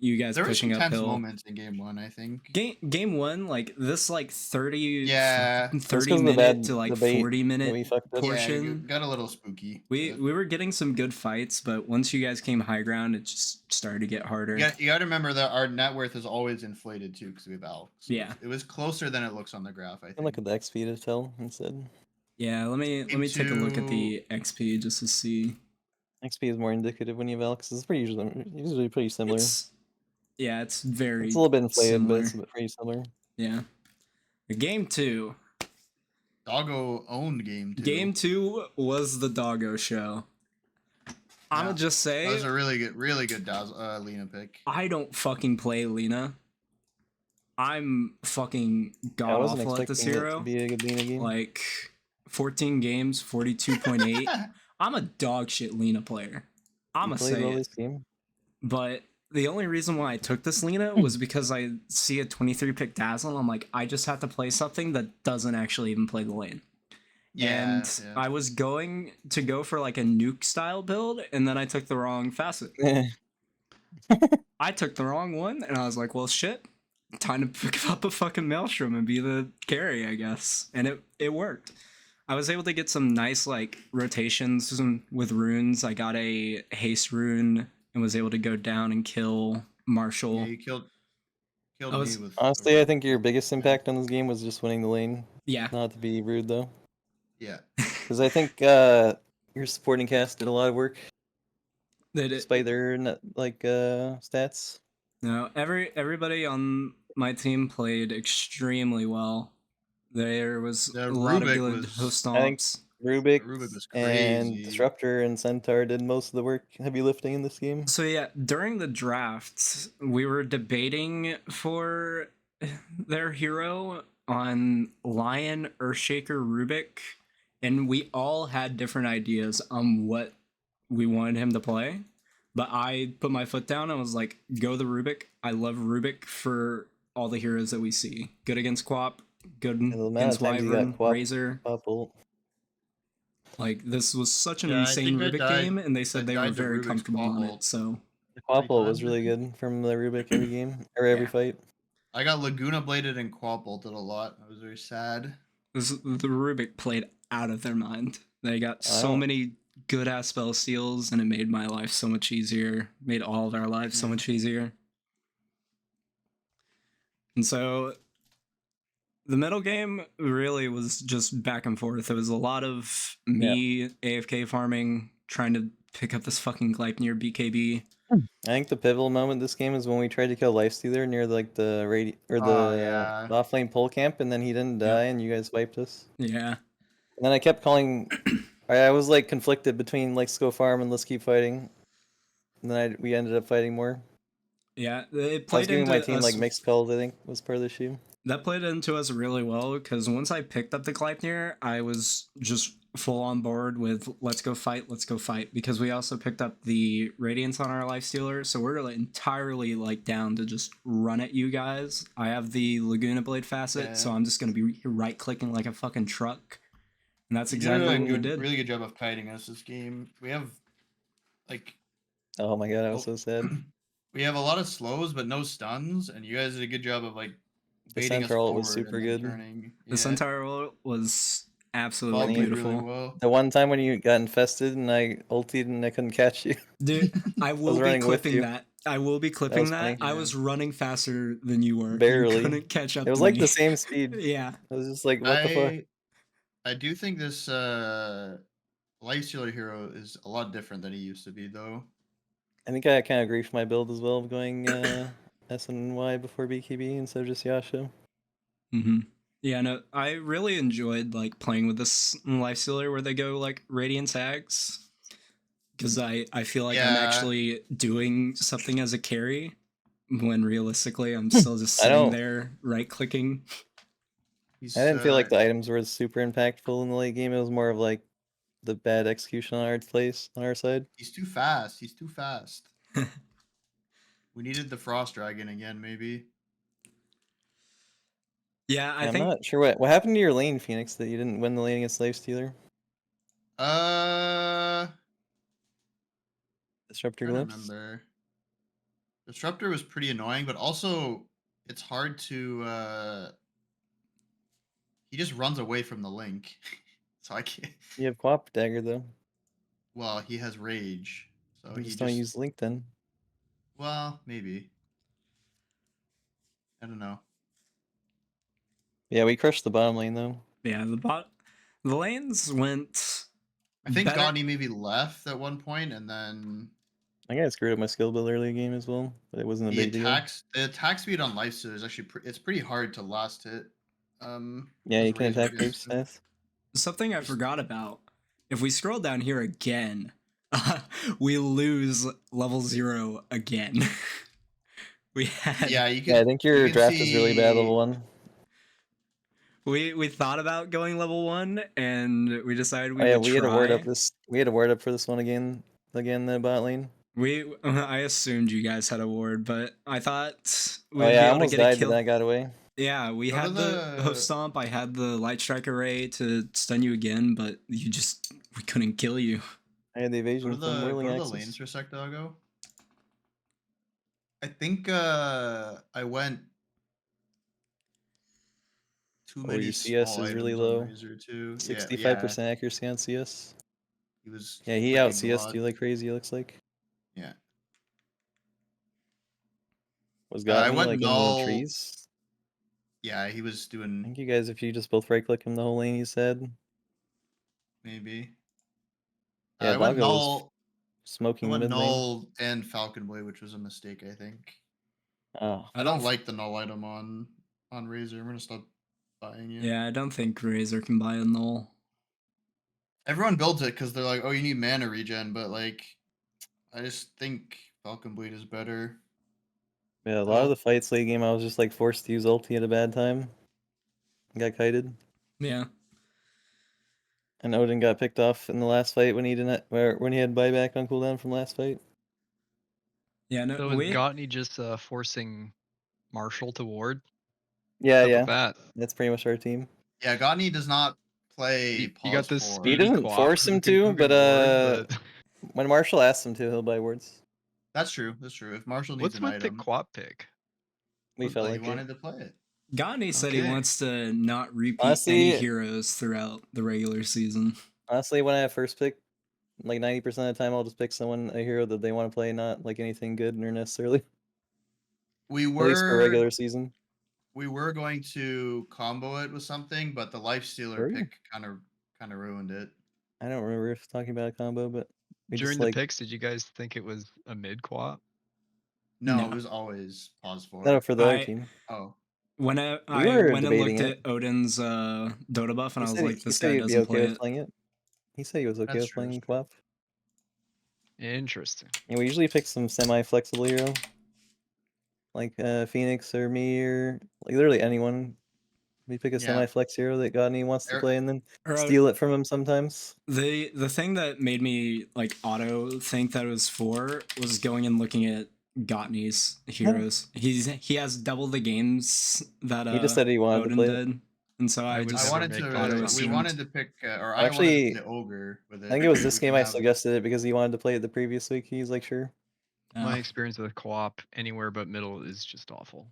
Speaker 3: you guys
Speaker 4: There were some
Speaker 3: pushing
Speaker 4: tense
Speaker 3: uphill.
Speaker 4: moments in game 1, I think.
Speaker 3: Game 1, like this like 30
Speaker 4: Yeah.
Speaker 3: 30
Speaker 1: 'cause of the
Speaker 3: minute
Speaker 1: bad
Speaker 3: to like
Speaker 1: debate
Speaker 3: 40
Speaker 1: that
Speaker 3: minute
Speaker 1: we fucked up.
Speaker 3: portion.
Speaker 4: Yeah, it got a little spooky.
Speaker 3: we
Speaker 4: but-
Speaker 3: were getting some good fights, but once you guys came high ground, it just started to get harder.
Speaker 4: You got to remember that our net worth is always inflated too because we have Alk. So
Speaker 3: Yeah.
Speaker 4: it was closer than it looks on the graph. I
Speaker 1: I can look
Speaker 4: think.
Speaker 1: at the XP to tell instead.
Speaker 3: Yeah, let me take a look at the XP just to see.
Speaker 1: XP is more indicative when you have Alex. It's pretty usually pretty similar. It's
Speaker 3: It's very
Speaker 1: a little bit inflated, but
Speaker 3: similar.
Speaker 1: it's pretty similar.
Speaker 3: Yeah. Game 2.
Speaker 4: Doggo owned game 2.
Speaker 3: Game 2 was the Doggo show. I'ma
Speaker 4: Yeah,
Speaker 3: just say
Speaker 4: That was a really good Lena pick.
Speaker 3: I don't fucking play Lena. I'm fucking
Speaker 1: I
Speaker 3: god
Speaker 1: wasn't
Speaker 3: awful at this
Speaker 1: expecting it to
Speaker 3: hero.
Speaker 1: be a good Lena game.
Speaker 3: Like 14 games, 42.8. I'm a dog shit Lena player. I'ma
Speaker 1: You played
Speaker 3: say
Speaker 1: well
Speaker 3: it.
Speaker 1: this game.
Speaker 3: But the only reason why I took this Lena was because I see a 23 pick Dazzle and I'm like, I just have to play something that doesn't actually even play the lane.
Speaker 4: Yeah,
Speaker 3: And I was going to go for like a nuke style build, and then I took the wrong facet. I took the wrong one, and I was like, well, shit, time to pick up a fucking Maelstrom and be the carry, I guess. And it worked. I was able to get some nice like rotations with runes. I got a haste rune and was able to go down and kill Marshall.
Speaker 4: Yeah, Killed
Speaker 3: I
Speaker 4: me
Speaker 3: was-
Speaker 4: with. the
Speaker 1: Honestly, I
Speaker 4: rook.
Speaker 1: think your biggest impact on this game was just winning the lane.
Speaker 3: Yeah.
Speaker 1: Not to be rude though,
Speaker 4: Yeah.
Speaker 1: because I think your supporting cast did a lot of work
Speaker 3: They did.
Speaker 1: despite their stats.
Speaker 3: No, everybody on my team played extremely well. There was
Speaker 4: The
Speaker 3: a lot of
Speaker 4: Rubik
Speaker 3: good
Speaker 4: was-
Speaker 3: host
Speaker 1: I think
Speaker 3: stomps.
Speaker 1: Rubik,
Speaker 4: Rubik was
Speaker 1: and
Speaker 4: crazy.
Speaker 1: Disruptor and Centaur did most of the work, heavy lifting in this game.
Speaker 3: So yeah, during the draft, we were debating for their hero on Lion, Earthshaker, Rubik, and we all had different ideas on what we wanted him to play. But I put my foot down and was like, go the Rubik. I love Rubik for all the heroes that we see. Good against Quap, good
Speaker 1: And the amount
Speaker 3: against
Speaker 1: of times you got
Speaker 3: Wyvern,
Speaker 1: Quap
Speaker 3: Razor.
Speaker 1: ult.
Speaker 3: Like, this was such an
Speaker 4: Yeah, I
Speaker 3: insane
Speaker 4: think I
Speaker 3: Rubik
Speaker 4: died-
Speaker 3: game, and they said
Speaker 4: I
Speaker 3: they were
Speaker 4: died to
Speaker 3: very
Speaker 4: Rubik's
Speaker 3: comfortable
Speaker 4: Quap
Speaker 3: on
Speaker 4: ult.
Speaker 3: it, so...
Speaker 1: The Quap ult was
Speaker 4: times, I
Speaker 1: really
Speaker 4: think.
Speaker 1: good from the Rubik every game, or every
Speaker 3: Yeah.
Speaker 1: fight.
Speaker 4: I got Laguna bladed and Quap ulted a lot. I was very sad.
Speaker 3: The Rubik played out of their mind. They got so
Speaker 1: Wow.
Speaker 3: many good ass spell steals, and it made my life so much easier. Made all of our lives so
Speaker 4: Yeah.
Speaker 3: much easier. And so the middle game really was just back and forth. It was a lot of me AFK farming, trying to pick up this fucking Gleipnir BKB.
Speaker 1: I think the pivotal moment this game is when we tried to kill Lifestealer near like the
Speaker 4: Oh, yeah.
Speaker 1: off lane pole camp, and then he didn't die, and you guys wiped us.
Speaker 3: Yeah.
Speaker 1: And then I kept calling. I was like conflicted between let's go farm and let's keep fighting. And then we ended up fighting more.
Speaker 3: Yeah. It
Speaker 1: I was
Speaker 3: played
Speaker 1: giving
Speaker 3: into
Speaker 1: my team
Speaker 3: us.
Speaker 1: like mixed calls. I think was part of the issue.
Speaker 3: That played into us really well because once I picked up the Gleipnir, I was just full on board with let's go fight, because we also picked up the Radiance on our Lifestealer, so we're like entirely like down to just run at you guys. I have the Laguna Blade facet, so
Speaker 4: Yeah.
Speaker 3: I'm just gonna be right clicking like a fucking truck, and that's
Speaker 4: You
Speaker 3: exactly
Speaker 4: did
Speaker 3: what
Speaker 4: a
Speaker 3: we did.
Speaker 4: really good job of kiting us this game. We have like
Speaker 1: Oh my god, I was
Speaker 4: Oh.
Speaker 1: so sad.
Speaker 4: we have a lot of slows but no stuns, and you guys did a good job of like
Speaker 1: The
Speaker 4: baiting us
Speaker 1: Centaur ult
Speaker 4: forward
Speaker 1: was super
Speaker 4: and then
Speaker 1: good.
Speaker 4: turning.
Speaker 3: The Centaur ult was absolutely
Speaker 4: followed
Speaker 3: beautiful.
Speaker 4: really well.
Speaker 1: The one time when you got infested and I ulted and I couldn't catch you.
Speaker 3: Dude, I will be
Speaker 1: running with
Speaker 3: clipping
Speaker 1: you.
Speaker 3: that. I will be clipping
Speaker 1: was
Speaker 3: that.
Speaker 1: funny.
Speaker 3: I
Speaker 4: Yeah.
Speaker 3: was running faster than you were.
Speaker 1: Barely.
Speaker 3: You couldn't catch up
Speaker 1: It was
Speaker 3: to
Speaker 1: like
Speaker 3: me.
Speaker 1: the same speed.
Speaker 3: Yeah.
Speaker 1: I was just like, what the fuck?
Speaker 4: I do think this Lifestealer hero is a lot different than he used to be, though.
Speaker 1: I think I kind of agree with my build as well, of going S and Y before BKB instead of just Yasha.
Speaker 3: Mm-hmm. Yeah, no, I really enjoyed like playing with this Lifestealer where they go like Radiant Tags. Because I feel like I'm
Speaker 4: Yeah.
Speaker 3: actually doing something as a carry when realistically I'm still just
Speaker 1: I
Speaker 3: sitting
Speaker 1: don't-
Speaker 3: there right clicking.
Speaker 4: He's,
Speaker 1: I didn't feel like the items were super impactful in the late game. It was more of like the bad execution on our place on our side.
Speaker 4: He's too fast. He's too fast. We needed the Frost Dragon again, maybe.
Speaker 3: Yeah, I
Speaker 1: I'm
Speaker 3: think
Speaker 1: not sure what happened to your lane, Phoenix, that you didn't win the lane against Lifestealer. Disruptor
Speaker 4: I don't
Speaker 1: glimpse.
Speaker 4: remember. Disruptor was pretty annoying, but also it's hard to. He just runs away from the link, so I can't.
Speaker 1: You have Quap Dagger though.
Speaker 4: Well, he has rage, so
Speaker 1: You
Speaker 4: he
Speaker 1: just don't use Link then.
Speaker 4: Well, maybe. I don't know.
Speaker 1: Yeah, we crushed the bottom lane though.
Speaker 3: yeah, the lanes went
Speaker 4: I think
Speaker 3: better.
Speaker 4: Gauntney maybe left at one point, and then
Speaker 1: I think I screwed up my skill build early game as well, but it wasn't a
Speaker 4: the
Speaker 1: big deal.
Speaker 4: attack speed on Lifestealer is actually it's pretty hard to last hit.
Speaker 1: Yeah, you
Speaker 4: with
Speaker 1: can
Speaker 4: Razor
Speaker 1: attack
Speaker 4: Blade.
Speaker 1: Graves fast.
Speaker 3: Something I forgot about. If we scroll down here again, we lose level 0 again. We had
Speaker 4: Yeah, you can.
Speaker 1: Yeah, I think your
Speaker 4: can
Speaker 1: draft is really bad
Speaker 4: see-
Speaker 1: level 1.
Speaker 3: we thought about going level 1 and we decided we
Speaker 1: Oh yeah,
Speaker 3: would
Speaker 1: we had a ward
Speaker 3: try.
Speaker 1: up this. We had a ward up for this one again the bot lane.
Speaker 3: I assumed you guys had a ward, but I thought we'd
Speaker 1: Oh
Speaker 3: be
Speaker 1: yeah, I
Speaker 3: able to
Speaker 1: almost
Speaker 3: get a
Speaker 1: died,
Speaker 3: kill.
Speaker 1: but that got away.
Speaker 3: Yeah, we
Speaker 4: Go
Speaker 3: had
Speaker 4: to
Speaker 3: the
Speaker 4: the-
Speaker 3: hoof stomp. I had the light strike array to stun you again, but we couldn't kill you.
Speaker 1: I had the
Speaker 4: Go
Speaker 1: evasion
Speaker 4: to
Speaker 1: from
Speaker 4: the
Speaker 1: whirling
Speaker 4: lanes
Speaker 1: axis.
Speaker 4: for a sec, doggo. I think I went too
Speaker 1: Oh,
Speaker 4: many.
Speaker 1: your CS
Speaker 4: small
Speaker 1: is really
Speaker 4: items on
Speaker 1: low.
Speaker 4: Razor too.
Speaker 1: 65% accuracy on CS.
Speaker 4: He was.
Speaker 1: Yeah, he out
Speaker 4: freaking
Speaker 1: CS'd
Speaker 4: lot.
Speaker 1: you like crazy. It looks like.
Speaker 4: Yeah.
Speaker 1: Was
Speaker 4: I
Speaker 1: got me
Speaker 4: went
Speaker 1: like in the
Speaker 4: null.
Speaker 1: trees?
Speaker 4: Yeah, he was
Speaker 1: I
Speaker 4: doing
Speaker 1: think you guys, if you just both right click him the whole lane, you said.
Speaker 4: maybe.
Speaker 1: Yeah,
Speaker 4: I went
Speaker 1: Doggo was
Speaker 4: null. I
Speaker 1: smoking
Speaker 4: went
Speaker 1: mid lane.
Speaker 4: null and Falcon Blade, which was a mistake, I think.
Speaker 1: Oh,
Speaker 4: I don't like the null item on Razor. I'm gonna stop buying it.
Speaker 3: Yeah, I don't think Razor can buy a null.
Speaker 4: Everyone builds it because they're like, oh, you need mana regen, but like, I just think Falcon Blade is better.
Speaker 1: yeah. A lot of
Speaker 4: Oh.
Speaker 1: the fights late game, I was just like forced to use ulti at a bad time. Got kited.
Speaker 3: Yeah.
Speaker 1: And Odin got picked off in the last fight when he didn't, when he had buyback on cooldown from last fight.
Speaker 3: Yeah, no,
Speaker 5: So is Gottney just forcing Marshall to ward?
Speaker 1: Yeah,
Speaker 5: What's up
Speaker 1: yeah.
Speaker 5: with that?
Speaker 1: That's pretty much our team.
Speaker 4: Yeah, Gottney does not play
Speaker 5: You got
Speaker 4: pause
Speaker 5: this
Speaker 4: four.
Speaker 1: He
Speaker 5: speedy
Speaker 1: doesn't
Speaker 5: quap
Speaker 1: force him
Speaker 5: who
Speaker 1: to,
Speaker 5: can
Speaker 1: but
Speaker 5: ward, but
Speaker 1: when Marshall asks him to, he'll buy wards.
Speaker 4: That's true. That's true. If Marshall needs
Speaker 5: what's
Speaker 4: an
Speaker 5: with
Speaker 4: item,
Speaker 5: the quap pick?
Speaker 1: We felt
Speaker 4: he
Speaker 1: like
Speaker 4: wanted
Speaker 1: it.
Speaker 4: to play it.
Speaker 3: Gottney said he
Speaker 5: Okay.
Speaker 3: wants to not repeat
Speaker 1: Honestly-
Speaker 3: any heroes throughout the regular season.
Speaker 1: Honestly, when I have first pick, like 90% of the time, I'll just pick a hero that they want to play, not like anything good or necessarily.
Speaker 4: We
Speaker 1: At least for
Speaker 4: were
Speaker 1: regular season.
Speaker 4: going to combo it with something, but the life stealer
Speaker 1: Were you?
Speaker 4: pick kind of ruined it.
Speaker 1: I don't remember if talking about a combo, but we
Speaker 5: During
Speaker 1: just
Speaker 5: the
Speaker 1: like
Speaker 5: picks, did you guys think it was a mid quap?
Speaker 4: No,
Speaker 3: No.
Speaker 4: it was always pause four.
Speaker 1: no for the other
Speaker 3: I-
Speaker 1: team.
Speaker 4: Oh,
Speaker 3: When I
Speaker 1: were
Speaker 3: went and looked
Speaker 1: debating
Speaker 3: at Odin's Dota buff, and I was like,
Speaker 1: he
Speaker 3: this
Speaker 1: said
Speaker 3: guy
Speaker 1: he'd be
Speaker 3: doesn't
Speaker 1: okay
Speaker 3: play
Speaker 1: with
Speaker 3: it.
Speaker 1: playing it. He said he was okay
Speaker 4: That's
Speaker 1: with
Speaker 4: true,
Speaker 1: playing
Speaker 4: that's true.
Speaker 1: Quap.
Speaker 5: Interesting.
Speaker 1: And we usually pick some semi-flexible hero, like Phenix or me or like literally anyone. We pick a
Speaker 4: Yeah.
Speaker 1: semi-flex hero that Godney wants to
Speaker 4: Er-
Speaker 1: play, and then
Speaker 3: Or,
Speaker 1: steal it from him sometimes.
Speaker 3: The thing that made me like auto think that it was 4 was going and looking at Gottney's heroes. He has double the games that
Speaker 1: He just said he wanted
Speaker 3: Odin
Speaker 1: to play it.
Speaker 3: did, and so I
Speaker 5: would
Speaker 3: just
Speaker 4: I
Speaker 5: never
Speaker 4: wanted
Speaker 5: make
Speaker 4: to.
Speaker 5: that
Speaker 3: auto
Speaker 4: We
Speaker 3: assumed.
Speaker 4: wanted to pick, or I wanted
Speaker 1: Actually,
Speaker 4: to play ogre with it.
Speaker 1: I think it was this
Speaker 4: We
Speaker 1: game
Speaker 4: can
Speaker 1: I
Speaker 4: have-
Speaker 1: suggested it because he wanted to play it the previous week. He's like, sure.
Speaker 5: My experience with quap anywhere but middle is just awful.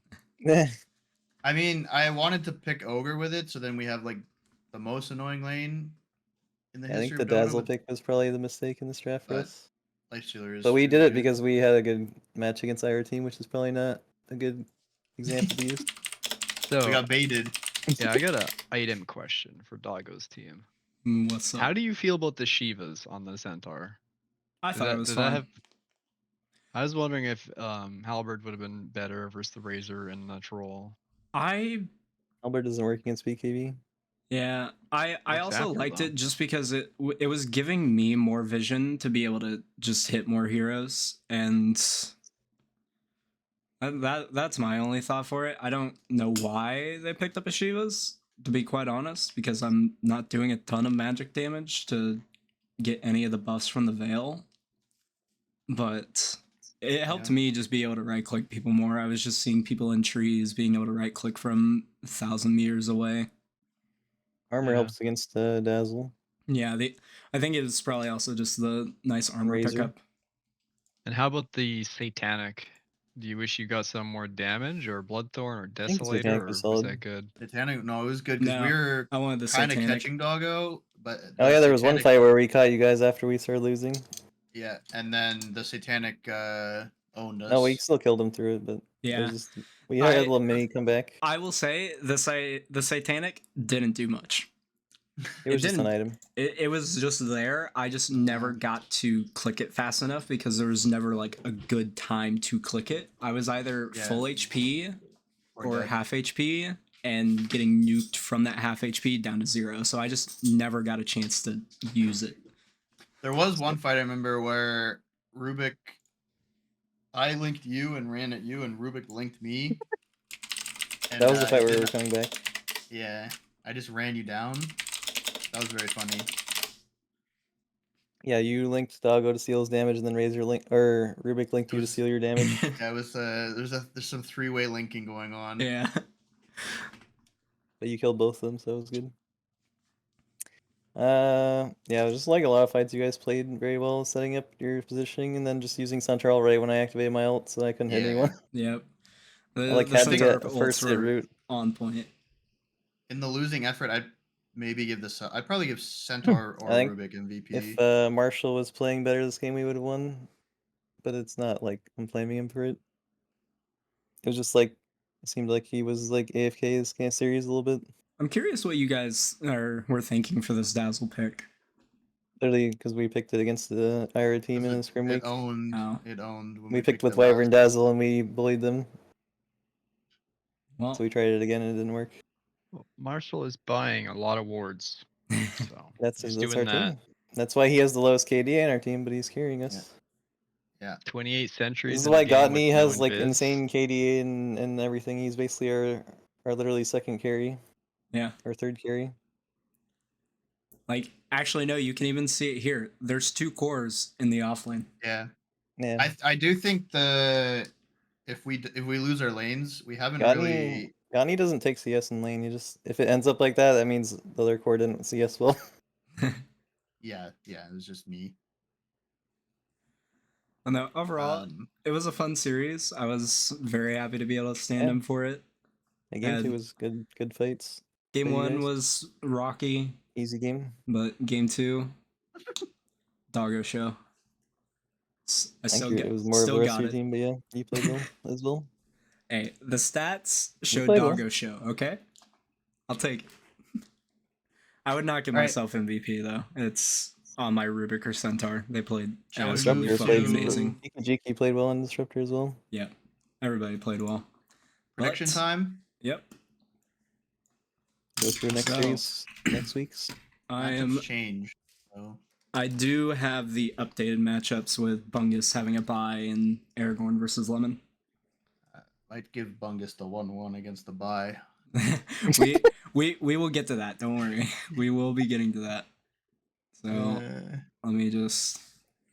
Speaker 4: I mean, I wanted to pick ogre with it, so then we have like the most annoying lane in the
Speaker 1: I think
Speaker 4: history
Speaker 1: the
Speaker 4: of Dota.
Speaker 1: Dazzle
Speaker 4: with
Speaker 1: pick was probably the mistake in this draft for
Speaker 4: but
Speaker 1: us.
Speaker 4: life stealer is.
Speaker 1: But we
Speaker 4: too
Speaker 1: did it
Speaker 4: good.
Speaker 1: because we had a good match against our team, which is probably not a good example to use.
Speaker 5: So
Speaker 4: we got baited.
Speaker 5: yeah, I got a item question for Doggo's team.
Speaker 3: What's up?
Speaker 5: How do you feel about the Shivas on the Centaur?
Speaker 3: I thought it was
Speaker 5: Did
Speaker 3: fun.
Speaker 5: that have? I was wondering if Halberd would have been better versus the Razor and the Troll.
Speaker 1: Albert doesn't work against BKB.
Speaker 3: Yeah, I
Speaker 5: Works
Speaker 3: also
Speaker 5: after,
Speaker 3: liked
Speaker 5: though.
Speaker 3: it just because it was giving me more vision to be able to just hit more heroes, and that's my only thought for it. I don't know why they picked up a Shivas, to be quite honest, because I'm not doing a ton of magic damage to get any of the buffs from the Veil. But it helped
Speaker 4: Yeah.
Speaker 3: me just be able to right click people more. I was just seeing people in trees being able to right click from 1,000 meters away.
Speaker 1: Armor
Speaker 5: Yeah.
Speaker 1: helps against Dazzle.
Speaker 3: Yeah, I think it's probably also just the nice armor
Speaker 1: Razor.
Speaker 3: pickup.
Speaker 5: And how about the Satanic? Do you wish you got some more damage or Bloodthorn or
Speaker 1: think the
Speaker 5: Desolator,
Speaker 1: Satanic
Speaker 5: or
Speaker 1: was
Speaker 5: was
Speaker 1: solid.
Speaker 5: that good?
Speaker 4: Satanic, no, it was good because
Speaker 3: No,
Speaker 4: we were
Speaker 3: I wanted the
Speaker 4: kind of
Speaker 3: Satanic.
Speaker 4: catching Doggo, but
Speaker 1: Oh
Speaker 4: the
Speaker 1: yeah, there was one
Speaker 4: Satanic-
Speaker 1: fight where we caught you guys after we started losing.
Speaker 4: Yeah, and then the Satanic owned us.
Speaker 1: No, we still killed him through it, but
Speaker 3: Yeah.
Speaker 1: we had a
Speaker 3: I-
Speaker 1: little mini comeback.
Speaker 3: I will say the Satanic didn't do much.
Speaker 1: It was just an
Speaker 3: didn't-
Speaker 1: item.
Speaker 3: It was just there. I just never got to click it fast enough because there was never like a good time to click it. I was either
Speaker 4: Yeah.
Speaker 3: full HP or
Speaker 4: dead.
Speaker 3: half HP and getting nuked from that half HP down to 0. So I just never got a chance to use it.
Speaker 4: There was one fight I remember where Rubik, I linked you and ran at you, and Rubik linked me. And,
Speaker 1: That was the fight where we
Speaker 4: didn't-
Speaker 1: were coming back.
Speaker 4: Yeah, I just ran you down. That was very funny.
Speaker 1: Yeah, you linked Doggo to steal his damage, and then Rubik linked you to
Speaker 4: was-
Speaker 1: steal your damage.
Speaker 4: Yeah, it was there's some three-way linking going on.
Speaker 3: Yeah.
Speaker 1: But you killed both of them, so it was good. Yeah, it was just like a lot of fights you guys played very well, setting up your positioning, and then just using Central right when I activated my ult, so I couldn't hit
Speaker 4: Yeah.
Speaker 1: anyone.
Speaker 3: Yep.
Speaker 1: I like had to
Speaker 3: Centaur
Speaker 1: get a
Speaker 3: ults
Speaker 1: first hit
Speaker 3: were
Speaker 1: route.
Speaker 3: on point.
Speaker 4: In the losing effort, I'd maybe give this. I'd probably give Centaur or
Speaker 1: I think
Speaker 4: Rubik MVP.
Speaker 1: If Marshall was playing better this game, we would have won. But it's not like I'm blaming him for it. It was just like it seemed like he was like AFK this kind of series a little bit.
Speaker 3: I'm curious what you guys were thinking for this Dazzle pick.
Speaker 1: Literally, because we picked it against the IRA team in the scrim week.
Speaker 4: It owned.
Speaker 3: Oh.
Speaker 4: It owned. When
Speaker 1: We picked with
Speaker 4: it last
Speaker 1: Wyvern Dazzle and we bullied them.
Speaker 3: Well,
Speaker 1: So we tried it again and it didn't work.
Speaker 5: Well, Marshall is buying a lot of wards, so
Speaker 1: That's
Speaker 5: he's
Speaker 1: our
Speaker 5: doing that.
Speaker 1: team. That's why he has the lowest KDA in our team, but he's carrying us.
Speaker 4: Yeah.
Speaker 5: 28 centuries.
Speaker 1: This is
Speaker 5: in a
Speaker 1: why
Speaker 5: game with
Speaker 1: Gottney
Speaker 5: no
Speaker 1: has like
Speaker 5: invis.
Speaker 1: insane KDA and everything. He's basically our literally second carry.
Speaker 3: Yeah.
Speaker 1: Or third carry.
Speaker 3: Like, actually, no, you can even see it here. There's 2 cores in the offlane.
Speaker 4: Yeah.
Speaker 1: Yeah.
Speaker 4: I do think if we lose our lanes, we haven't really.
Speaker 1: Gottney doesn't take CS in lane. You just if it ends up like that, that means the other core didn't CS well.
Speaker 4: Yeah. It was just me.
Speaker 3: And no, overall, it was a fun series. I was very happy to be able to stand him for it.
Speaker 1: Game 2 was good fights.
Speaker 3: Game
Speaker 1: for you
Speaker 3: 1
Speaker 1: guys.
Speaker 3: was rocky,
Speaker 1: Easy game.
Speaker 3: but game 2, doggo show.
Speaker 1: It was more of the rest of your team, but yeah, you played well as well.
Speaker 3: Hey, the stats showed
Speaker 1: played well.
Speaker 3: doggo show, okay? I'll take it. I would not give
Speaker 4: All right.
Speaker 3: myself MVP, though. It's on my Rubik or Centaur. They played
Speaker 4: Shall we
Speaker 3: absolutely
Speaker 4: move
Speaker 3: fucking
Speaker 4: to-
Speaker 3: amazing.
Speaker 1: Jiki played well in Disruptor as well.
Speaker 3: Yep. Everybody played well.
Speaker 4: Prediction
Speaker 3: But-
Speaker 4: time.
Speaker 3: Yep.
Speaker 1: Go through next
Speaker 3: So-
Speaker 1: series, next week's.
Speaker 4: Matchups change. So.
Speaker 3: I do have the updated matchups with Bungus having a bye and Aragorn versus Lemon.
Speaker 4: Might give Bungus the 1-1 against the bye.
Speaker 3: we will get to that. Don't worry. We will be getting to that. So let me just.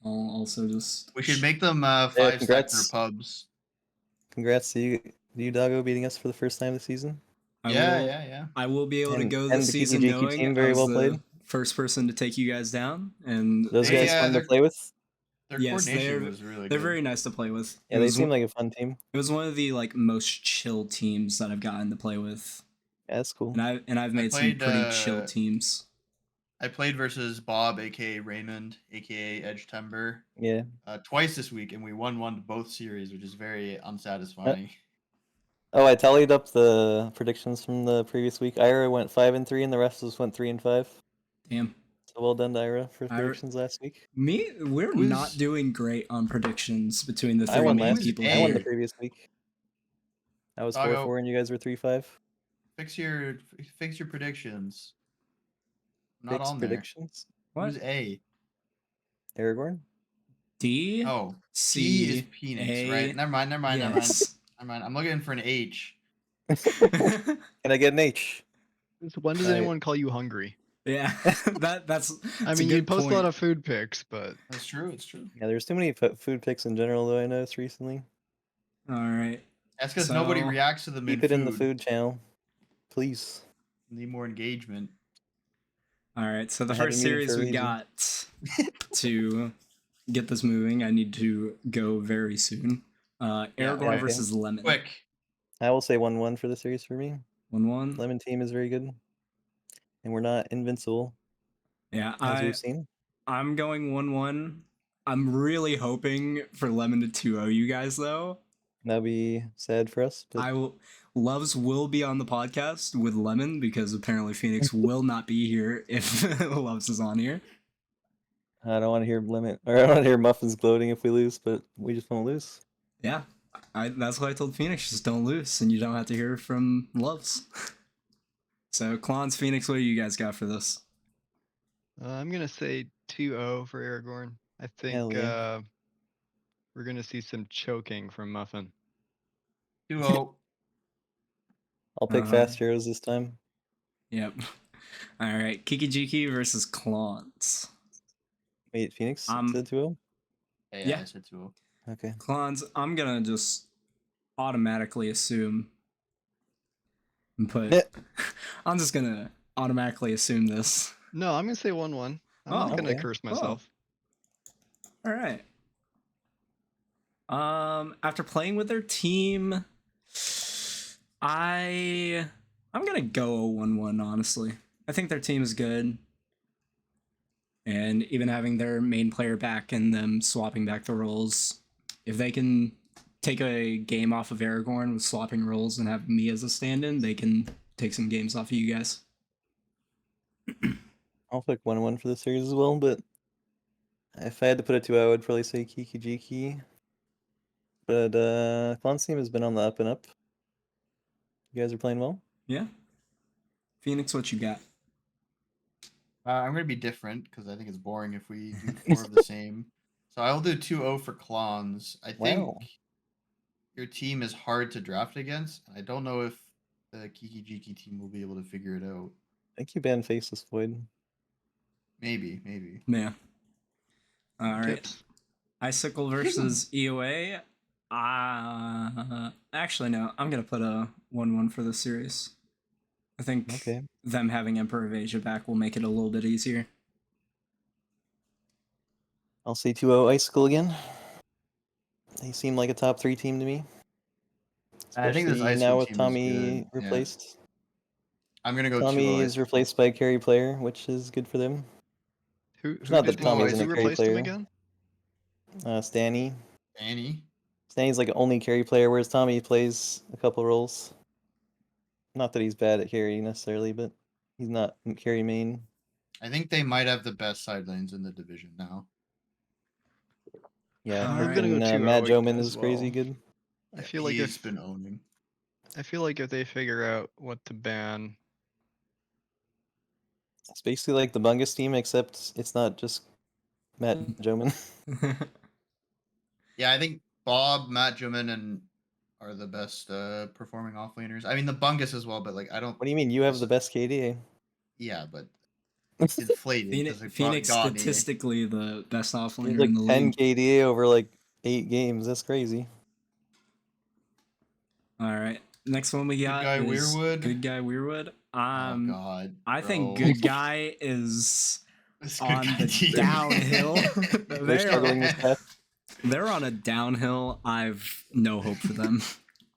Speaker 3: I'll also just.
Speaker 4: We should make them 5-sector
Speaker 1: congrats.
Speaker 4: pubs.
Speaker 1: Congrats to you, Doggo, beating us for the first time this season.
Speaker 4: Yeah.
Speaker 3: I will be able to
Speaker 1: And-
Speaker 3: go
Speaker 1: and
Speaker 3: this
Speaker 1: the
Speaker 3: season
Speaker 1: PKJQ
Speaker 3: knowing
Speaker 1: team
Speaker 3: I
Speaker 1: very
Speaker 3: was
Speaker 1: well
Speaker 3: the
Speaker 1: played.
Speaker 3: first person to take you guys down, and
Speaker 1: Those
Speaker 4: They,
Speaker 1: guys
Speaker 4: uh,
Speaker 1: fun to
Speaker 4: they're-
Speaker 1: play with.
Speaker 4: Their
Speaker 3: Yes,
Speaker 4: coordination was really
Speaker 3: they're
Speaker 4: good.
Speaker 3: very nice to play with.
Speaker 1: Yeah,
Speaker 3: It
Speaker 1: they
Speaker 3: was
Speaker 1: seem
Speaker 3: one-
Speaker 1: like a fun team.
Speaker 3: It was one of the like most chill teams that I've gotten to play with,
Speaker 1: Yeah, that's cool.
Speaker 3: and I've made some
Speaker 4: played,
Speaker 3: pretty chill teams.
Speaker 4: I played versus Bob, aka Raymond, aka Edge Timber,
Speaker 1: Yeah.
Speaker 4: twice this week, and we won both series, which is very unsatisfying.
Speaker 1: Oh, I tallied up the predictions from the previous week. Ira went 5-3, and the rest of us went 3-5.
Speaker 3: Damn.
Speaker 1: So well done to Ira for
Speaker 3: Ira-
Speaker 1: predictions last week.
Speaker 3: We're
Speaker 4: Who's-
Speaker 3: not doing great on predictions between the
Speaker 1: I
Speaker 3: three
Speaker 1: won
Speaker 3: main
Speaker 1: last.
Speaker 3: people
Speaker 1: I won the
Speaker 3: here.
Speaker 1: previous week. I was
Speaker 4: Doggo.
Speaker 1: 4-4, and you guys were 3-5.
Speaker 4: Fix your predictions. Not
Speaker 1: Fixed
Speaker 4: on there.
Speaker 1: predictions.
Speaker 3: What?
Speaker 4: Who's A?
Speaker 1: Aragorn.
Speaker 3: D
Speaker 4: Oh,
Speaker 3: C
Speaker 4: P is Phoenix,
Speaker 3: A,
Speaker 4: right? Never mind.
Speaker 3: yes.
Speaker 4: I'm looking for an H.
Speaker 1: Can I get an H?
Speaker 5: When does
Speaker 1: Right.
Speaker 5: anyone call you hungry?
Speaker 3: Yeah, that's.
Speaker 5: I
Speaker 3: that's
Speaker 5: mean,
Speaker 3: a
Speaker 5: you
Speaker 3: good
Speaker 5: post
Speaker 3: point.
Speaker 5: a lot of food pics, but
Speaker 4: That's true. It's true.
Speaker 1: Yeah, there's too many food picks in general, though. I noticed recently.
Speaker 3: All right.
Speaker 4: That's because nobody
Speaker 3: So,
Speaker 4: reacts to them
Speaker 1: Keep it in the food channel, please.
Speaker 4: Need more engagement.
Speaker 3: All right. So the
Speaker 1: I had
Speaker 3: first
Speaker 1: a meeting
Speaker 3: series
Speaker 1: for a
Speaker 3: we
Speaker 1: reason.
Speaker 3: got to get this moving. I need to go very soon. Aragorn
Speaker 1: okay.
Speaker 3: versus Lemon.
Speaker 4: Quick.
Speaker 1: I will say 1-1 for the series for me.
Speaker 3: 1-1.
Speaker 1: Lemon team is very good, and we're not invincible
Speaker 3: Yeah,
Speaker 1: as we've seen.
Speaker 3: I'm going 1-1. I'm really hoping for Lemon to 2-0 you guys though.
Speaker 1: That'd be sad for us. But
Speaker 3: Loves will be on the podcast with Lemon because apparently Phoenix will not be here if Loves is on here.
Speaker 1: I don't want to hear limit, or I don't want to hear Muffins gloating if we lose, but we just won't lose.
Speaker 3: Yeah, that's what I told Phoenix. Just don't lose, and you don't have to hear from Loves. So, Clonze, Phoenix, what do you guys got for this?
Speaker 5: I'm gonna say 2-0 for Aragorn. I
Speaker 1: Hell
Speaker 5: think
Speaker 1: yeah.
Speaker 5: we're gonna see some choking from Muffin.
Speaker 4: 2-0.
Speaker 1: I'll pick
Speaker 3: Uh-huh.
Speaker 1: fast heroes this time.
Speaker 3: Yep. All right, Kikijiki versus Clonze.
Speaker 1: Wait, Phoenix
Speaker 3: Um,
Speaker 1: said 2-0?
Speaker 3: Yeah.
Speaker 4: I said 2-0.
Speaker 1: Okay.
Speaker 3: Clonze, I'm gonna just automatically assume and put.
Speaker 1: Yeah.
Speaker 3: I'm just gonna automatically assume this.
Speaker 5: No, I'm gonna say 1-1. I'm not
Speaker 3: Oh,
Speaker 5: gonna
Speaker 1: okay.
Speaker 5: curse myself.
Speaker 3: All right. After playing with their team, I'm gonna go 1-1. Honestly, I think their team is good, and even having their main player back and them swapping back the roles, if they can take a game off of Aragorn with swapping roles and have me as a stand-in, they can take some games off of you guys.
Speaker 1: I'll pick 1-1 for the series as well, but if I had to put it to, I would probably say Kiki Jiki. But Clonze team has been on the up and up. You guys are playing well.
Speaker 3: Yeah. Phenix, what you got?
Speaker 4: I'm gonna be different because I think it's boring if we do 4 of the same. So I'll do 2-0 for Clonze. I think
Speaker 1: Wow.
Speaker 4: your team is hard to draft against. I don't know if the Kiki Jiki team will be able to figure it out.
Speaker 1: I think you banned Faceless Void.
Speaker 4: Maybe.
Speaker 3: Yeah. All right.
Speaker 5: Tips.
Speaker 3: Icicle versus EOA. Actually, no. I'm gonna put a 1-1 for the series. I think
Speaker 1: Okay.
Speaker 3: them having Emperor of Asia back will make it a little bit easier.
Speaker 1: I'll say 2-0 Icicle again. They seem like a top 3 team to me.
Speaker 4: I think this
Speaker 1: Especially
Speaker 4: Icicle
Speaker 1: now with
Speaker 4: team is
Speaker 1: Tommy
Speaker 4: good. Yeah.
Speaker 1: replaced.
Speaker 4: I'm gonna go 2-0
Speaker 1: Tommy is
Speaker 4: Icicle.
Speaker 1: replaced by a carry player, which is good for them.
Speaker 5: Who
Speaker 1: not
Speaker 5: did
Speaker 1: that Tommy isn't
Speaker 5: who
Speaker 1: a carry
Speaker 5: replaced him
Speaker 1: player.
Speaker 5: again?
Speaker 1: Stanny.
Speaker 4: Annie.
Speaker 1: Stanny's like an only carry player, whereas Tommy plays a couple roles. Not that he's bad at carry necessarily, but he's not carry main.
Speaker 4: I think they might have the best side lanes in the division now.
Speaker 1: Yeah,
Speaker 3: I'm
Speaker 1: like
Speaker 3: gonna
Speaker 1: when,
Speaker 5: go 2-0
Speaker 1: Matt Joman
Speaker 5: as
Speaker 1: is crazy
Speaker 5: well.
Speaker 1: good.
Speaker 5: I feel like
Speaker 4: he's
Speaker 5: if
Speaker 4: been owning.
Speaker 5: if they figure out what to ban,
Speaker 1: It's basically like the Bungus team, except it's not just Matt Joman.
Speaker 4: Yeah, I think Bob, Matt Juman, and are the best performing offlaners. I mean the Bungus as well, but like I don't.
Speaker 1: What do you mean? You have the best KDA?
Speaker 4: Yeah, but it's inflated because
Speaker 3: Phoenix
Speaker 4: got me.
Speaker 3: statistically the best
Speaker 1: He's
Speaker 3: offlaner
Speaker 1: like
Speaker 3: in the
Speaker 1: 10
Speaker 3: league.
Speaker 1: KDA over like 8 games. That's crazy.
Speaker 3: All right. Next one we
Speaker 4: Good
Speaker 3: got
Speaker 4: guy
Speaker 3: is
Speaker 4: Weirwood.
Speaker 3: Good Guy Weirwood.
Speaker 4: Oh God.
Speaker 3: I think
Speaker 4: bro.
Speaker 3: Good Guy is
Speaker 4: This good
Speaker 3: on
Speaker 4: guy
Speaker 3: the
Speaker 4: team.
Speaker 3: downhill.
Speaker 1: They're struggling this patch.
Speaker 3: They're on a downhill. I've no hope for them.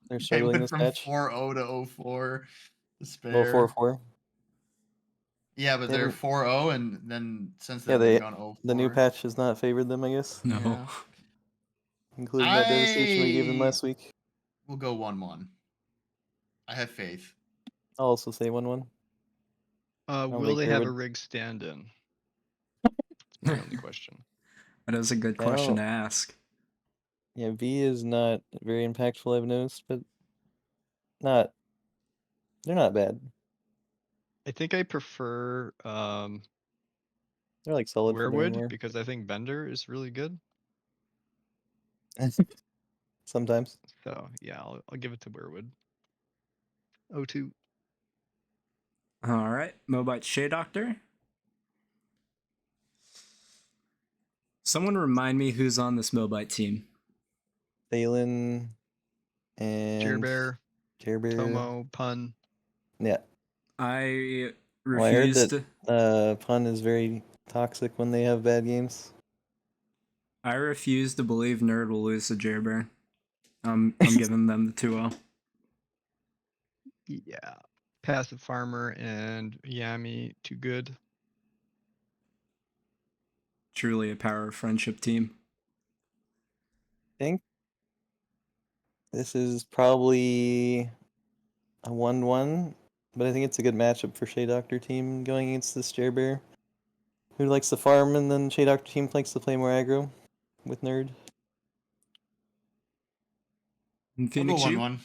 Speaker 1: They're
Speaker 4: They
Speaker 1: struggling
Speaker 4: went
Speaker 1: this
Speaker 4: from
Speaker 1: patch.
Speaker 4: 4-0 to 0-4. Despair.
Speaker 1: Well, 4-4.
Speaker 4: Yeah, but
Speaker 1: They
Speaker 4: they're
Speaker 1: haven't-
Speaker 4: 4-0, and then since
Speaker 1: Yeah,
Speaker 4: then they've gone 0-4.
Speaker 1: the new patch has not favored them, I guess.
Speaker 3: No.
Speaker 5: Yeah.
Speaker 1: Including that devastation we gave them last week.
Speaker 4: We'll go 1-1. I have faith.
Speaker 1: I'll also say 1-1.
Speaker 5: will
Speaker 1: think
Speaker 5: they
Speaker 1: they
Speaker 5: have a
Speaker 1: would-
Speaker 5: rig stand-in? That's my only question.
Speaker 3: That is a good
Speaker 1: I
Speaker 3: question to
Speaker 1: don't-
Speaker 3: ask.
Speaker 1: Yeah, V is not very impactful, I've noticed, but they're not bad.
Speaker 5: I think I prefer
Speaker 1: They're like solid for
Speaker 5: Weirwood
Speaker 1: Miramar.
Speaker 5: because I think Bender is really good.
Speaker 1: Sometimes.
Speaker 5: So yeah, I'll give it to Weirwood. 0-2.
Speaker 3: All right. Mobite Shea Doctor. Someone remind me who's on this Mobite team.
Speaker 1: Thalen and
Speaker 5: Jerbear,
Speaker 1: Jerbear.
Speaker 5: Tomo, Pun.
Speaker 1: Yeah.
Speaker 3: I
Speaker 1: Well, I heard
Speaker 3: refused.
Speaker 1: that Pun is very toxic when they have bad games.
Speaker 3: I refuse to believe Nerd will lose to Jerbear. I'm giving them the 2-0.
Speaker 5: Yeah. Passive Farmer and Yami, too good.
Speaker 3: Truly a power of friendship team.
Speaker 1: I think this is probably a 1-1, but I think it's a good matchup for Shea Doctor team going against this Jerbear, who likes to farm, and then Shea Doctor team likes to play more aggro with Nerd.
Speaker 3: And
Speaker 4: We'll go
Speaker 3: Phoenix, you?
Speaker 4: 1-1.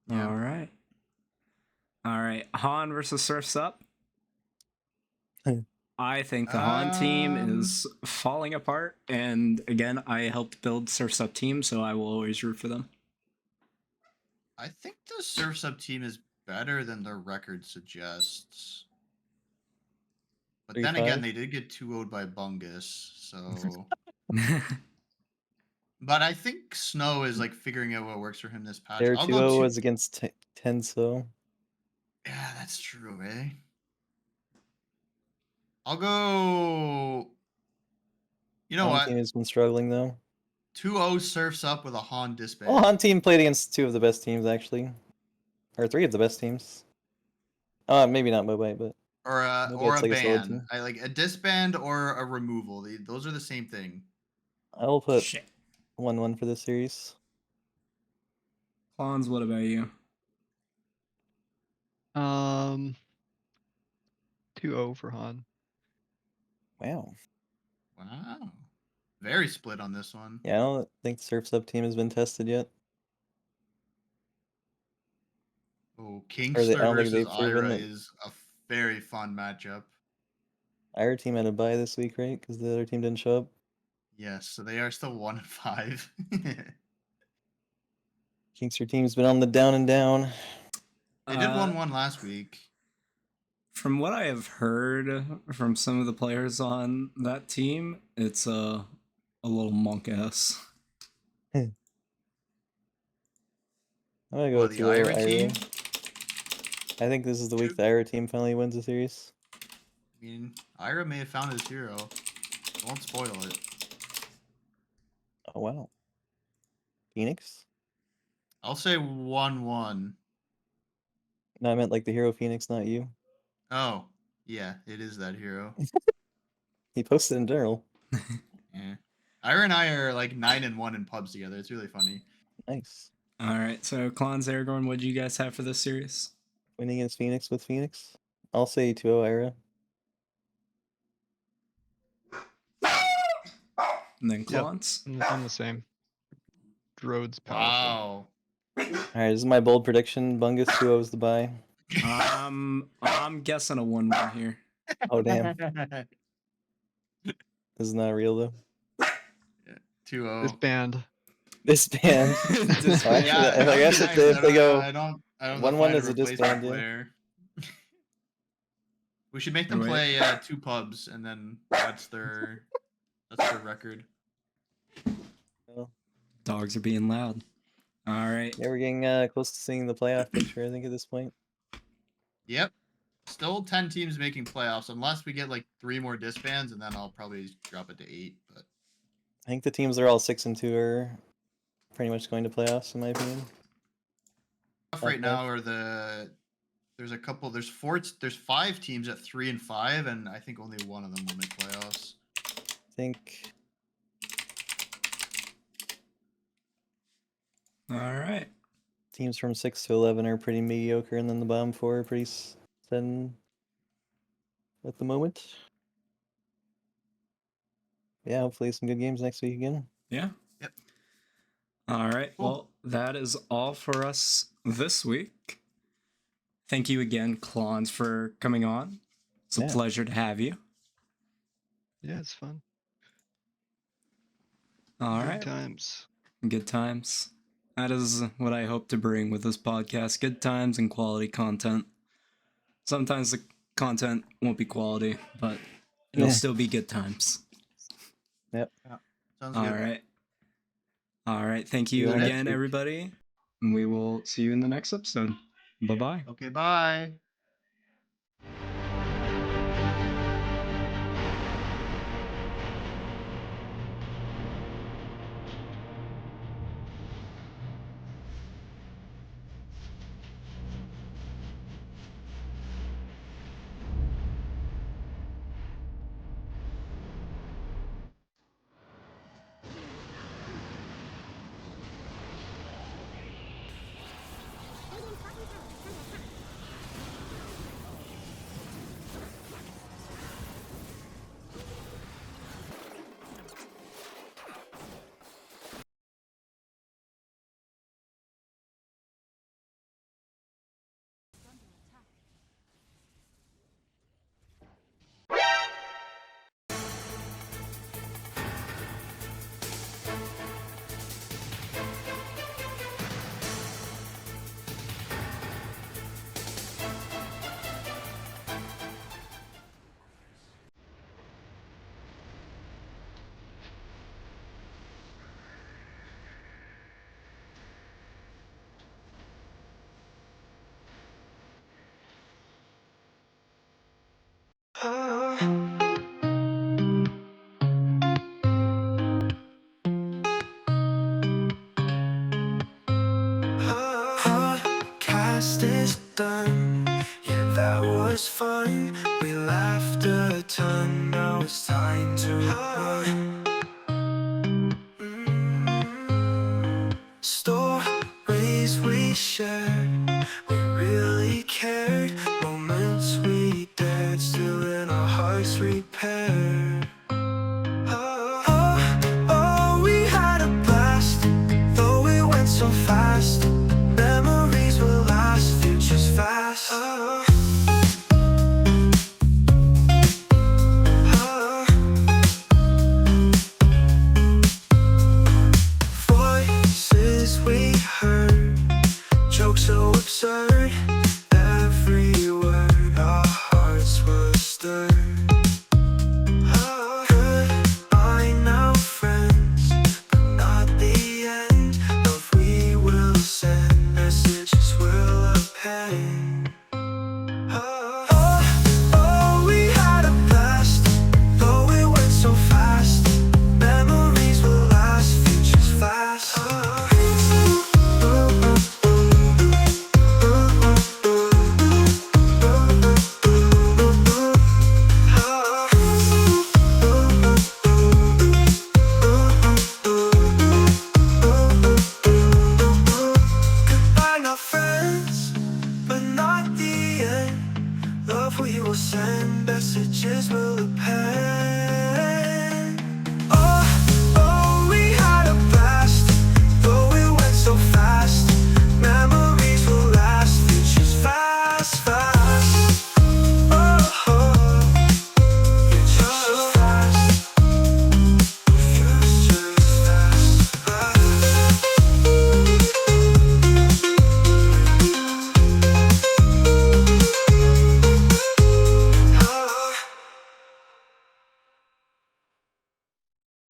Speaker 4: Yeah.
Speaker 3: All right. All right. Han versus Surf's Up. I think the Han team is falling apart, and again, I helped build Surf's Up team, so I will always root for them.
Speaker 4: I think the Surf's Up team is better than their record suggests. But then
Speaker 1: 3-5?
Speaker 4: again, they did get 2-0'd by Bungus, so. But I think Snow is like figuring out what works for him this patch.
Speaker 1: Their
Speaker 4: I'll
Speaker 1: 2-0
Speaker 4: go
Speaker 1: was against Tenso.
Speaker 4: Yeah, that's true, eh? I'll go. You know
Speaker 1: Han
Speaker 4: what?
Speaker 1: team has been struggling though.
Speaker 4: 2-0 Surfs Up with a Han disband.
Speaker 1: Well, Han team played against 2 of the best teams actually, or 3 of the best teams. Maybe not Mobite, but
Speaker 4: or a
Speaker 1: Mobite's like a solid
Speaker 4: ban.
Speaker 1: team.
Speaker 4: I like a disband or a removal. Those are the same thing.
Speaker 1: I will put
Speaker 3: Shit.
Speaker 1: 1-1 for this series.
Speaker 3: Clonze, what about you?
Speaker 5: 2-0 for Han.
Speaker 1: Wow.
Speaker 4: Wow. Very split on this one.
Speaker 1: Yeah, I don't think the Surf's Up team has been tested yet.
Speaker 4: Oh,
Speaker 1: I
Speaker 4: Kingster
Speaker 1: don't think
Speaker 4: versus
Speaker 1: they've proven
Speaker 4: Ira
Speaker 1: it.
Speaker 4: is a very fun matchup.
Speaker 1: Our team had a bye this week, right? Because the other team didn't show up.
Speaker 4: Yes, so they are still 1-5.
Speaker 1: Kingster team's been on the down and down.
Speaker 4: They did 1-1 last week.
Speaker 3: From what I have heard from some of the players on that team, it's a little monk ass.
Speaker 1: I'm gonna go
Speaker 4: Well,
Speaker 1: with
Speaker 4: the
Speaker 1: 2-0
Speaker 4: Ira
Speaker 1: Ira.
Speaker 4: team.
Speaker 1: I think this is the week
Speaker 4: Two-
Speaker 1: the Ira team finally wins the series.
Speaker 4: I mean, Ira may have found his hero. Won't spoil it.
Speaker 1: Oh wow. Phoenix?
Speaker 4: I'll say 1-1.
Speaker 1: No, I meant like the hero Phoenix, not you.
Speaker 4: Oh, yeah, it is that hero.
Speaker 1: He posted in general.
Speaker 4: Yeah. Ira and I are like 9-1 in pubs together. It's really funny.
Speaker 1: Nice.
Speaker 3: All right, so Clonze, Aragorn, what do you guys have for this series?
Speaker 1: Winning against Phoenix with Phoenix. I'll say 2-0 Ira.
Speaker 3: And then
Speaker 5: Yep.
Speaker 3: Clonze?
Speaker 5: I'm the same. Drode's powerful.
Speaker 4: Wow.
Speaker 1: Alright, this is my bold prediction. Bungus 2-0 is the bye.
Speaker 3: I'm guessing a 1-1 here.
Speaker 1: Oh damn. This is not real though.
Speaker 4: 2-0.
Speaker 5: Disband.
Speaker 1: Disband.
Speaker 3: Disband.
Speaker 1: Actually, I guess if they go
Speaker 4: I don't
Speaker 1: 1-1 is a disband, yeah.
Speaker 4: player. We should make them
Speaker 3: Wait.
Speaker 4: play 2 pubs, and then that's their record.
Speaker 1: Well,
Speaker 3: Dogs are being loud. All right.
Speaker 1: yeah, we're getting close to seeing the playoff picture, I think, at this point.
Speaker 4: Yep. Still 10 teams making playoffs, unless we get like 3 more disbands, and then I'll probably drop it to 8. But
Speaker 1: I think the teams that are all 6-2 are pretty much going to playoffs, in my opinion.
Speaker 4: right now are there's 5 teams at 3-5, and I think only one of them will make playoffs.
Speaker 1: I think
Speaker 3: All right.
Speaker 1: teams from 6 to 11 are pretty mediocre, and then the bottom 4 are pretty thin at the moment. Yeah, hopefully some good games next week again.
Speaker 3: Yeah.
Speaker 4: Yep.
Speaker 3: All right.
Speaker 4: Cool.
Speaker 3: Well, that is all for us this week. Thank you again, Clonze, for coming on. It's a
Speaker 1: Yeah.
Speaker 3: pleasure to have you.
Speaker 5: Yeah, it's fun.
Speaker 3: All
Speaker 5: Good
Speaker 3: right.
Speaker 5: times.
Speaker 3: Good times. That is what I hope to bring with this podcast. Good times and quality content. Sometimes the content won't be quality, but it'll
Speaker 1: Yeah.
Speaker 3: still be good times.
Speaker 1: Yep.
Speaker 4: Sounds
Speaker 3: All
Speaker 4: good.
Speaker 3: right. All right. Thank
Speaker 1: See
Speaker 3: you
Speaker 1: you next
Speaker 3: again,
Speaker 1: week.
Speaker 3: everybody. And we will see you in the next episode. Bye-bye.
Speaker 4: Okay, bye.
Speaker 2: Podcast is done. Yeah, that was fun. We laughed a ton. Now it's time to run. Stories we shared, we really cared. Moments we dared, still in our hearts repaired. Oh, we had a blast, though it went so fast. Memories will last, futures fast. Voices we heard, jokes so absurd.